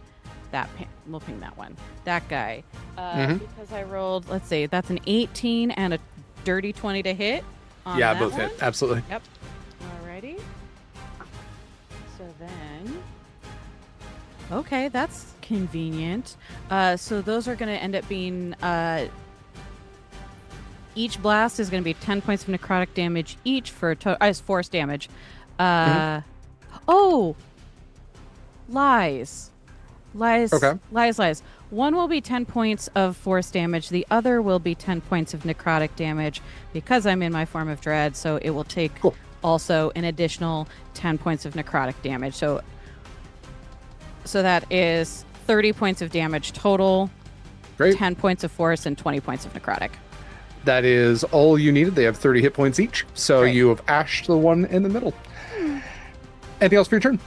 We'll ping that one. That guy. Because I rolled, let's see, that's an 18 and a dirty 20 to hit on Yeah, that both one. hit. Absolutely. Yep. Alrighty. So then... Okay, that's convenient. So those are going to end up being... each blast is going to be 10 points of necrotic damage each for force damage. Oh! Lies. Okay. Lies. One will be 10 points of force damage. The other will be 10 points of necrotic damage because I'm in my form of dread. So it will take also an additional 10 points of necrotic damage. So that is 30 points of damage total. Great. 10 points of force and 20 points of necrotic. That is all you needed. They have 30 hit points each. So you have ashed the one in the middle. Anything else for your turn?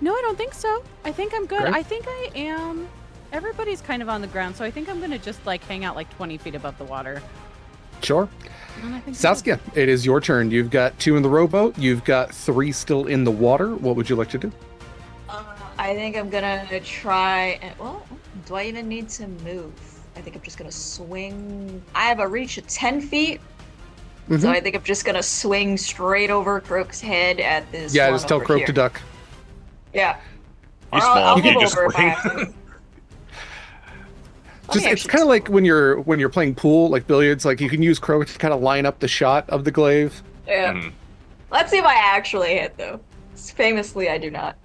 No, I don't think so. I think I'm good. Great. I think I am. Everybody's kind of on the ground, so I think I'm going to just hang out 20 feet above the water. Sure. And I think Saskia, it is your turn. You've got 2 in the rowboat. You've got 3 still in the water. What would you like to do? I think I'm gonna try and, well, do I even need to move? I think I'm just gonna swing. I have a reach of 10 feet. So I think I'm just gonna swing straight over Croak's head at this. Yeah, one just tell over Croak here. to duck. Yeah. He's Or small. I'll You can move just over if I swing. have to. It's kind of like when you're playing pool, like billiards. Like you can use Croak to kind of line up the shot of the glaive. Yeah. Let's see if I actually hit though. Famously, I do not.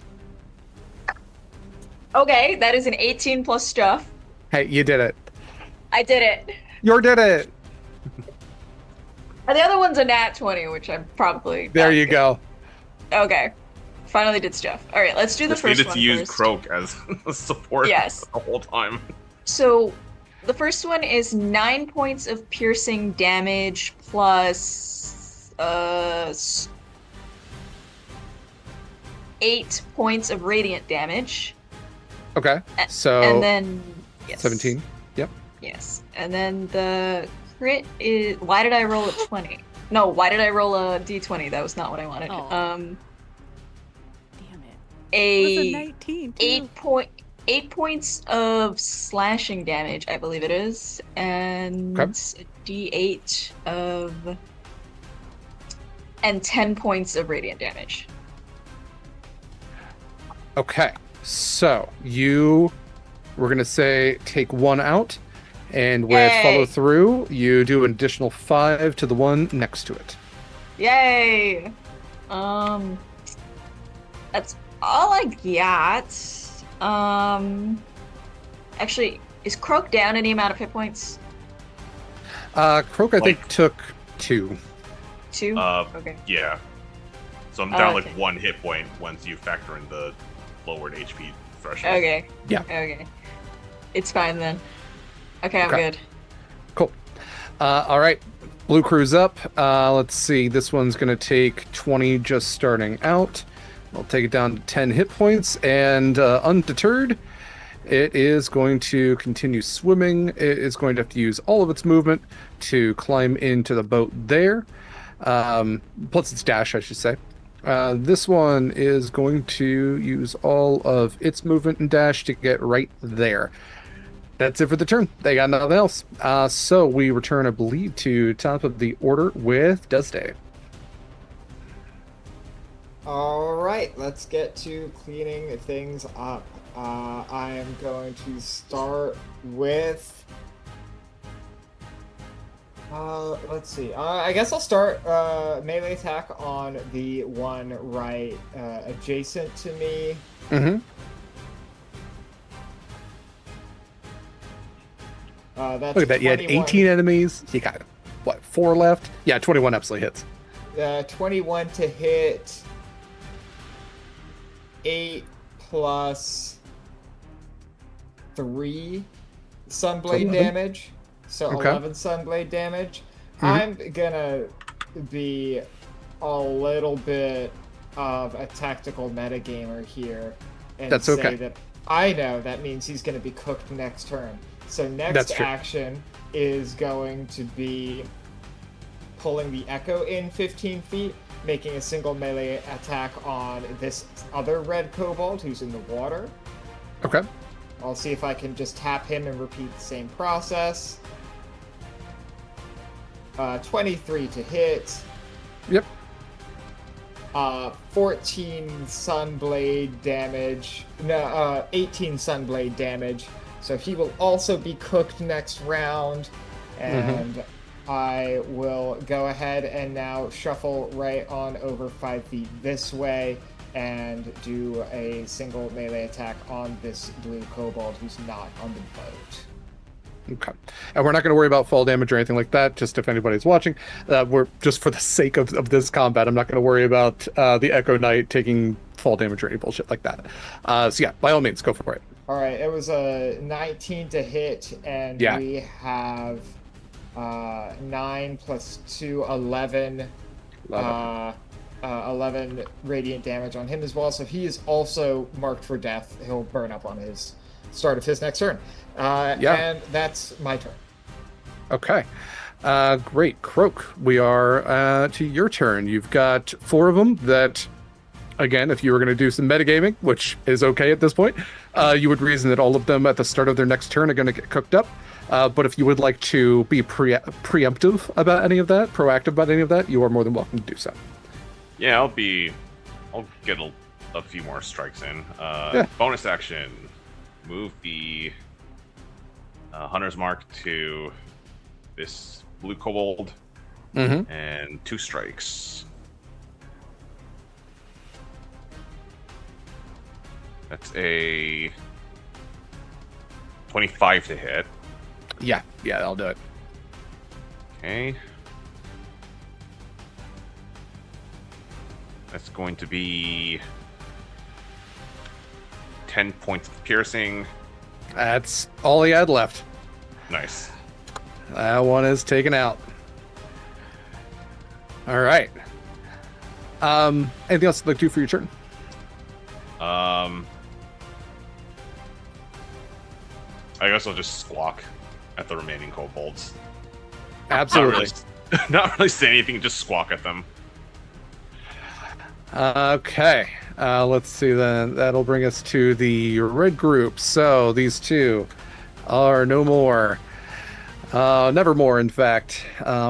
Okay, that is an 18 plus stuff. Hey, you did it. I did it. You did it. And the other one's a nat 20, which I'm probably. There you go. Okay. Finally did stuff. All right, let's do the Just first needed one to use first. Croak as a support Yes. the whole time. So the first one is 9 points of piercing damage plus 8 points of radiant damage. Okay. So And then 17. Yep. Yes. And then the crit is, why did I roll a 20? No, why did I roll a d20? That was not what I wanted. Oh. Damn it. A It was a 19 too. 8 points of slashing damage, I believe it is, and a d8 of, and 10 points of radiant damage. Okay. So we're gonna say take 1 out, and with Yay. follow through, you do an additional 5 to the one next to it. Yay! That's all I got. Actually, is Croak down any amount of hit points? Croak, I think, took 2. 2? Okay. Yeah. So I'm down okay. 1 hit point once you factor in the lowered HP threshold. Okay. Yeah. Okay. It's fine then. Okay, I'm Okay. good. Cool. All right. Blue crew's up. Let's see. This one's going to take 20 just starting out. I'll take it down to 10 hit points. And undeterred, it is going to continue swimming. It is going to have to use all of its movement to climb into the boat there. Plus its dash, I should say. This one is going to use all of its movement and dash to get right there. That's it for the turn. They got nothing else. So we return, I believe, to top of the order with Desday. All right, let's get to cleaning things up. I am going to start with. Let's see. I guess I'll start melee attack on the one right adjacent to me. Mm-hmm. That's Look at that. You had 21. 18 enemies. You got, 4 left? Yeah, 21 absolutely hits. 21 to hit. 8 plus 3 sunblade 11. damage. So Okay. 11 sunblade damage. Mhm. I'm gonna be a little bit of a tactical metagamer here and That's say okay. that I know that means he's gonna be cooked next turn. So That's next true. action is going to be pulling the echo in 15 feet, making a single melee attack on this other red kobold who's in the water. Okay. I'll see if I can just tap him and repeat the same process. 23 to hit. Yep. 14 sunblade damage. No, 18 sunblade damage. So he will also be cooked next round. And I will go ahead and now shuffle right on over 5 feet this way and do a single melee attack on this blue kobold who's not on the boat. Okay. And we're not going to worry about fall damage or anything like that, just if anybody's watching. We're just for the sake of this combat, I'm not going to worry about the Echo Knight taking fall damage or any bullshit like that. So yeah, by all means, go for it. All right, it was a 19 to hit, and we have 9 plus 2, 11. 11 radiant damage on him as well, so he is also marked for death. He'll burn up on his start of his next turn. And that's my turn. Okay. Great. Croak, we are to your turn. You've got 4 of them that, again, if you were going to do some metagaming, which is okay at this point, you would reason that all of them at the start of their next turn are going to get cooked up. But if you would like to be preemptive about any of that, proactive about any of that, you are more than welcome to do so. Yeah, I'll get a few more strikes in. Bonus action. Move the Hunter's Mark to this blue kobold. And 2 strikes. That's a 25 to hit. Yeah, I'll do it. Okay. That's going to be 10 points of piercing. That's all he had left. Nice. That one is taken out. All right. Anything else you'd like to do for your turn? I guess I'll just squawk at the remaining kobolds. Absolutely. Not really say anything, just squawk at them. Okay. Let's see then. That'll bring us to the red group. So these 2 are no more. Nevermore, in fact,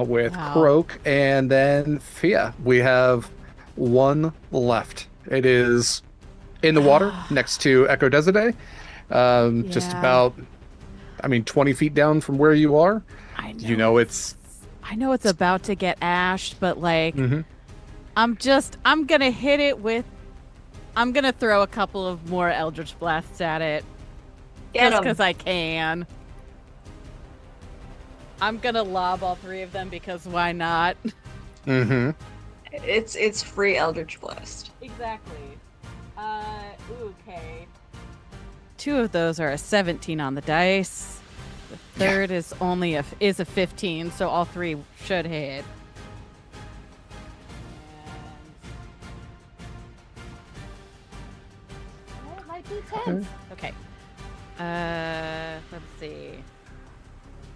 with Croak and then Fiach. We have 1 left. It is in the water next to Echo Desiday. Just about, 20 feet down from where you are. I know. You know it's about to get ashed, but I'm gonna hit it with. I'm gonna throw a couple of more Eldritch Blasts at it. Just because I can. I'm gonna lob all 3 of them because why not? It's free Eldritch Blast. Exactly. Okay. 2 of those are a 17 on the dice. The third is only a 15, so all 3 should hit. Okay. Let's see.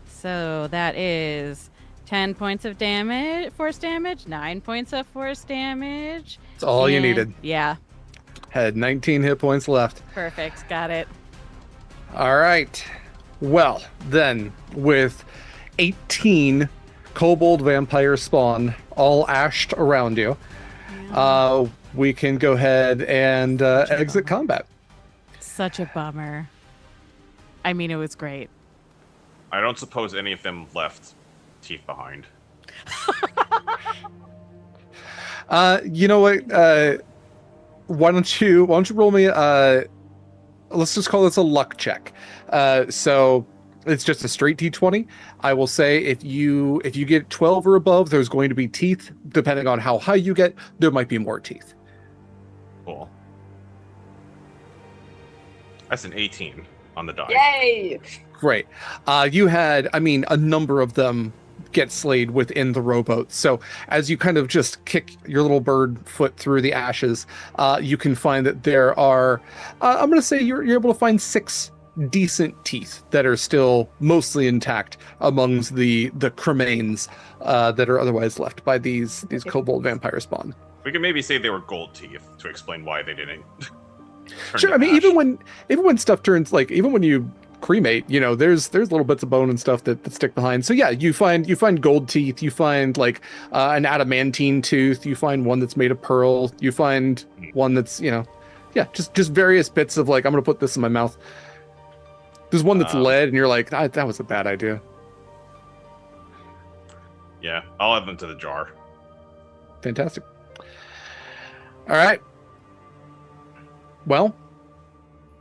So that is 10 points of damage, force damage, 9 points of force damage. That's all you needed. Yeah. Had 19 hit points left. Perfect. Got it. All right. Well, then, with 18 kobold vampire spawn all ashed around you, we can go ahead and exit combat. Such a bummer. I mean, it was great. I don't suppose any of them left teeth behind. You know what? Why don't you roll me? Let's just call this a luck check. So it's just a straight D20. I will say if you get 12 or above, there's going to be teeth. Depending on how high you get, there might be more teeth. Cool. That's an 18 on the die. Yay! Great. You had, a number of them get slayed within the rowboat. So as you kind of just kick your little bird foot through the ashes, you can find that there are, I'm going to say you're able to find 6 decent teeth that are still mostly intact amongst the cremains that are otherwise left by these kobold vampire spawn. We could maybe say they were gold teeth to explain why they didn't. Sure, I mean, even when stuff turns, like, even when you cremate, you know, there's little bits of bone and stuff that stick behind. So yeah, you find gold teeth, you find like an adamantine tooth, you find one that's made of pearl, you find one that's, you know, yeah, just various bits of, like, I'm gonna put this in my mouth. There's one that's lead, and you're like, that was a bad idea. Yeah, I'll add them to the jar. Fantastic. All right. Well,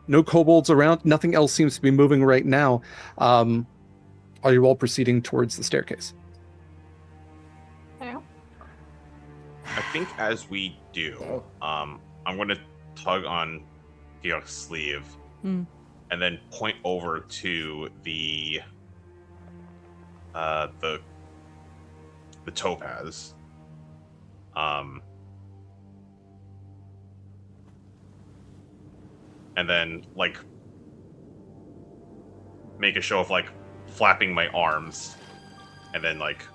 no kobolds around. Nothing else seems to be moving right now. Are you all proceeding towards the staircase? Yeah. I think as we do, I'm going to tug on Fiach's sleeve and then point over to the topaz. And then, like, make a show of, like, flapping my arms. And then, like,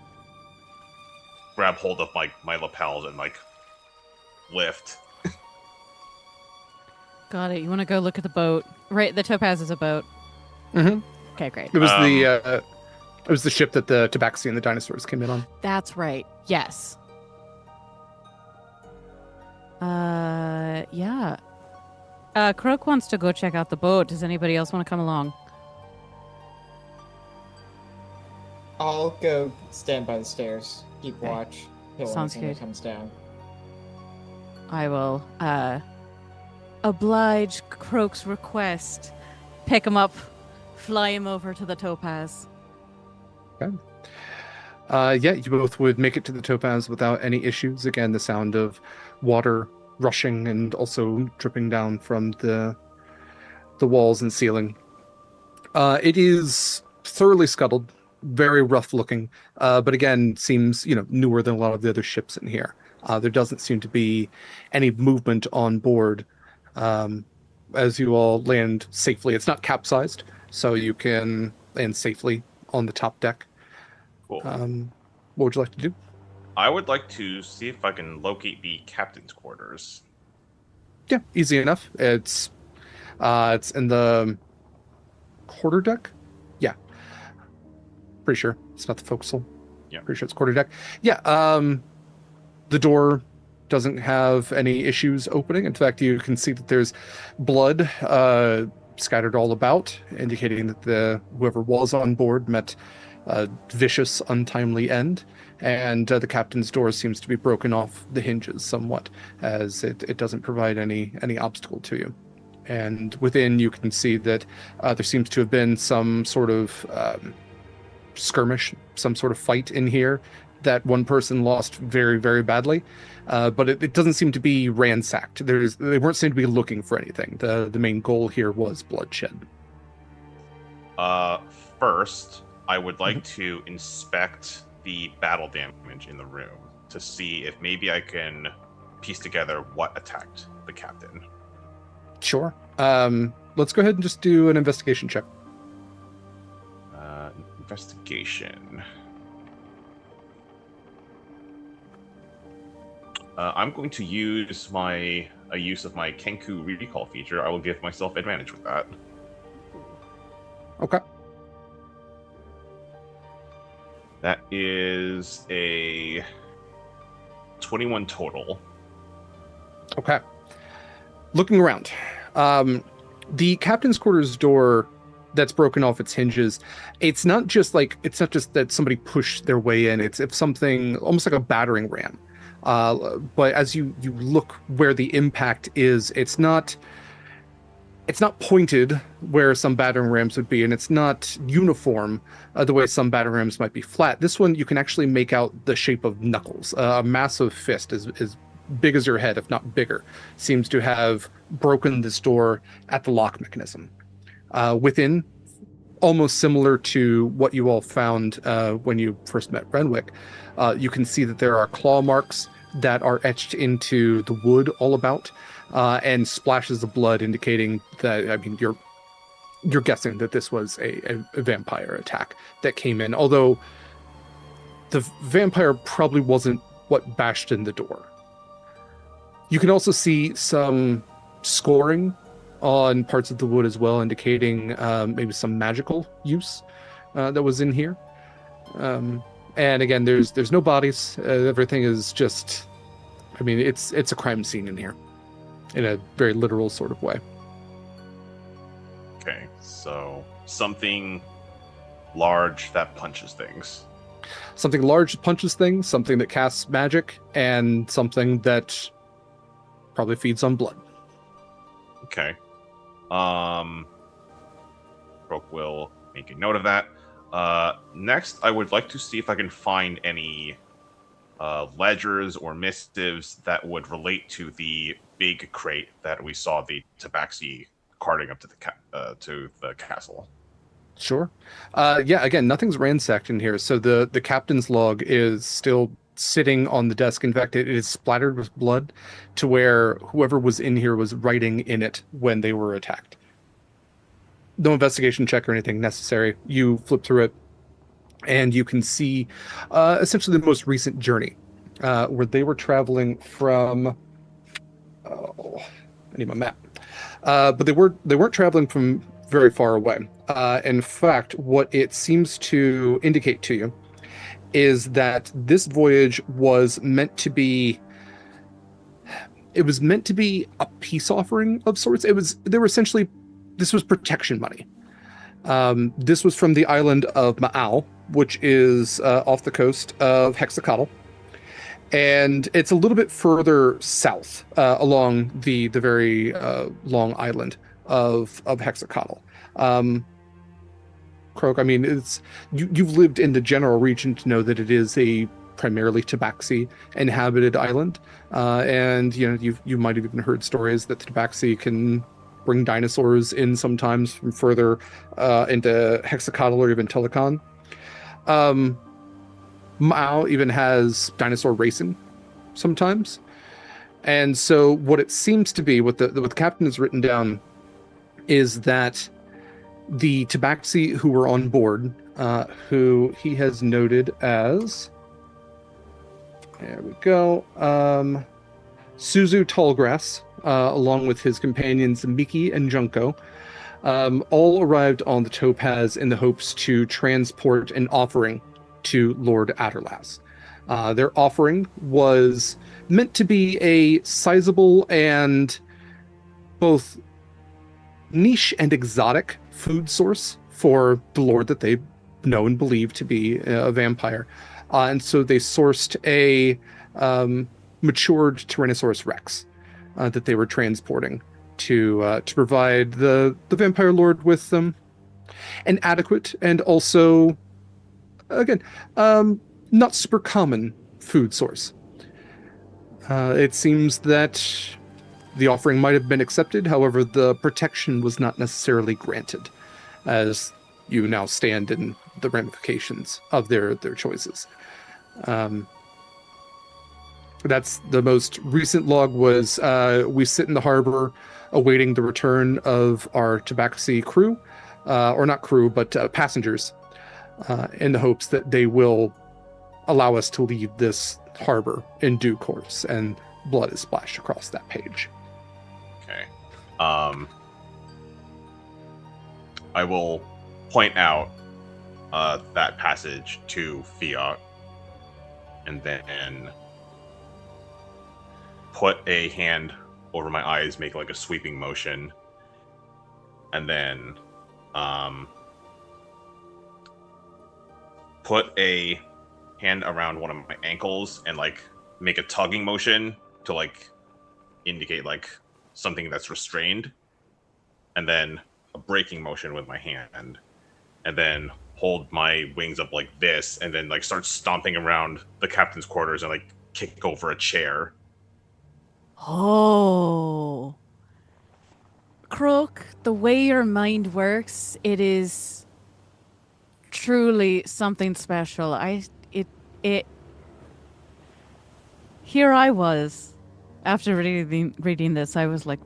grab hold of my lapels and, like, lift. Got it. You want to go look at the boat? Right, the topaz is a boat. Mm-hmm. Okay, great. It was the ship that the Tabaxi and the dinosaurs came in on. That's right. Yes. Yeah. Croak wants to go check out the boat. Does anybody else want to come along? I'll go stand by the stairs, keep watch till Sounds anything good. comes down. I will oblige Croak's request. Pick him up, fly him over to the topaz. Okay. Yeah, you both would make it to the topaz without any issues. Again, the sound of water rushing and also dripping down from the walls and ceiling. It is thoroughly scuttled, very rough looking, but again, seems, you know, newer than a lot of the other ships in here. There doesn't seem to be any movement on board as you all land safely. It's not capsized, so you can land safely on the top deck. Cool. What would you like to do? I would like to see if I can locate the captain's quarters. Yeah, easy enough. It's in the quarterdeck. Yeah, pretty sure it's not the forecastle. Yeah, pretty sure it's quarterdeck. Yeah, the door doesn't have any issues opening. In fact, you can see that there's blood scattered all about, indicating that whoever was on board met a vicious, untimely end. And the captain's door seems to be broken off the hinges somewhat, as it doesn't provide any obstacle to you. And within, you can see that there seems to have been some sort of skirmish, some sort of fight in here that one person lost very, very badly. But it doesn't seem to be ransacked. They weren't seen to be looking for anything. The main goal here was bloodshed. First, I would like to inspect the battle damage in the room to see if maybe I can piece together what attacked the captain. Sure. Let's go ahead and just do an investigation check. Investigation. I'm going to use a use of my Kenku recall feature. I will give myself advantage with that. Okay. That is a 21 total. Okay. Looking around, the captain's quarters door that's broken off its hinges, it's not just that somebody pushed their way in. It's something almost like a battering ram. But as you look where the impact is, it's not pointed where some battering rams would be, and it's not uniform the way some battering rams might be flat. This one, you can actually make out the shape of knuckles. A massive fist as big as your head, if not bigger, seems to have broken this door at the lock mechanism. Within, almost similar to what you all found when you first met Renwick, you can see that there are claw marks that are etched into the wood all about, and splashes of blood indicating that, I mean, you're guessing that this was a vampire attack that came in, although the vampire probably wasn't what bashed in the door. You can also see some scoring on parts of the wood as well, indicating maybe some magical use that was in here. And again, there's no bodies. Everything is just, I mean, it's a crime scene in here, in a very literal sort of way. Okay, so something large that punches things. Something large that punches things, something that casts magic, and something that probably feeds on blood. Okay. Croak will make a note of that. Next, I would like to see if I can find any ledgers or missives that would relate to the big crate that we saw the tabaxi carting up to the castle. Sure. Yeah, again, nothing's ransacked in here. So the captain's log is still sitting on the desk. In fact, it is splattered with blood to where whoever was in here was writing in it when they were attacked. No investigation check or anything necessary. You flip through it and you can see essentially the most recent journey where they were traveling from... Oh, I need my map. But they weren't traveling from very far away. In fact, what it seems to indicate to you is that this voyage was meant to be a peace offering of sorts. This was protection money. This was from the island of Ma'al, which is off the coast of Hexacotl. And it's a little bit further south along the very long island of Hexacotl. Croak, I mean, you've lived in the general region to know that it is a primarily tabaxi inhabited island, and you might have even heard stories that the tabaxi can bring dinosaurs in sometimes from further into Hexacotl or even Telecon. Mao even has dinosaur racing sometimes, and so what it seems to be, what the captain has written down, is that the tabaxi who were on board, who he has noted as, there we go, Suzu Tallgrass, along with his companions Miki and Junko, all arrived on the Topaz in the hopes to transport an offering to Lord Adderlass. Their offering was meant to be a sizable and both niche and exotic food source for the lord that they know and believe to be a vampire. And so they sourced a matured Tyrannosaurus Rex that they were transporting to provide the vampire lord with an adequate and also, again, not super common food source. It seems that the offering might have been accepted, however, the protection was not necessarily granted, as you now stand in the ramifications of their choices. That's the most recent log was, we sit in the harbor awaiting the return of our tabaxi crew, or not crew, but passengers, in the hopes that they will allow us to leave this harbor in due course, and blood is splashed across that page. Okay. I will point out that passage to Fiach, and then put a hand over my eyes, make like a sweeping motion, and then put a hand around one of my ankles and like make a tugging motion to like indicate like something that's restrained, and then a braking motion with my hand, and then hold my wings up like this, and then like start stomping around the captain's quarters and like kick over a chair. Oh. Croak, the way your mind works, it is truly something special. Here I was, after reading this, I was like,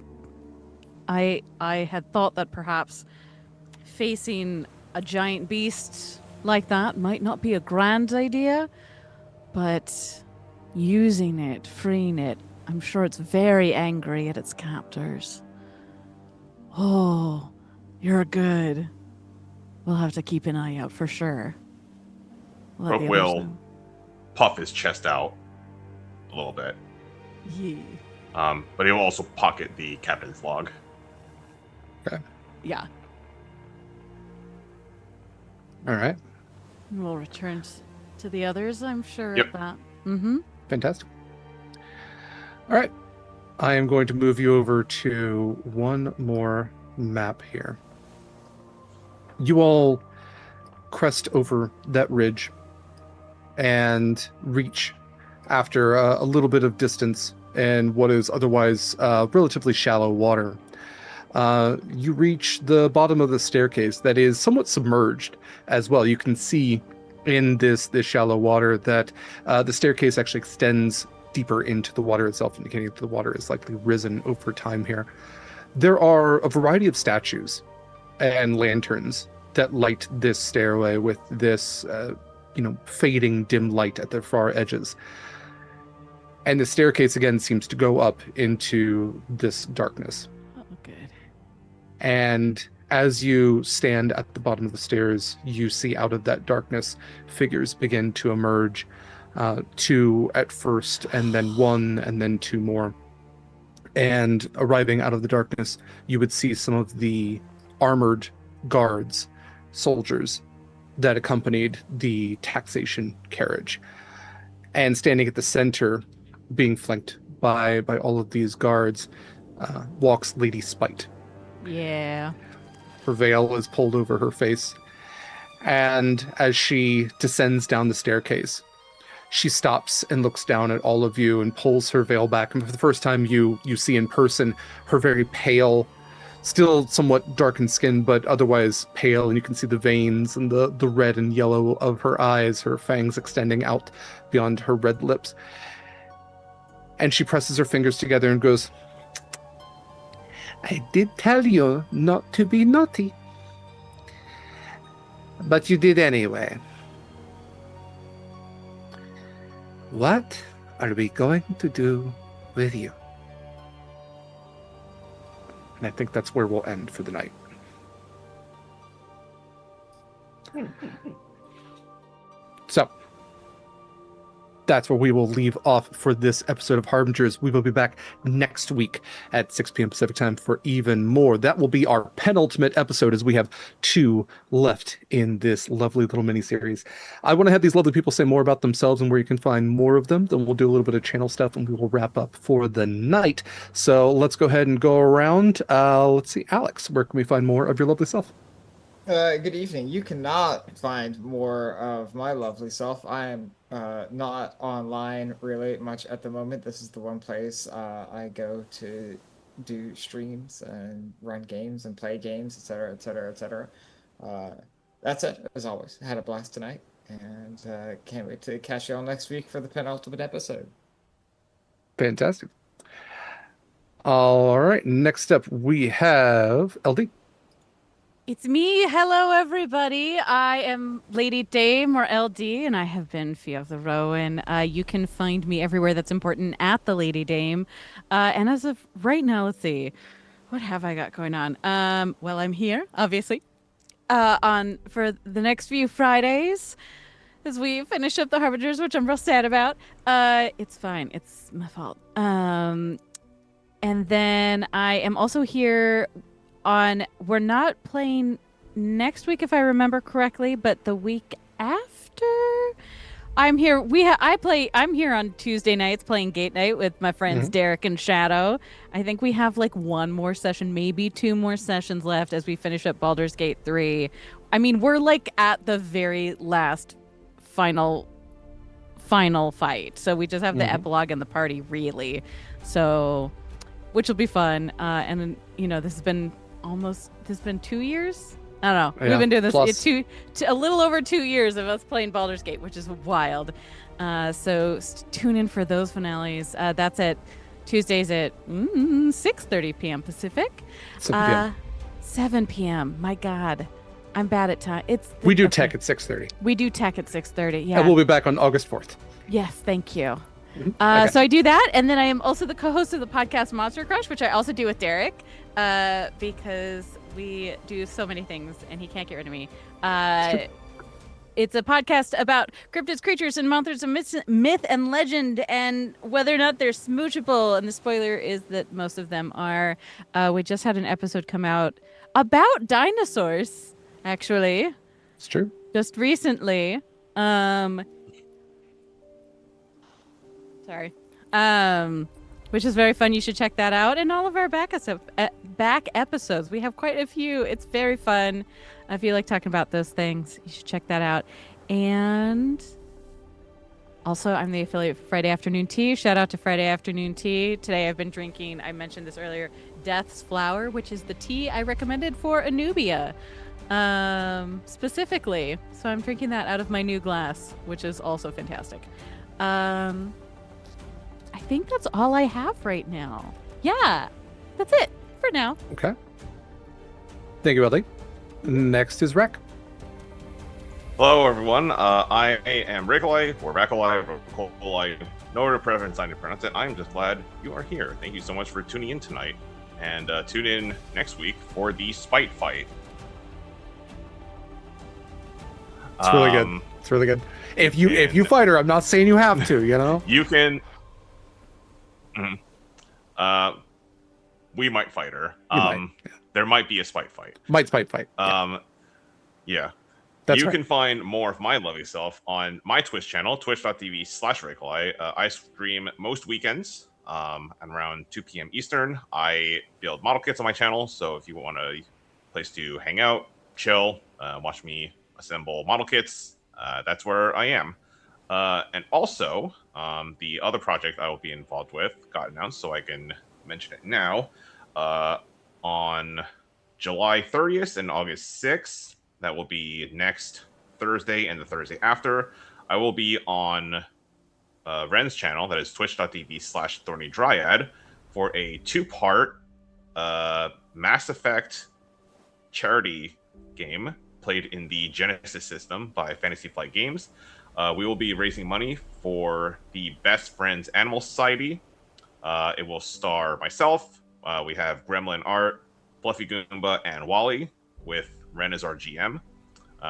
I had thought that perhaps facing a giant beast like that might not be a grand idea, but using it, freeing it, I'm sure it's very angry at its captors. Oh, you're good. We'll have to keep an eye out for sure. We'll let Croak the others will know. puff his chest out a little bit. Yeah. But he'll also pocket the captain's log. Okay. Yeah. All right. We'll return to the others, I'm sure Yep. of that. Mm-hmm. Fantastic. All right. I am going to move you over to one more map here. You all crest over that ridge and reach, after a little bit of distance in what is otherwise relatively shallow water. You reach the bottom of the staircase that is somewhat submerged as well. You can see in this shallow water that the staircase actually extends deeper into the water itself, indicating that the water is likely risen over time here. There are a variety of statues and lanterns that light this stairway with this, fading dim light at the far edges. And the staircase again seems to go up into this darkness. Oh, good. And as you stand at the bottom of the stairs, you see out of that darkness figures begin to emerge. Two at first, and then one, and then two more. And arriving out of the darkness, you would see some of the armored guards, soldiers, that accompanied the taxation carriage. And standing at the center, being flanked by all of these guards, walks Lady Spite. Yeah. Her veil is pulled over her face. And as she descends down the staircase, she stops and looks down at all of you and pulls her veil back. And for the first time you see in person her very pale, still somewhat darkened skin, but otherwise pale. And you can see the veins and the red and yellow of her eyes, her fangs extending out beyond her red lips. And she presses her fingers together and goes, "I did tell you not to be naughty. But you did anyway. What are we going to do with you?" And I think that's where we'll end for the night. So, that's where we will leave off for this episode of Harbingers. We will be back next week at 6 p.m. Pacific time for even more. That will be our penultimate episode, as we have 2 left in this lovely little mini-series. I want to have these lovely people say more about themselves and where you can find more of them. Then we'll do a little bit of channel stuff and we will wrap up for the night. So let's go ahead and go around. Let's see, Alex, where can we find more of your lovely self? Good evening. You cannot find more of my lovely self. I am not online really much at the moment. This is the one place I go to do streams and run games and play games, etc., etc., etc. That's it, as always. I had a blast tonight, and can't wait to catch you all next week for the penultimate episode. Fantastic. All right, next up we have LD. It's me. Hello, everybody. I am Lady Dame, or LD, and I have been Fiach the Rowan. You can find me everywhere that's important at the Lady Dame. And as of right now, let's see. What have I got going on? Well, I'm here, obviously, for the next few Fridays as we finish up the Harbingers, which I'm real sad about. It's fine. It's my fault. And then I am also here we're not playing next week if I remember correctly, but the week after I'm here. I'm here on Tuesday nights playing Gate Night with my friends Derek and Shadow. I think we have like one more session, maybe 2 more sessions left as we finish up Baldur's Gate 3. I mean, we're like at the very last final fight. So we just have the epilogue and the party really. So which will be fun. And then, this has been 2 years. I don't know. Yeah, We've been doing this a little over 2 years of us playing Baldur's Gate, which is wild. So tune in for those finales. That's at Tuesdays at 6:30 p.m. Pacific. 7 p.m. 7 p.m. My God. I'm bad at time. We do tech at 6:30. We do tech at 6:30, yeah. And we'll be back on August 4th. Yes, thank you. Okay. So I do that, and then I am also the co-host of the podcast Monster Crush, which I also do with Derek, because we do so many things, and he can't get rid of me. It's a podcast about cryptids, creatures, and monsters of myth and legend, and whether or not they're smoochable. And the spoiler is that most of them are. We just had an episode come out about dinosaurs, actually. It's true. Just recently. Sorry. Which is very fun. You should check that out. And all of our back episodes. We have quite a few. It's very fun. If you like talking about those things, you should check that out. And also, I'm the affiliate for Friday Afternoon Tea. Shout out to Friday Afternoon Tea. Today I've been drinking, I mentioned this earlier, Death's Flower, which is the tea I recommended for Anubia, specifically. So I'm drinking that out of my new glass, which is also fantastic. I think that's all I have right now. Yeah, that's it for now. Okay. Thank you, Ellie. Next is Rek. Hello, everyone. I am Rakolai, or Rakolai, no order preference I need to pronounce it. I'm just glad you are here. Thank you so much for tuning in tonight, and tune in next week for the Spite Fight. It's really good. It's really good. If you fight her, I'm not saying you have to. You know. You can. We might fight her. There might be a spite fight. Spite fight. Yeah. That's you right. can find more of my lovely self on my Twitch channel, twitch.tv/Rakolai. I stream most weekends at around 2 p.m. Eastern. I build model kits on my channel, so if you want a place to hang out, chill, watch me assemble model kits, that's where I am. And also, the other project I will be involved with got announced, so I can mention it now. On July 30th and August 6th, that will be next Thursday and the Thursday after, I will be on Ren's channel, that is twitch.tv/ThornyDryad, for a 2-part Mass Effect charity game played in the Genesis system by Fantasy Flight Games. We will be raising money for the Best Friends Animal Society. It will star myself. We have Gremlin Art, Fluffy Goomba, and Wally, with Ren as our GM.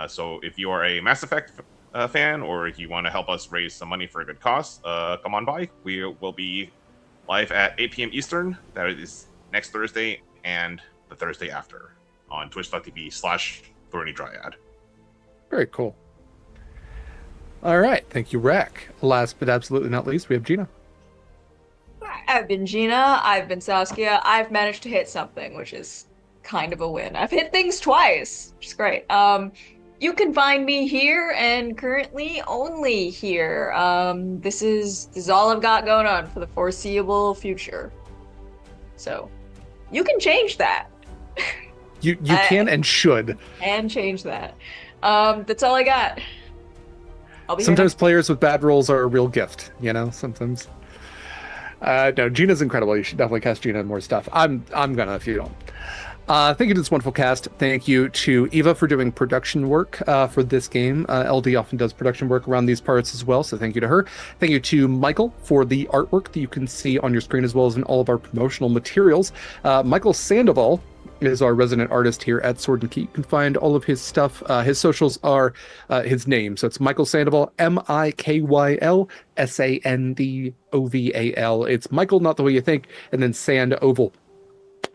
So if you are a Mass Effect fan, or if you want to help us raise some money for a good cause, come on by. We will be live at 8 p.m. Eastern. That is next Thursday and the Thursday after on twitch.tv/ThornyDryad. Very cool. All right. Thank you, Rek. Last but absolutely not least, we have Gena. I've been Gena. I've been Saskia. I've managed to hit something, which is kind of a win. I've hit things twice, which is great. You can find me here, and currently only here. This is all I've got going on for the foreseeable future. So, you can change that. You can and should. And change that. That's all I got. I'll be Sometimes players with bad rolls are a real gift, you know, sometimes. No, Gena's incredible. You should definitely cast Gena and more stuff. I'm gonna if you don't. Thank you to this wonderful cast. Thank you to Eva for doing production work for this game. LD often does production work around these parts as well, so thank you to her. Thank you to Michael for the artwork that you can see on your screen, as well as in all of our promotional materials. Michael Sandoval is our resident artist here at Sword and Key. You can find all of his stuff. His socials are his name. So it's Michael Sandoval, MIKYL SANDOVAL. It's Michael, not the way you think, and then Sandoval.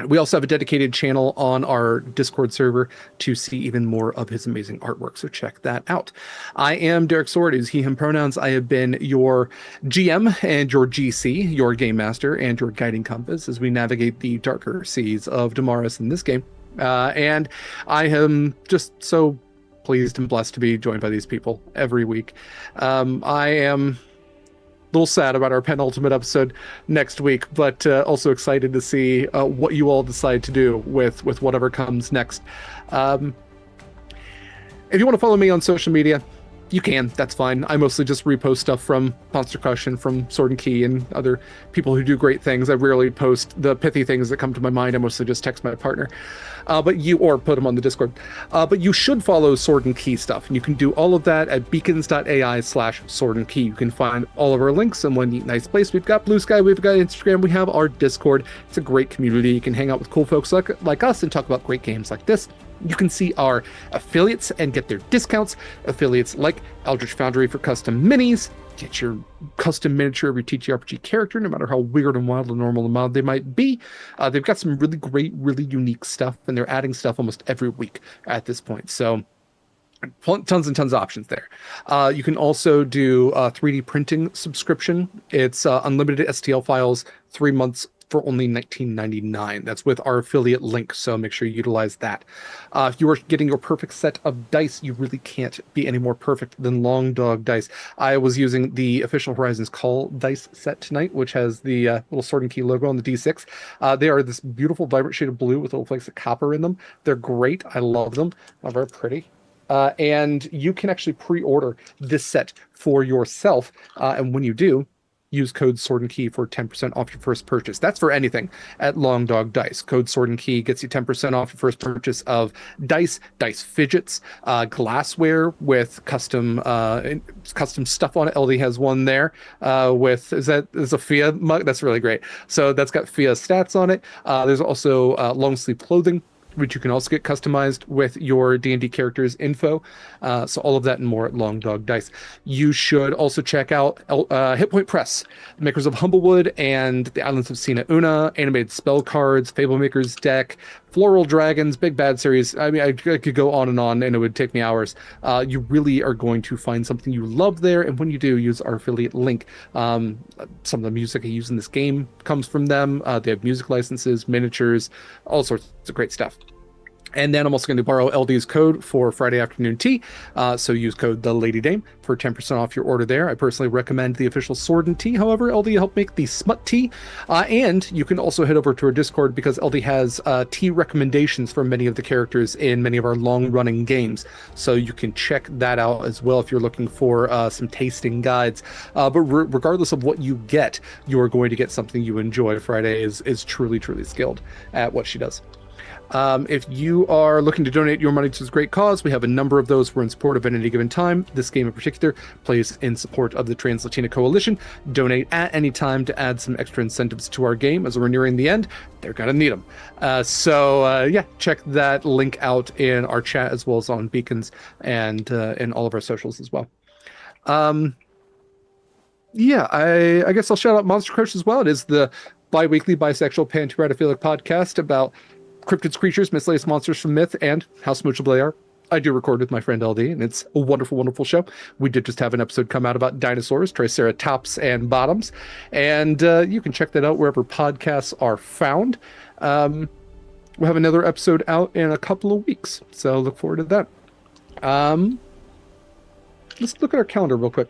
We also have a dedicated channel on our Discord server to see even more of his amazing artwork, so check that out. I am Derek Sword, is he, him pronouns. I have been your GM and your GC, your game master, and your guiding compass as we navigate the darker seas of Damaris in this game. And I am just so pleased and blessed to be joined by these people every week. I am a little sad about our penultimate episode next week, but also excited to see what you all decide to do with whatever comes next. If you want to follow me on social media, You can, that's fine. I mostly just repost stuff from Monster Crush and from Sword and Key and other people who do great things. I rarely post the pithy things that come to my mind. I mostly just text my partner, or put them on the Discord. But you should follow Sword and Key stuff, and you can do all of that at beacons.ai/Sword and Key. You can find all of our links in one neat, nice place. We've got BlueSky, we've got Instagram, we have our Discord. It's a great community. You can hang out with cool folks like us and talk about great games like this. You can see our affiliates and get their discounts. Affiliates like Eldritch Foundry for custom minis. Get your custom miniature of your TTRPG character, no matter how weird and wild and normal and mild they might be. They've got some really great, really unique stuff, and they're adding stuff almost every week at this point. So tons and tons of options there. You can also do a 3D printing subscription. It's unlimited STL files, 3 months for only $19.99. That's with our affiliate link, so make sure you utilize that. If you are getting your perfect set of dice, you really can't be any more perfect than Long Dog Dice. I was using the official Horizons Call dice set tonight, which has the little Sword and Key logo on the D6. They are this beautiful, vibrant shade of blue with little flakes of copper in them. They're great. I love them. They're very pretty. And you can actually pre-order this set for yourself. And when you do, use code Sword and Key for 10% off your first purchase. That's for anything at Long Dog Dice. Code Sword and Key gets you 10% off your first purchase of dice fidgets, glassware with custom stuff on it. LD has one there with is a Fia mug. That's really great. So that's got Fia stats on it. There's also long sleeve clothing, which you can also get customized with your D&D character's info. So all of that and more at Long Dog Dice. You should also check out Hit Point Press, the makers of Humblewood and the Islands of Sina Una, animated spell cards, Fablemaker's deck, Floral Dragons, Big Bad series. I mean, I could go on and it would take me hours. You really are going to find something you love there, and when you do, use our affiliate link. Some of the music I use in this game comes from them. They have music licenses, miniatures, all sorts of great stuff. And then I'm also going to borrow LD's code for Friday afternoon tea. So use code The Lady Dame for 10% off your order there. I personally recommend the official Sword and Tea. However, LD helped make the Smut Tea. And you can also head over to our Discord because LD has tea recommendations for many of the characters in many of our long-running games. So you can check that out as well if you're looking for some tasting guides. But regardless of what you get, you are going to get something you enjoy. Friday is truly, truly skilled at what she does. If you are looking to donate your money to this great cause, we have a number of those we're in support of at any given time. This game in particular plays in support of the Trans-Latina Coalition. Donate at any time to add some extra incentives to our game. As we're nearing the end, they're going to need them. So check that link out in our chat as well as on Beacons and in all of our socials as well. I guess I'll shout out Monster Crush as well. It is the bi-weekly bisexual panterotophilic podcast about cryptids, creatures, miscellaneous monsters from myth, and how smoochable they are. I do record with my friend LD, and it's a wonderful, wonderful show. We did just have an episode come out about dinosaurs, Triceratops and bottoms, and you can check that out wherever podcasts are found. We'll have another episode out in a couple of weeks, so look forward to that. Let's look at our calendar real quick.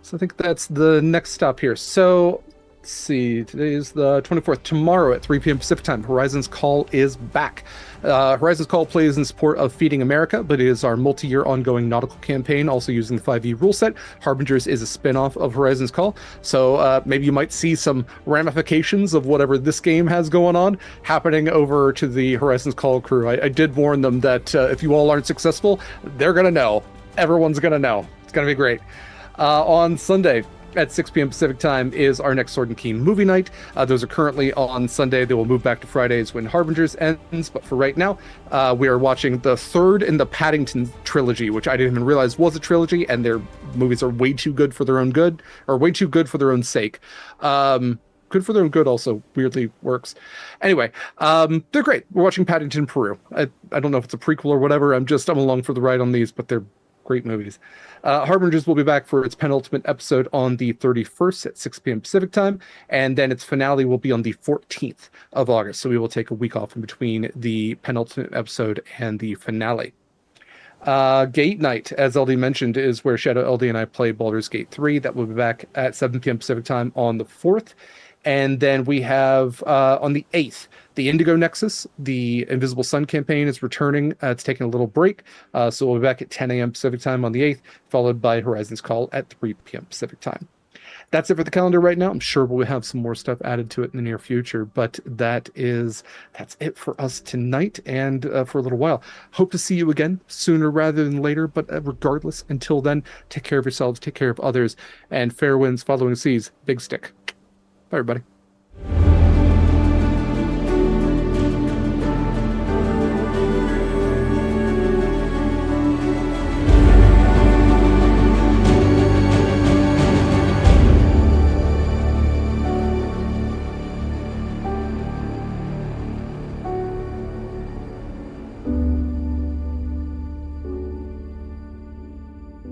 So I think that's the next stop here. So let's see, today is the 24th. Tomorrow at 3 p.m. Pacific time, Horizons Call is back. Horizons Call plays in support of Feeding America, but it is our multi-year ongoing nautical campaign, also using the 5e rule set. Harbingers is a spin-off of Horizons Call, so maybe you might see some ramifications of whatever this game has going on happening over to the Horizons Call crew. I did warn them that if you all aren't successful, they're going to know. Everyone's going to know. It's going to be great. On Sunday at 6 p.m. Pacific time is our next Sword and Keen movie night. Those are currently on Sunday. They will move back to Fridays when Harbingers ends. But for right now, we are watching the third in the Paddington trilogy, which I didn't even realize was a trilogy, and their movies are way too good for their own good, or way too good for their own sake. Good for their own good also weirdly works. Anyway, they're great. We're watching Paddington Peru. I don't know if it's a prequel or whatever. I'm along for the ride on these, but they're great movies. Harbingers will be back for its penultimate episode on the 31st at 6 p.m. Pacific time, and then its finale will be on the 14th of August. So we will take a week off in between the penultimate episode and the finale. Gate Night, as LD mentioned, is where Shadow LD and I play Baldur's Gate 3. That will be back at 7 p.m. Pacific time on the 4th. And then we have on the 8th, the Indigo Nexus, the Invisible Sun campaign is returning. It's taking a little break. So we'll be back at 10 a.m. Pacific time on the 8th, followed by Horizon's Call at 3 p.m. Pacific time. That's it for the calendar right now. I'm sure we'll have some more stuff added to it in the near future, but that's it for us tonight and for a little while. Hope to see you again sooner rather than later, but regardless, until then, take care of yourselves, take care of others, and fair winds following seas, big stick. Bye, everybody.